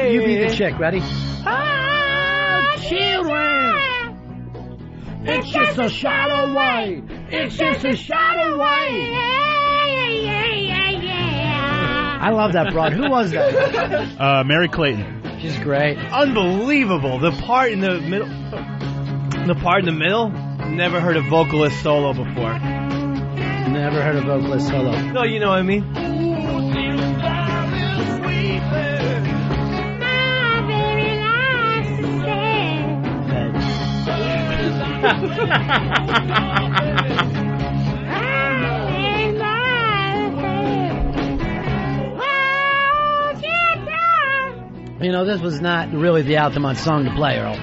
You be the chick, ready? Oh, children! It's just a shot away! It's just a shot away! I love that broad. Who was that? Mary Clayton. She's great. Unbelievable. The part in the middle. Never heard a vocalist solo before. Never heard a vocalist solo. No, you know what I mean. You know, this was not really the Altamont song to play, Earl.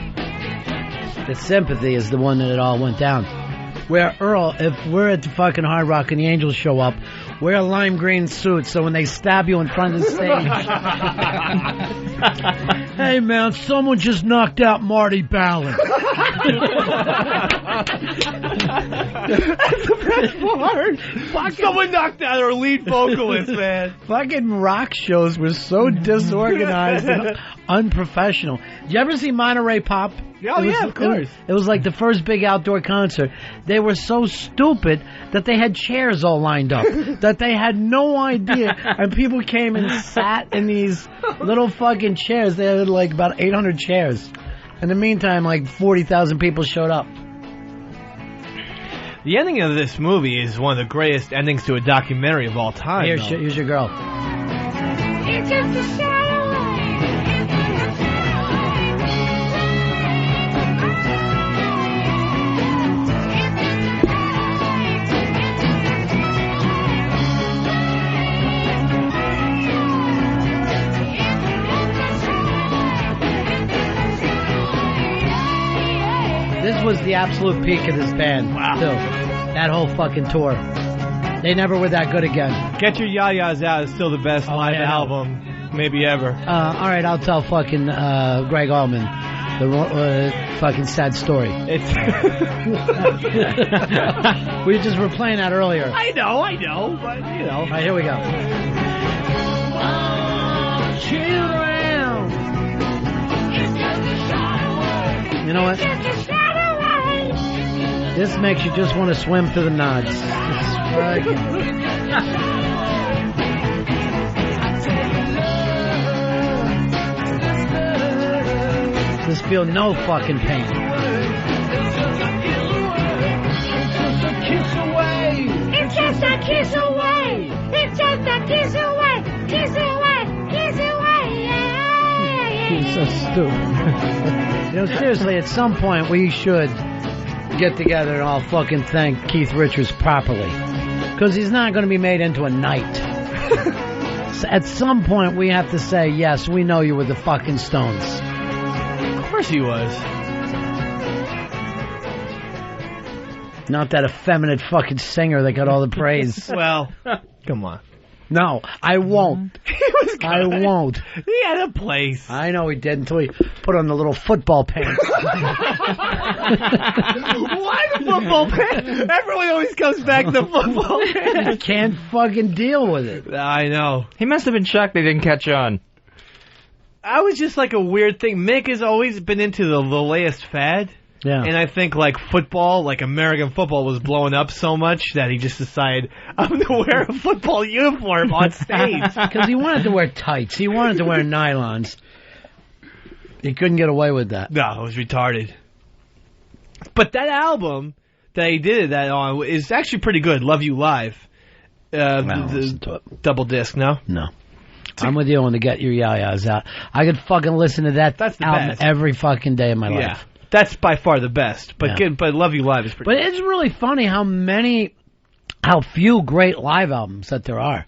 The Sympathy is the one that it all went down. Where, Earl, if we're at the fucking Hard Rock and the Angels show up, wear lime green suits so when they stab you in front of the stage, Hey, man, someone just knocked out Marty Ballard. That's the best part. Someone knocked out our lead vocalist, man. Fucking rock shows were so disorganized and unprofessional. Did you ever see Monterey Pop? Oh, yeah, of course. It was like the first big outdoor concert. They were so stupid that they had chairs all lined up, that they had no idea. And people came and sat in these little fucking chairs. They had like about 800 chairs. In the meantime, like 40,000 people showed up. The ending of this movie is one of the greatest endings to a documentary of all time. Here's your girl. It's just a shadow. This was the absolute peak of this band. Wow. Too. That whole fucking tour. They never were that good again. Get Your Yayas Out is still the best live album maybe ever. All right, I'll tell fucking Greg Allman the fucking sad story. We just were playing that earlier. I know, but you know. All right, here we go. You know what? This makes you just want to swim through the nods. Just feel no fucking pain. It's just a kiss away. It's just a kiss away. Kiss away. Kiss away. He's so stupid. You know, seriously, at some point we should get together and all fucking thank Keith Richards properly. Because he's not going to be made into a knight. So at some point we have to say, yes, we know you were the fucking Stones. Of course he was. Not that effeminate fucking singer that got all the praise. Well, come on. No, I won't. I won't. He had a place. I know he did until he put on the little football pants. Why the football pants? Everyone always comes back to the football pants. I can't fucking deal with it. I know. He must have been shocked they didn't catch on. I was just like a weird thing. Mick has always been into the latest fad. Yeah. And I think like football, like American football was blowing up so much that he just decided, I'm going to wear a football uniform on stage. Because he wanted to wear tights. He wanted to wear nylons. He couldn't get away with that. No, it was retarded. But that album that he did that on is actually pretty good. Love You Live. The double disc, no? No. I'm with you on the Get Your Yayas Out. I could fucking listen to that album best. Every fucking day of my life. That's by far the best. But but Love You Live is pretty But good. it's really funny how few great live albums that there are.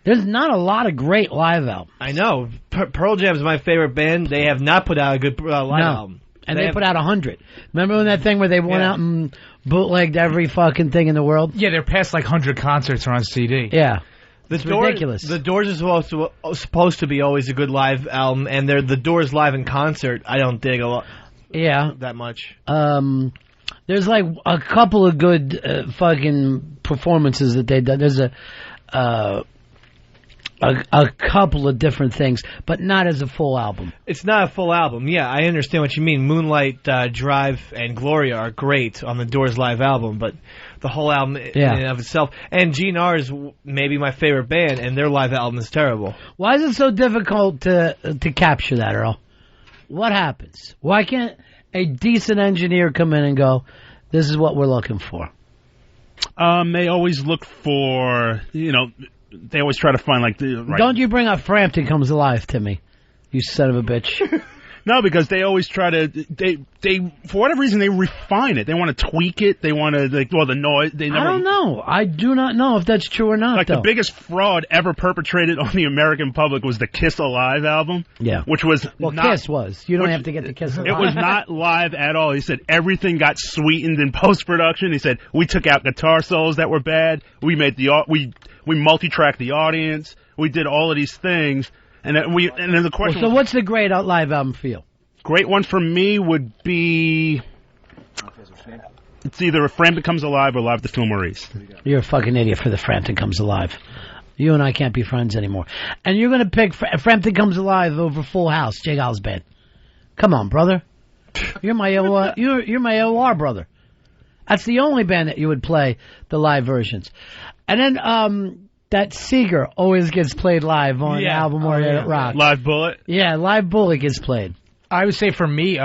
There's not a lot of great live albums. I know. Pearl Jam is my favorite band. They have not put out a good live album. And they put out 100. Remember when that thing where they went out and bootlegged every fucking thing in the world? Yeah, their past like 100 concerts are on CD. Yeah. It's ridiculous. The Doors is supposed to be always a good live album, and the Doors live in concert I don't dig a lot. Yeah. That much. There's like a couple of good fucking performances that they've done. There's a couple of different things, but not as a full album. It's not a full album. Yeah, I understand what you mean. Moonlight Drive and Gloria are great on the Doors live album, but the whole album in and of itself. And GNR is maybe my favorite band, and their live album is terrible. Why is it so difficult to capture that, Earl? What happens? Why can't a decent engineer come in and go, this is what we're looking for? They always look for, they always try to find like the right. Don't you bring up Frampton Comes Alive to me, you son of a bitch. No, because they always try to, they for whatever reason, they refine it. They want to tweak it. They want to, the noise. They never, I don't know. I do not know if that's true or not, Like, the biggest fraud ever perpetrated on the American public was the Kiss Alive album. Yeah. Which was Kiss was. You don't have to get the Kiss Alive. It was not live at all. He said everything got sweetened in post-production. He said, we took out guitar solos that were bad. We made we multi-tracked the audience. We did all of these things. And then the question. So what's the great live album for you? Great one for me would be. It's either A Frampton Comes Alive or Live to Phil Maurice. You're a fucking idiot for the Frampton Comes Alive. You and I can't be friends anymore. And you're going to pick Frampton Comes Alive over Full House, Jay Giles Band. Come on, brother. You're my you're my OR brother. That's the only band that you would play the live versions. And then that Seeger always gets played live on the album or at Rock. Live Bullet? Yeah, Live Bullet gets played. I would say for me,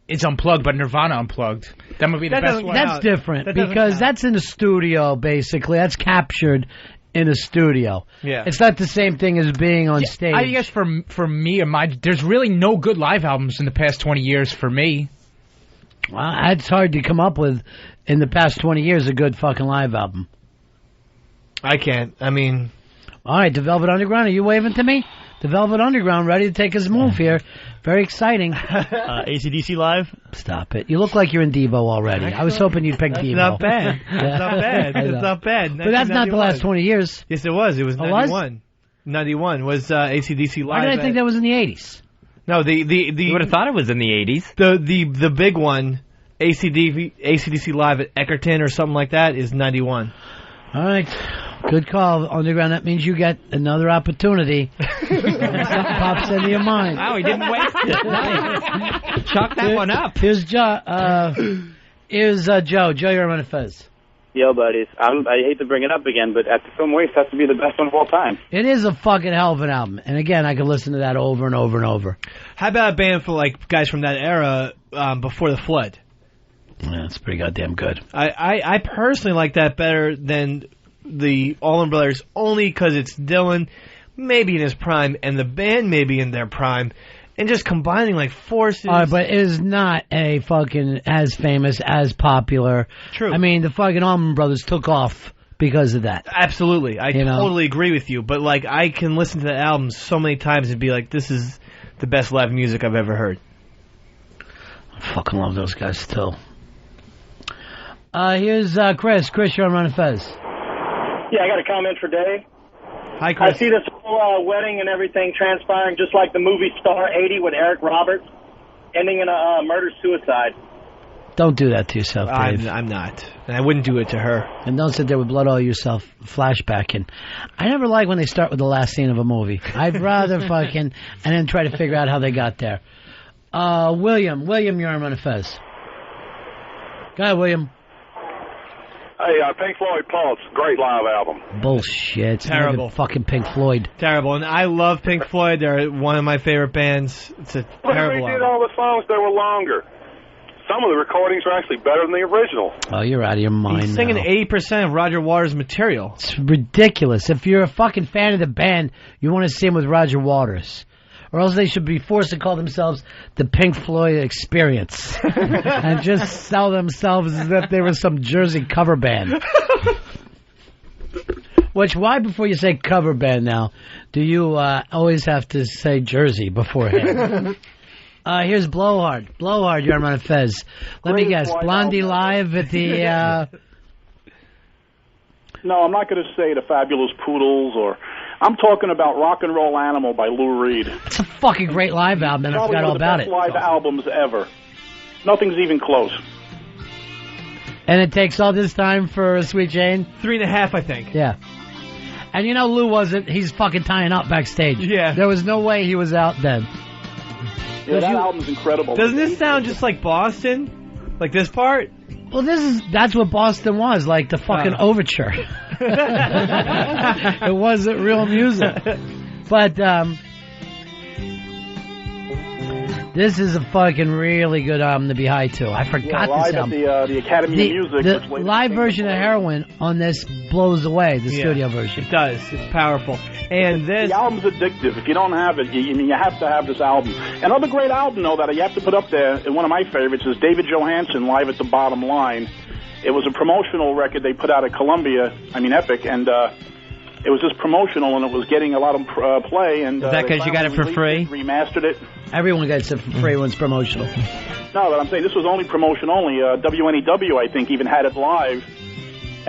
it's Unplugged, but Nirvana Unplugged. That would be the best one. That's different because that's in the studio, basically. That's captured in a studio. Yeah. It's not the same thing as being on stage. I guess for me, there's really no good live albums in the past 20 years for me. Well, it's hard to come up with, in the past 20 years, a good fucking live album. I can't. I mean... All right, The Velvet Underground, are you waving to me? The Velvet Underground, ready to take his move here. Very exciting. AC/DC Live? Stop it. You look like you're in Devo already. I was hoping you'd pick Devo. Not bad. It's not bad. It's not bad. But that's not the last 20 years. Yes, it was. It was 91. Was? 91 was AC/DC Live. Why did I think that was in the 80s? No, the You would have thought it was in the 80s. The big one, AC/DC Live at Eckerton or something like that, is 91. All right. Good call, Underground. That means you get another opportunity. Something pops into your mind. Oh, he didn't waste it. Chalk that one up. Here's Joe. Joe, you're Ron and Fez. Yo, buddies. I hate to bring it up again, but At the Film Waste has to be the best one of all time. It is a fucking hell of an album. And again, I could listen to that over and over and over. How about a band for like guys from that era before the flood? Yeah, it's pretty goddamn good. I personally like that better than the Allman Brothers, only because it's Dylan, maybe in his prime, and the band maybe in their prime, and just combining like forces. But it is not a fucking as famous, as popular. True. I mean, the fucking Allman Brothers took off because of that. Absolutely. I totally agree with you, but like I can listen to the album so many times and be like, this is the best live music I've ever heard. I fucking love those guys still. Here's Chris. Chris, you're on Ron and Fez. Yeah, I got a comment for Dave. Hi, Chris. I see this whole wedding and everything transpiring just like the movie Star 80 with Eric Roberts, ending in a murder-suicide. Don't do that to yourself, Dave. I'm not. And I wouldn't do it to her. And don't sit there with blood all yourself flashbacking. I never like when they start with the last scene of a movie. I'd rather fucking... and then try to figure out how they got there. William, you're on Ron and Fez. Go ahead, William. Hey, Pink Floyd Pulse, great live album. Bullshit. It's Terrible. not even fucking Pink Floyd. Terrible. And I love Pink Floyd. They're one of my favorite bands. It's a terrible They did album. all the songs that were longer. Some of the recordings are actually better than the original. Oh, you're out of your mind. He's singing now. 80% of Roger Waters' material. It's ridiculous. If you're a fucking fan of the band, you want to see him with Roger Waters. Or else they should be forced to call themselves the Pink Floyd Experience. And just sell themselves as if they were some Jersey cover band. Which, why before you say cover band now, do you always have to say Jersey beforehand? Here's Blowhard. Blowhard, you're on Ron and Fez. Let me guess, Blondie live at the... No, I'm not going to say the Fabulous Poodles or... I'm talking about Rock and Roll Animal by Lou Reed. It's a fucking great live album, and I forgot all about it. Probably one of the best live albums ever. Nothing's even close. And it takes all this time for Sweet Jane? 3.5, I think. Yeah. And you know Lou wasn't, he's fucking tying up backstage. Yeah. There was no way he was out then. Yeah, that album's incredible. Doesn't this sound just like Boston? Like this part? Well, that's what Boston was, like the fucking overture. It wasn't real music. But this is a fucking really good album to be high to. I forgot this album. At the Academy of Music. The live version of Heroin on this blows away, the studio version. It does. It's powerful. And this... The album's addictive. If you don't have it, you have to have this album. Another great album, though, that you have to put up there, and one of my favorites, is David Johansen, Live at the Bottom Line. It was a promotional record they put out at Epic, and it was just promotional, and it was getting a lot of play. And is that because you got it for free? Remastered it. Everyone gets it for free when it's promotional. No, but I'm saying this was only promotion only. WNEW, I think, even had it live.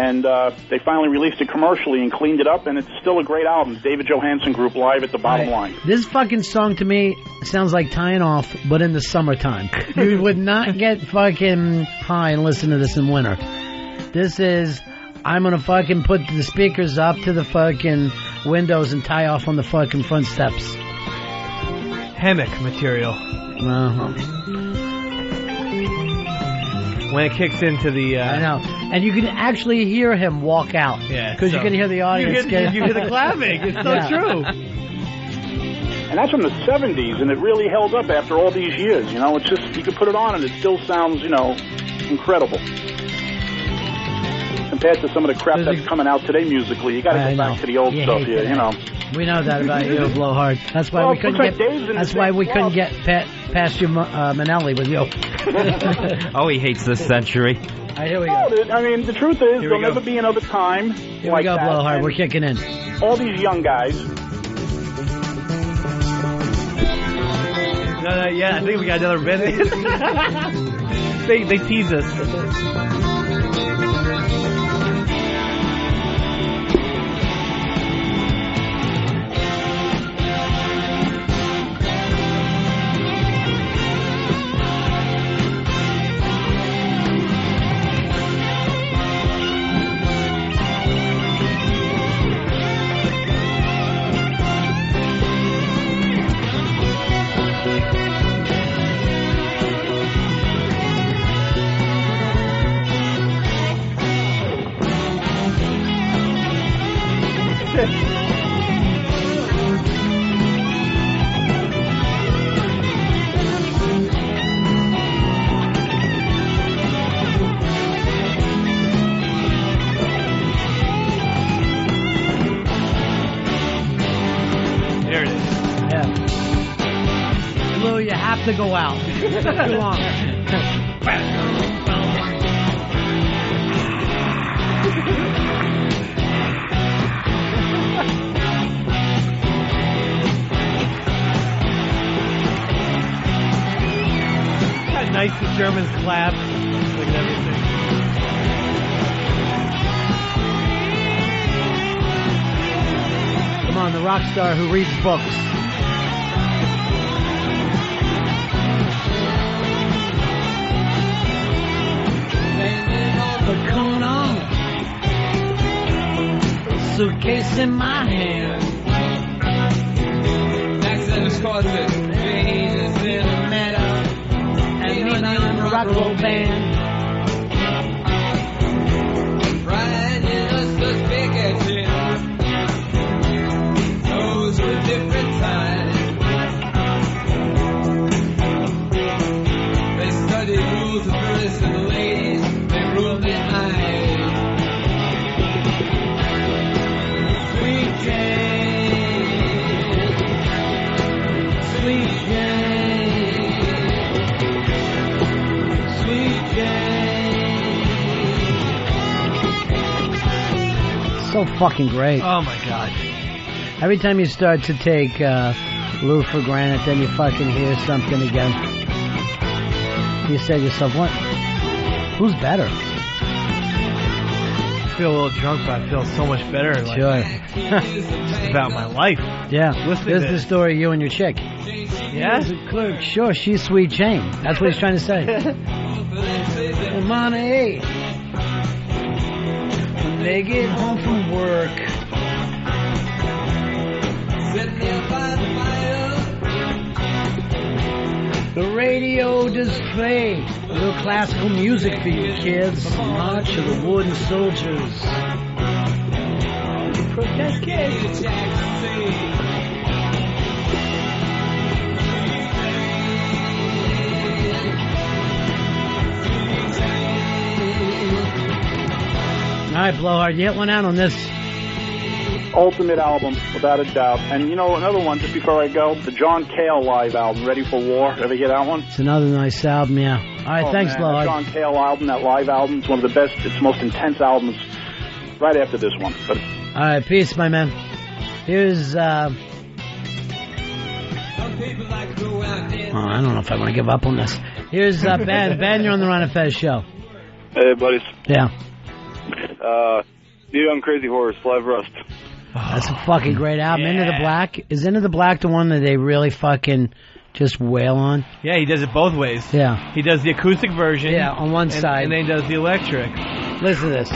And they finally released it commercially and cleaned it up, and it's still a great album. David Johansen Group, Live at the Bottom Line. This fucking song to me sounds like Tying Off, but in the summertime. You would not get fucking high and listen to this in winter. This is, I'm gonna fucking put the speakers up to the fucking windows and tie off on the fucking front steps. Hammock material. When it kicks into the... I know. And you can actually hear him walk out. Yeah. Because you can hear the audience. You hear the clapping. It's so true. And that's from the 70s, and it really held up after all these years. You know, it's just, you could put it on and it still sounds, you know, incredible. Compared to some of the crap that's coming out today musically, you got to go back to the old stuff here, you know. We know that about you, Blowhard. That's why we couldn't get. That's why we couldn't get past your Manelli with you. Oh, he hates this century. All right, here we go. I mean, the truth is, there'll never be another time. Here we go, Blowhard. We're kicking in. All these young guys. No, yeah, I think we got another bit. They tease us. To go out. Too long. How nice the Germans clap. Look at everything. Come on, the rock star who reads books. Suitcase in my hand. Accidents cause it. Changes in the matter. And me and I'm a rock roll band. Riding in a suspicion. Those were different times. They studied rules of first and ladies. They ruled their eyes. So fucking great. Oh my god. Every time you start to take Lou for granted, then you fucking hear something again. You say to yourself, what? Who's better? I feel a little drunk, but I feel so much better. Sure. It's about my life. Yeah. This is the story of you and your chick. Yeah? Sure, she's Sweet Jane. That's what he's trying to say. Money. When they get home from work, sitting there by the fire, the radio just play a little classical music for you kids. March of the Wooden Soldiers. Protest kids. All right, Blowhard, you hit one out on this. Ultimate album, without a doubt. And you know, another one, just before I go, the John Cale live album, Ready for War. Ever hear that one? It's another nice album, yeah. All right, thanks, Blowhard. That John Cale album, that live album, it's one of the best, it's the most intense albums right after this one. But all right, peace, my man. Here's, I don't know if I want to give up on this. Here's Ben. Ben, you're on the Ron and Fez show. Hey, buddies. Yeah. New Young Crazy Horse, Live Rust. That's a fucking great album. Into the Black. Is Into the Black the one that they really fucking just wail on? Yeah, he does it both ways. Yeah. He does the acoustic version. Yeah, on one side. And then he does the electric. Listen to this.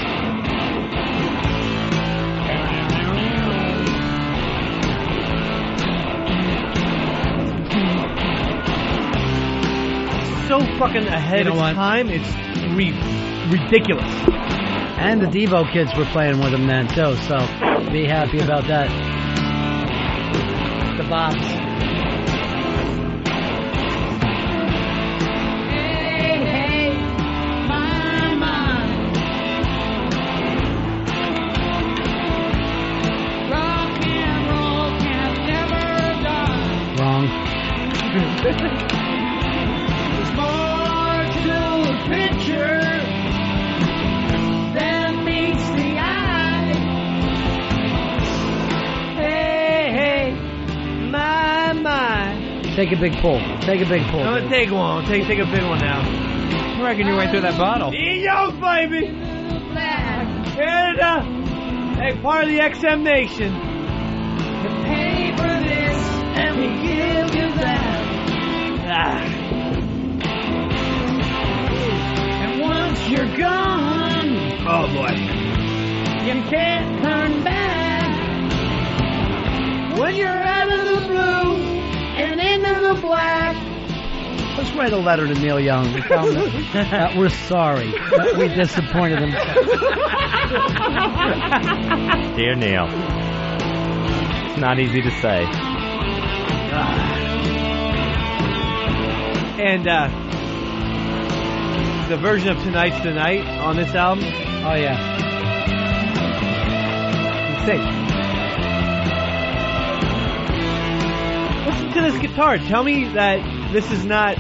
So fucking ahead of time, it's ridiculous. And the Devo kids were playing with him then, too, so be happy about that. The Bobs. Hey, hey, my mind. Rock and roll can never die. Wrong. There's more to the picture than meets the eye. Hey, hey, my mind. Take a big pull. Take a big pull. I'm gonna take one. Take a big one now. I reckon you're right through that bottle. Yo, baby! Canada! Hey, part of the XM Nation. Pay for this and we give you that. And once you're gone, Oh boy. you can't turn back. When you're out of the blue and into the black. Let's write a letter to Neil Young and tell him that we're sorry that we disappointed him. Dear Neil. It's not easy to say. And the version of Tonight's the Night on this album. Oh yeah. Insane. Listen to this guitar. Tell me that this is not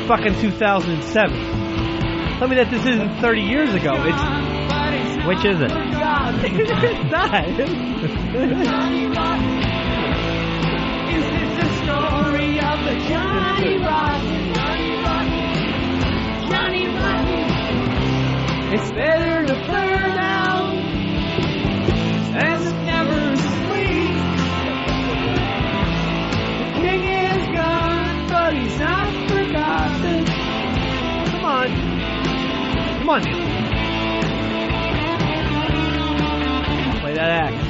fucking 2007. Tell me that this isn't 30 years ago. Which is it? It's not. Is this the story of the Johnny Rotten? Johnny Rotten. It's better to burn out as it never sweet. The king is gone, but he's not forgotten. Come on. Come on, Neil. Play that axe.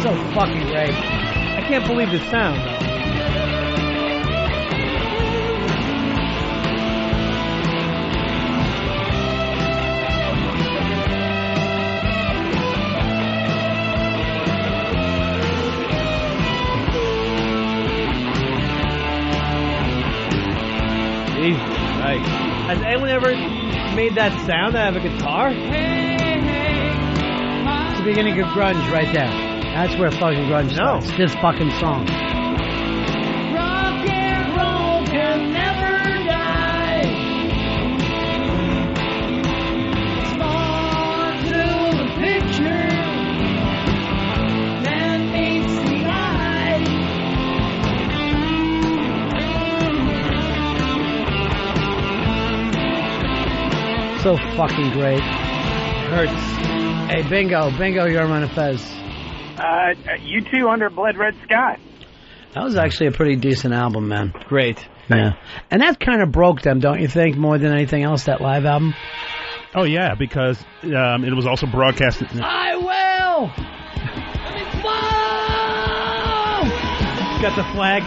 So fucking great. I can't believe the sound, though. Jesus Christ. Has anyone ever made that sound out of a guitar? It's the beginning of grunge right there. That's where fucking grunge starts. This fucking song. Rock and roll can never die. It's more to the picture than meets the eye. So fucking great. Hurts. Hey, Bingo, you're Ron and Fez. You two under Blood Red Sky. That was actually a pretty decent album, man. Great. Yeah. And that kind of broke them, don't you think, more than anything else, that live album? Oh, yeah, because it was also broadcasted. I will! Got the flag.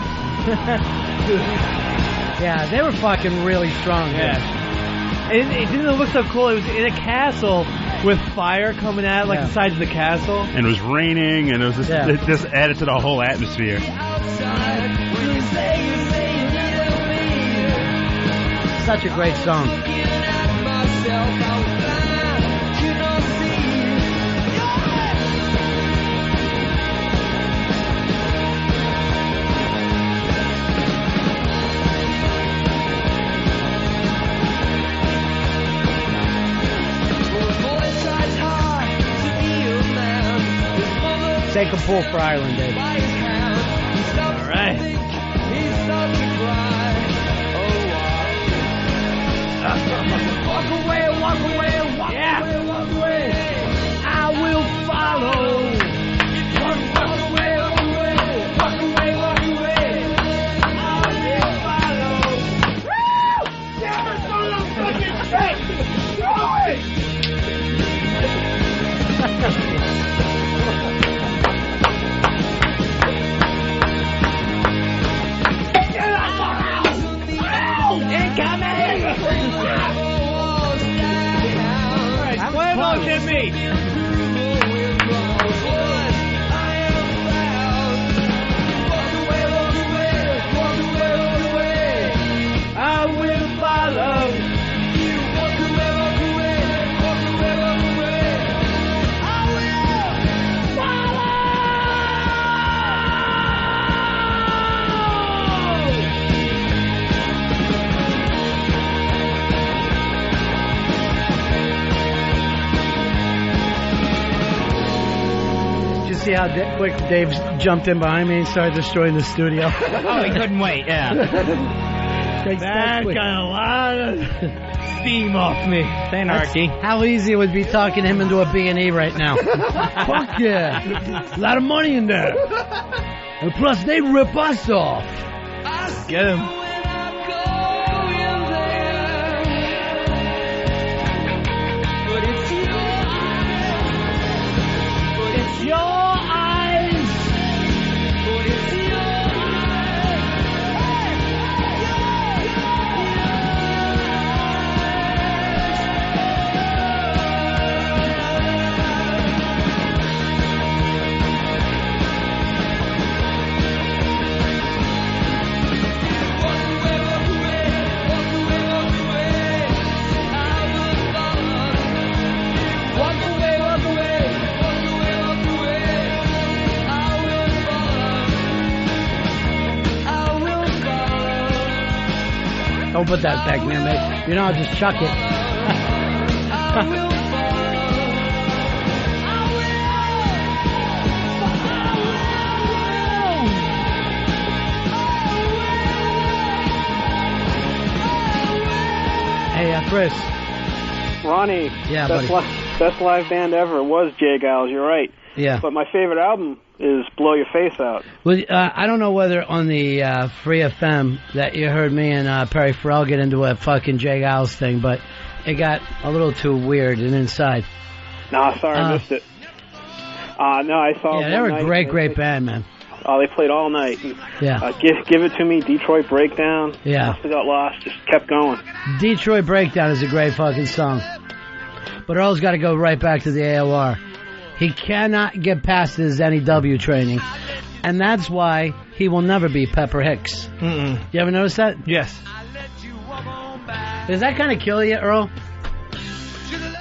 Yeah, they were fucking really strong. Yeah. And it didn't look so cool. It was in a castle with fire coming out like the sides of the castle. And it was raining, and it was just, it just added to the whole atmosphere. Such a great song. Take a pull for Ireland, Dave. All right. Walk away, walk away, walk away, walk away. I will follow. Walk away, walk away, walk away, walk away. I will follow. Woo! Never saw no fucking shit. Throw it. Get out of my house! Incoming! Cuervo, hit me! I will follow. Walk away, walk away, walk away, walk away. I will follow. Did you see how quick Dave jumped in behind me and started destroying the studio? Oh, he couldn't wait, yeah. That got a lot of steam off me. Anarchy. How easy it would be talking him into a B&E right now. Fuck yeah. A lot of money in there. And plus, they rip us off. Get him. It's your eyes. It's your Don't put that back there, mate. You know, I'll just chuck it. Hey, Chris. Ronnie. Yeah, best, buddy. best live band ever was J. Giles. You're right. Yeah. But my favorite album is Blow Your Face Out. Well, I don't know whether on the Free FM that you heard me and Perry Farrell get into a fucking Jay Giles thing, but it got a little too weird and inside. Nah, sorry, I missed it. No, I saw. Yeah, they were a great band, man. Oh, they played all night. Yeah. Give It To Me, Detroit Breakdown. Yeah. Must Have Got Lost. Just kept going. Detroit Breakdown is a great fucking song. But Earl's got to go right back to the AOR. He cannot get past his NEW training. And that's why he will never be Pepper Hicks. Mm-mm. You ever notice that? Yes. Does that kind of kill you, Earl?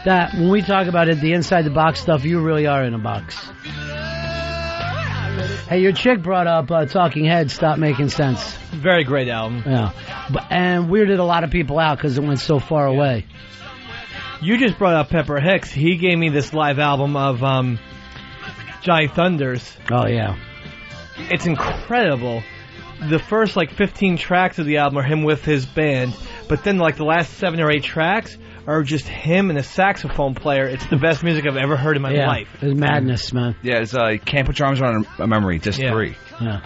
That when we talk about it, the inside the box stuff, you really are in a box. Hey, your chick brought up Talking Heads, Stop Making Sense. Very great album. Yeah. And weirded a lot of people out because it went so far away. You just brought up Pepper Hicks. He gave me this live album of Johnny Thunders. Oh, yeah. It's incredible. The first, 15 tracks of the album are him with his band, but then, the last 7 or 8 tracks are just him and a saxophone player. It's the best music I've ever heard in my life. It's madness, man. Yeah, it's Can't Put Your Arms Around a Memory, just 3. Yeah.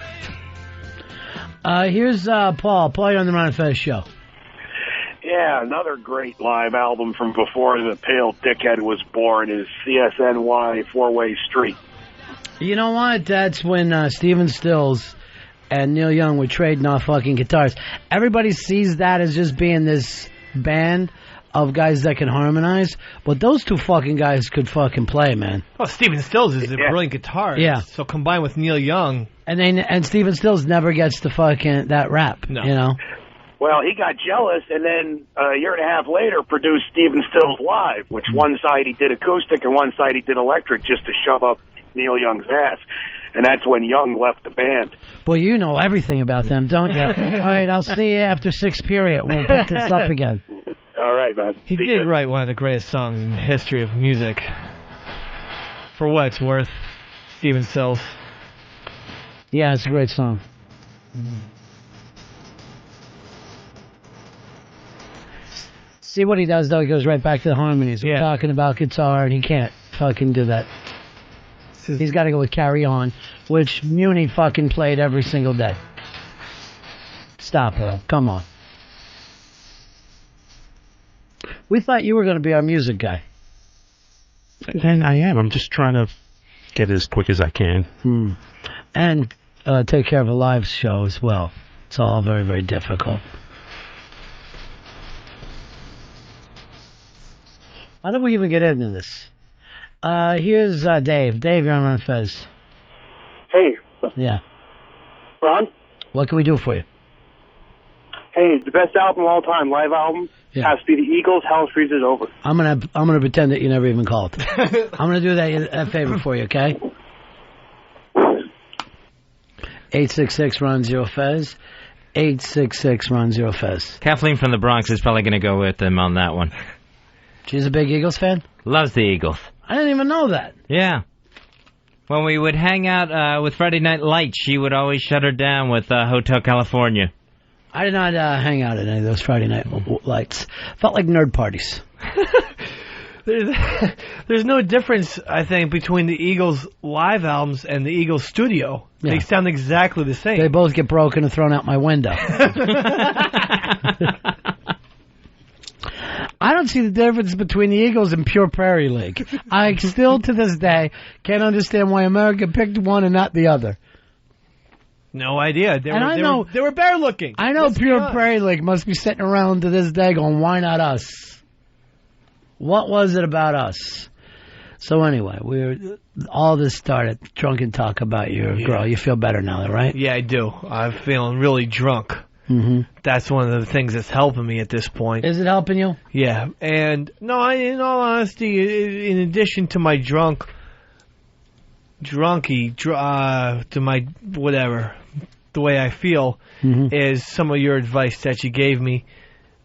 Here's Paul. Paul, you're on the Ron and Fez show. Yeah, another great live album from before the Pale Dickhead was born is CSNY 4-Way Street. You know what? That's when Stephen Stills and Neil Young were trading off fucking guitars. Everybody sees that as just being this band of guys that can harmonize, but those two fucking guys could fucking play, man. Well, Stephen Stills is a brilliant guitarist. Yeah. So combined with Neil Young. And Stephen Stills never gets to fucking that rap, you know? Well, he got jealous, and then a year and a half later produced Stephen Stills Live, which one side he did acoustic and one side he did electric just to shove up Neil Young's ass. And that's when Young left the band. Well, you know everything about them, don't you? All right, I'll see you after 6 period. We'll pick this up again. All right, man. He did write one of the greatest songs in the history of music. For what it's worth, Stephen Stills. Yeah, it's a great song. See what he does, though? He goes right back to the harmonies. We're talking about guitar, and he can't fucking do that. He's got to go with Carry On, which Muni fucking played every single day. Stop it. Come on. We thought you were going to be our music guy. And I am. I'm just trying to get it as quick as I can. And take care of a live show as well. It's all very, very difficult. How did we even get into this? Here's Dave. Dave, you're on Ron and Fez. Hey. Yeah. Ron? What can we do for you? Hey, the best album of all time, live album, has to be the Eagles, Hell Freezes Over. I'm gonna pretend that you never even called. I'm gonna do that favor for you, okay? 866-RON-0-FEZ. 866-RON-0-FEZ. Kathleen from the Bronx is probably going to go with him on that one. She's a big Eagles fan? Loves the Eagles. I didn't even know that. Yeah. When we would hang out with Friday Night Lights, she would always shut her down with Hotel California. I did not hang out at any of those Friday Night Lights. Felt like nerd parties. There's no difference, I think, between the Eagles live albums and the Eagles studio. Yeah. They sound exactly the same. They both get broken and thrown out my window. I don't see the difference between the Eagles and pure Prairie League. I still, to this day, can't understand why America picked one and not the other. No idea. They were bear looking. I know pure Prairie League must be sitting around to this day going, why not us? What was it about us? So anyway, all this started drunken talk about your girl. You feel better now, though, right? Yeah, I do. I'm feeling really drunk. Mm-hmm. That's one of the things that's helping me at this point. Is it helping you? Yeah. And, no, in all honesty, in addition to my to my whatever, the way I feel, is some of your advice that you gave me.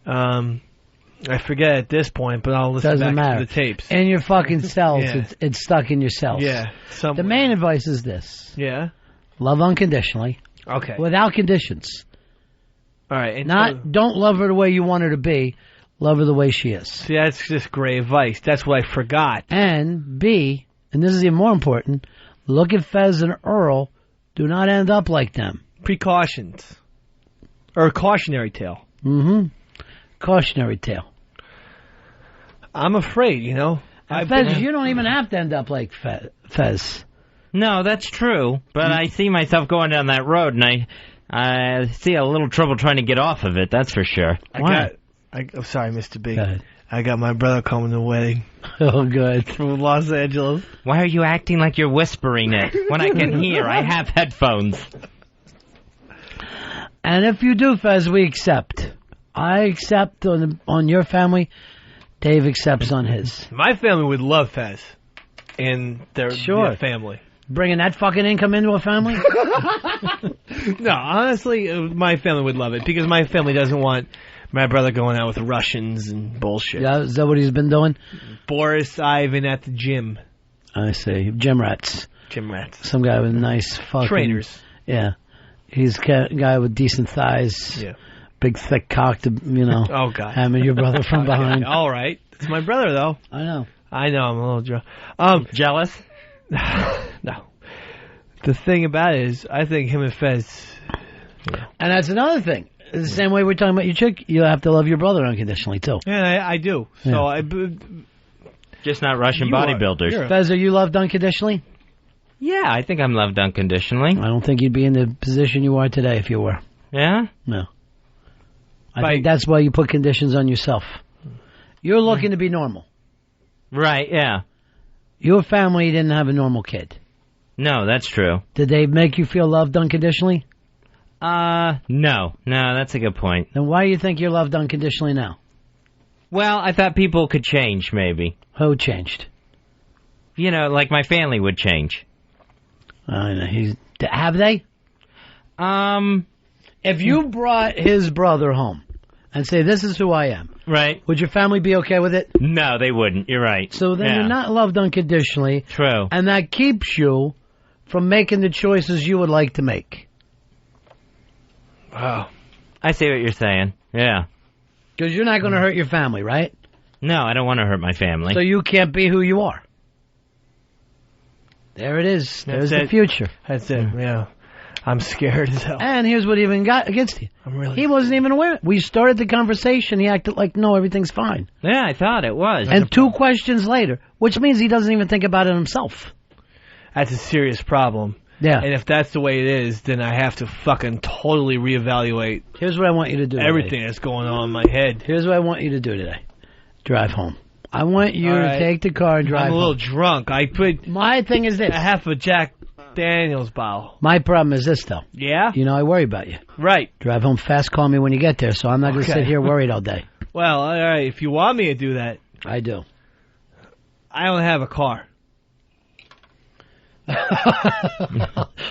I forget at this point, but I'll listen back to the tapes. In your fucking cells, it's stuck in your cells. Yeah. The main advice is this. Yeah. Love unconditionally. Okay. Without conditions. All right. Don't love her the way you want her to be. Love her the way she is. See, that's just great advice. That's what I forgot. And B, and this is even more important, look at Fez and Earl. Do not end up like them. Precautions. Or cautionary tale. Mm-hmm. Cautionary tale. I'm afraid, Fez, you don't even have to end up like Fez. No, that's true. But I see myself going down that road, and I see a little trouble trying to get off of it, that's for sure. I'm sorry, Mr. B. I got my brother coming to the wedding. Oh, good. From Los Angeles. Why are you acting like you're whispering it when I can hear? I have headphones. And if you do, Fez, we accept. I accept on your family. Dave accepts on his. My family would love Fez and their family. Bringing that fucking income into a family? No, honestly, my family would love it because my family doesn't want my brother going out with Russians and bullshit. Yeah, is that what he's been doing? Boris Ivan at the gym. I see. Gym rats. Some guy with nice fucking... Trainers. Yeah. He's a guy with decent thighs. Yeah. Big, thick cock to, Oh, God. Hammer your brother from behind. All right. It's my brother, though. I know. I'm a little drunk. Jealous? No. The thing about it is, I think him and Fez... Yeah. And that's another thing. The same way we're talking about your chick, you have to love your brother unconditionally, too. Yeah, I do. So Just not Russian bodybuilders. Fez, are you loved unconditionally? Yeah, I think I'm loved unconditionally. I don't think you'd be in the position you are today if you were. Yeah? No. I think that's why you put conditions on yourself. You're looking to be normal. Right, yeah. Your family didn't have a normal kid. No, that's true. Did they make you feel loved unconditionally? No, that's a good point. Then why do you think you're loved unconditionally now? Well, I thought people could change, maybe. Who changed? Like my family would change. I know. Have they? If you brought his brother home and say, this is who I am. Right. Would your family be okay with it? No, they wouldn't. You're right. So then you're not loved unconditionally. True. And that keeps you from making the choices you would like to make. Wow. I see what you're saying. Yeah. Because you're not going to hurt your family, right? No, I don't want to hurt my family. So you can't be who you are. There it is. There's the future. That's it, yeah. I'm scared as hell. And here's what even got against you. He wasn't even aware. We started the conversation. He acted like, no, everything's fine. Yeah, I thought it was. And 2 questions later, which means he doesn't even think about it himself. That's a serious problem. Yeah. And if that's the way it is, then I have to fucking totally reevaluate. Here's what I want you to do. Everything that's going on in my head. Here's what I want you to do today. Drive home. I want you to take the car and drive home. I'm a little drunk. I put my thing is this. a half a Jack Daniels bottle. My problem is this, though. Yeah? You know, I worry about you. Right. Drive home fast, call me when you get there, so I'm not going to sit here worried all day. Well, all right, if you want me to do that. I do. I don't have a car.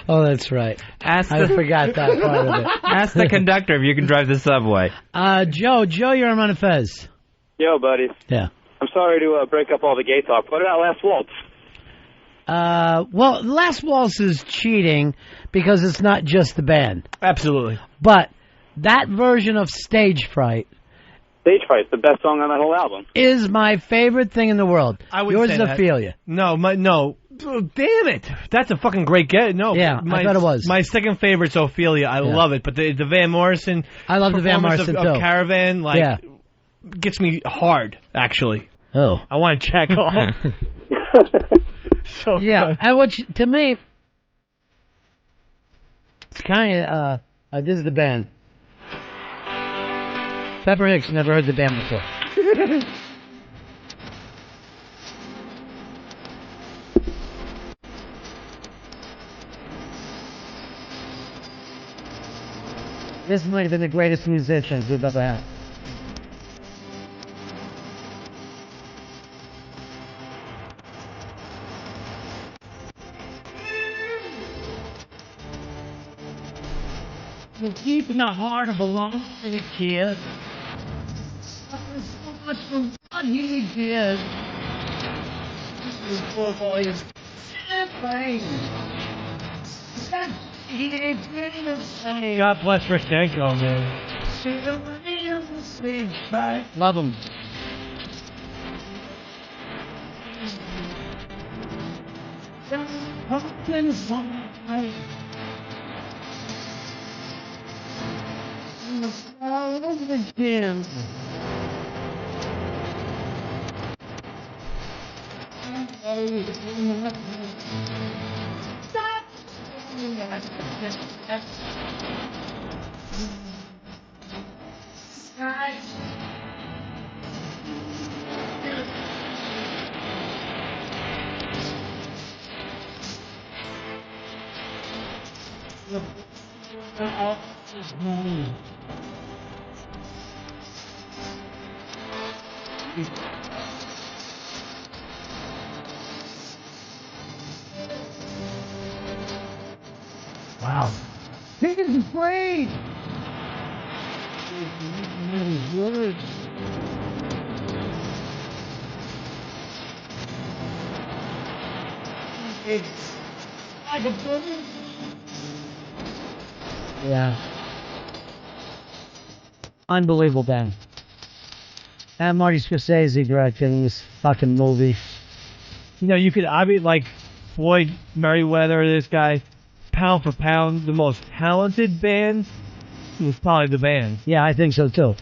Oh, that's right. I forgot that part of it. Ask the conductor if you can drive the subway. Joe, you're on Ron and Fez. Yo, buddy. Yeah. I'm sorry to break up all the gay talk. What about Last Waltz? Well, Last Waltz is cheating because it's not just the band. Absolutely. But that version of Stage Fright. Stage Fright's the best song on that whole album. Is my favorite thing in the world. I would Yours say is that. Ophelia. No. Oh, damn it. That's a fucking great get. No. Yeah, I thought it was. My second favorite's Ophelia. I love it. But the Van Morrison. I love the Van Morrison, of too. Caravan, gets me hard, actually. Oh. I want to check off. So yeah, good. and to me, it's kind of, this is the band. Pepper Hicks never heard the band before. This might have been the greatest musicians we've ever had. Deep in the heart of a long kid. So much from what he did. This poor boy is thing. God bless Rick Danko, man. Love him. Wow. This is great. Yeah. Unbelievable band. And Marty Scorsese directing this fucking movie. You know, like Floyd Merriweather, this guy, pound for pound, the most talented band was probably the band. Yeah, I think so too.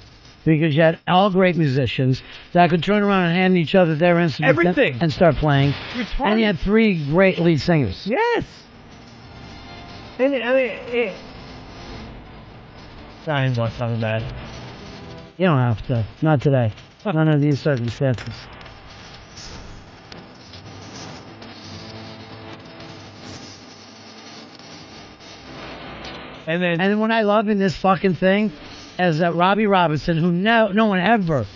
Because you had all great musicians that could turn around and hand each other their instruments Everything. and start playing. Retarded. And you had 3 great lead singers. Yes. And I didn't want something bad. You don't have to. Not today. Not under these circumstances. And then what I love in this fucking thing is that Robbie Robinson, who no one ever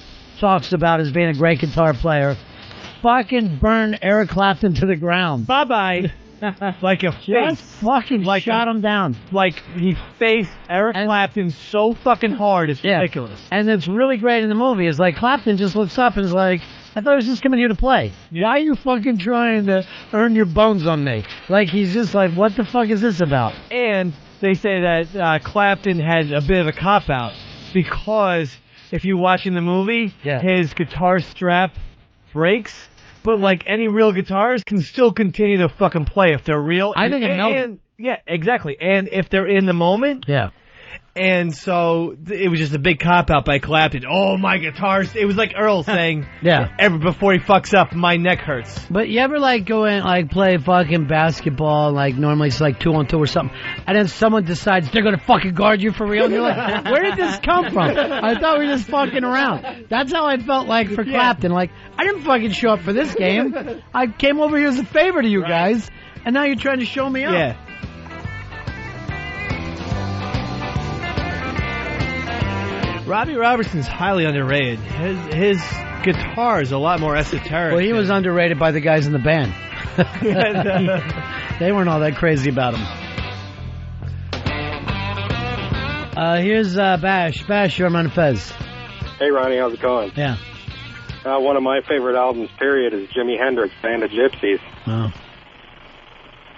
talks about as being a great guitar player, fucking burned Eric Clapton to the ground. Bye-bye. Like a Just fucking shot him down. Like he faced Eric Clapton so fucking hard, it's ridiculous. And it's really great in the movie. Is like Clapton just looks up and is like, I thought I was just coming here to play. Why are you fucking trying to earn your bones on me? Like, he's just like, what the fuck is this about? And they say that Clapton had a bit of a cop-out because if you're watching the movie, his guitar strap breaks. But like any real guitars can still continue to fucking play if they're real. I think it melted. Yeah, exactly. And if they're in the moment. Yeah. And so it was just a big cop-out by Clapton. Oh, my guitars. It was like Earl saying, before he fucks up, my neck hurts. But you ever like go in, like play fucking basketball, like normally it's like 2-on-2 or something, and then someone decides they're gonna fucking guard you for real, and you're like, where did this come from? I thought we were just fucking around. That's how I felt like for Clapton. Like, I didn't fucking show up for this game. I came over here as a favor to you guys, and now you're trying to show me up. Yeah. Robbie Robertson's highly underrated. His guitar is a lot more esoteric. Well, he was underrated by the guys in the band. They weren't all that crazy about him. Here's Bash. Bash, you're on Fez. Hey, Ronnie, how's it going? Yeah. One of my favorite albums, period, is Jimi Hendrix, Band of Gypsies. Oh.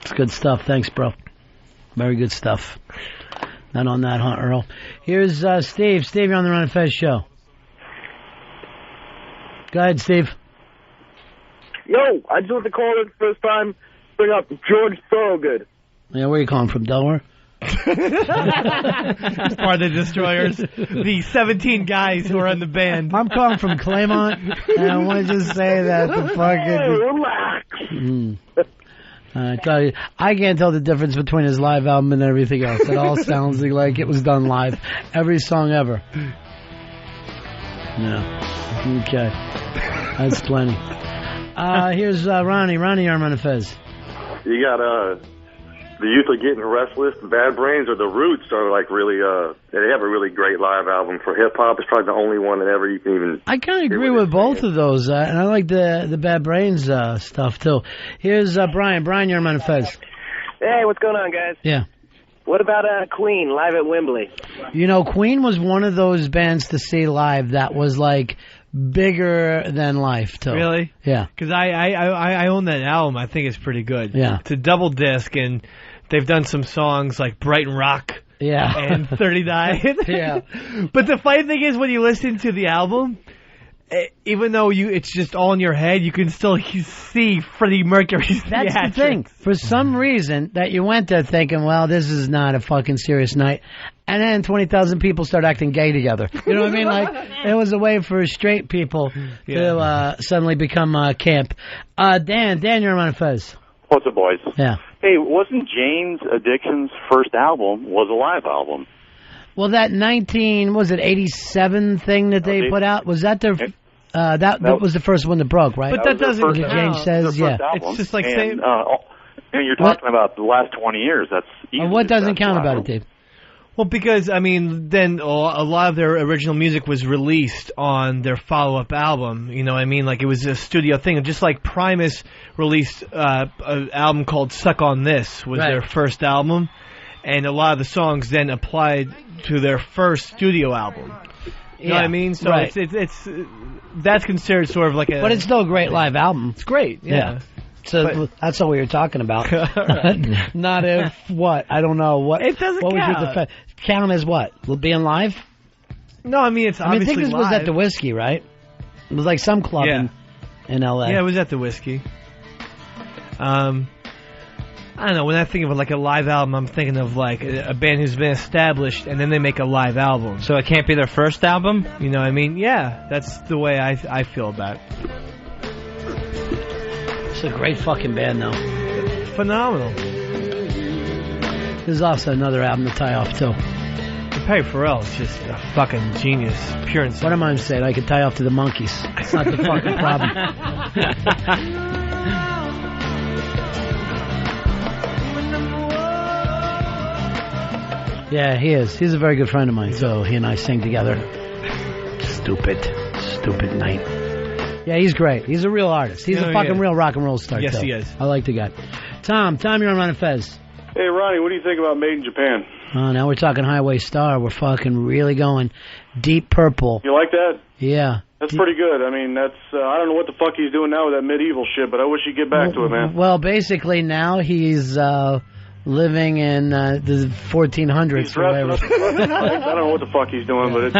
It's good stuff. Thanks, bro. Very good stuff. Not on that, huh, Earl? Here's Steve. Steve, you're on the Ron and Fez show. Go ahead, Steve. Yo, I just want to call it the first time, bring up George Thorogood. Yeah, where are you calling from, Delaware? Part of the Destroyers. The 17 guys who are in the band. I'm calling from Claymont, and I want to just say that the fucking... Relax. I tell you, I can't tell the difference between his live album and everything else. It all sounds like it was done live. Every song ever. Yeah. Okay. That's plenty. Here's Ronnie. Ronnie, you're on Fez. You got the Youth Are Getting Restless, the Bad Brains, or the Roots are like really, they have a really great live album for hip-hop. It's probably the only one that ever you can even... I kind of agree with both of those, and I like the Bad Brains stuff, too. Here's Brian. Brian, you're on Fez. Hey, what's going on, guys? Yeah. What about Queen, live at Wembley? You know, Queen was one of those bands to see live that was, like, bigger than life, too. Really? Yeah. Because I own that album. I think it's pretty good. Yeah. It's a double disc, and they've done some songs like Brighton Rock. Yeah. And 39. Yeah. But the funny thing is, when you listen to the album, even though it's just all in your head, you can still see Freddie Mercury's That's the thing. For some reason that you went there thinking, well, this is not a fucking serious night. And then 20,000 people start acting gay together. You know what I mean? Like, it was a way for straight people to suddenly become camp. Dan, you're on Fez. What's up, boys? Yeah. Hey, wasn't Jane's Addiction's first album was a live album? Well, that 87 thing that they put out, was that their... that was the first one that broke, right? But that doesn't count. James says, yeah. It's just like saying... and you're talking about the last 20 years. That's what doesn't count about it, Dave? Well, because, I mean, then a lot of their original music was released on their follow-up album. You know what I mean? Like, it was a studio thing. Just like Primus released an album called Suck on This was their first album. And a lot of the songs then applied to their first studio album. You know what I mean? So it's that's considered sort of like a... But it's still a great live album. It's great, yeah. So that's all we were talking about. Not if what? I don't know. What? It doesn't what count. Was your count as what? Being live? No, I mean, it's obviously I think this was at the Whiskey, right? It was like some club in L.A. Yeah, it was at the Whiskey. I don't know. When I think of like a live album, I'm thinking of like a band who's been established, and then they make a live album. So it can't be their first album? You know what I mean? Yeah, that's the way I feel about it. It's a great fucking band, though. Phenomenal. There's also another album to tie off, too. Perry Farrell is just a fucking genius, pure and simple. What am I saying? I could tie off to the Monkees. It's not the fucking problem. Yeah, he is. He's a very good friend of mine, so he and I sing together. Stupid night. Yeah, he's great. He's a real artist. He's a fucking real rock and roll star. Yes, too. he is. I like the guy. Tom, you're on Ron and Fez. Hey, Ronnie, what do you think about Made in Japan? Oh, now we're talking Highway Star. We're fucking really going Deep Purple. You like that? Yeah. That's pretty good. I mean, that's I don't know what the fuck he's doing now with that medieval shit, but I wish he'd get back to it, man. Well, basically now he's living in the 1400s. He's dressing up. I don't know what the fuck he's doing, but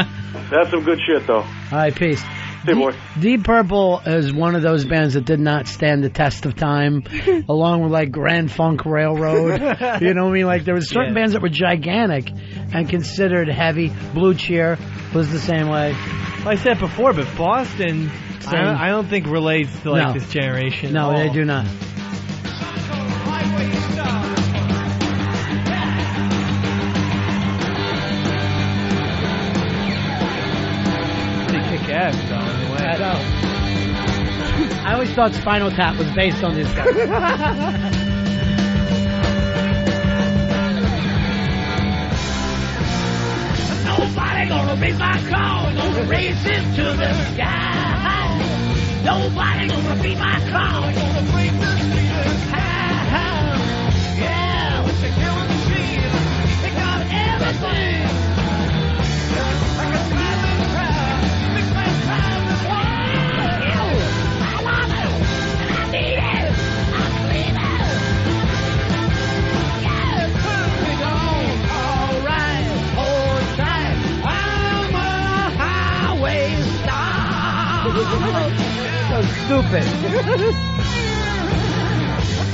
that's some good shit, though. All right, peace. Hey, boy. Deep Purple is one of those bands that did not stand the test of time, along with like Grand Funk Railroad. You know what I mean? Like there was certain bands that were gigantic and considered heavy. Blue Cheer was the same way. Well, I said before, but Boston, I don't think relates to like this generation. No, they do not. Yes, anyway. I know. I always thought Spinal Tap was based on this guy. Nobody gonna raise my car, gonna raise it to the sky. Nobody gonna beat my car, gonna break the ceiling high. Yeah, with the killing machine, they got everything. Like a smiling crowd, big man crowd is wild. I love it, and I need it, I believe it. Yeah, turn it on, alright, hold tight. I'm a highway star. So stupid.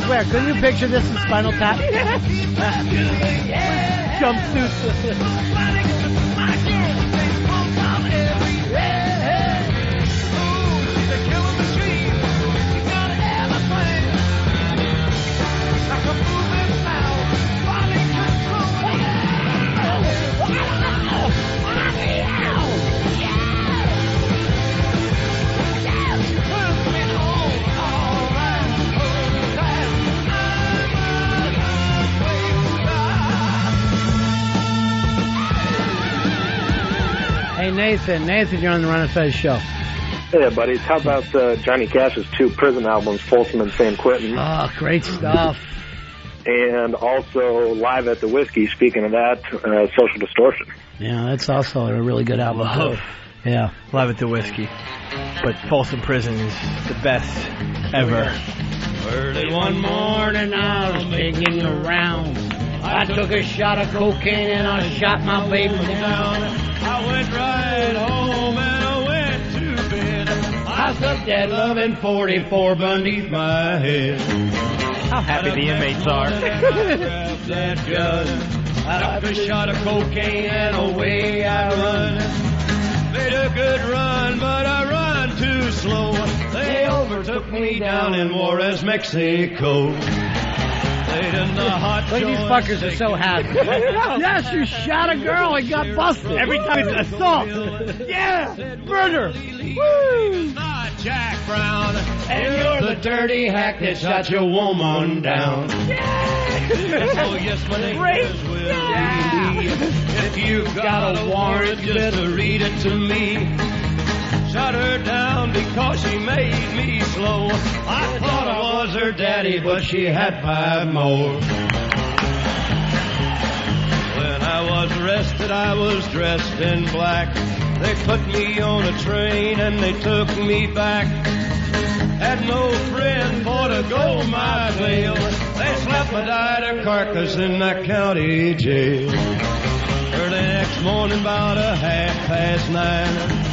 Where, couldn't you picture this in Spinal Tap? Jumpsuits. Hey, Nathan, you're on the Ron and Fez show. Hey, buddies. How about Johnny Cash's 2 prison albums, Folsom and San Quentin? Oh, great stuff. And also Live at the Whiskey, speaking of that, Social Distortion. Yeah, that's also a really good album. Love. Yeah. Live at the Whiskey. But Folsom Prison is the best ever. Early one morning I was digging around. I took a shot of cocaine and I shot my baby down. I went right home and I went to bed. I slept that loving 44 beneath my head. How happy the inmates are. That gun. I took a shot of cocaine and away I run. Made a good run, but I run too slow. They overtook me down in Juarez, Mexico. Look at these fuckers are so happy. Yes, you shot a girl and got busted. Every time it's assault. Yeah, murder. Woo! Not Jack Brown, and you're the dirty hack that shot your woman down. Yeah. Oh yes, my name is Willie. Yeah. If you've got a warrant, just read it to me. Shot her down because she made me slow. I thought I was her daddy, but she had 5 more. When I was arrested, I was dressed in black. They put me on a train and they took me back. Had no friend for to go my bail. They slapped my died carcass in that county jail. Early next morning, about 9:30,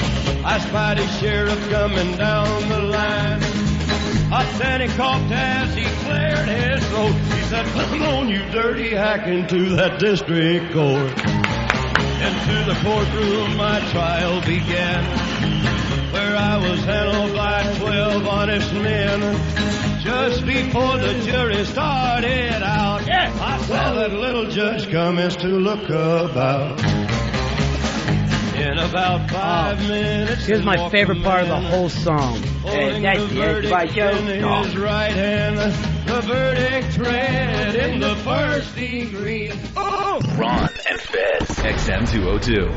I spied a sheriff coming down the line. Up then he coughed as he cleared his throat. He said, "Come on, you dirty hack, into that district court." Into the courtroom my trial began, where I was handled by 12 honest men. Just before the jury started out, I saw that little judge commence to look about. In about 5 minutes, here's my favorite part of the whole song. That's the end by Joe. In his right hand, the verdict read in the first degree. Ron and Fez, XM 202.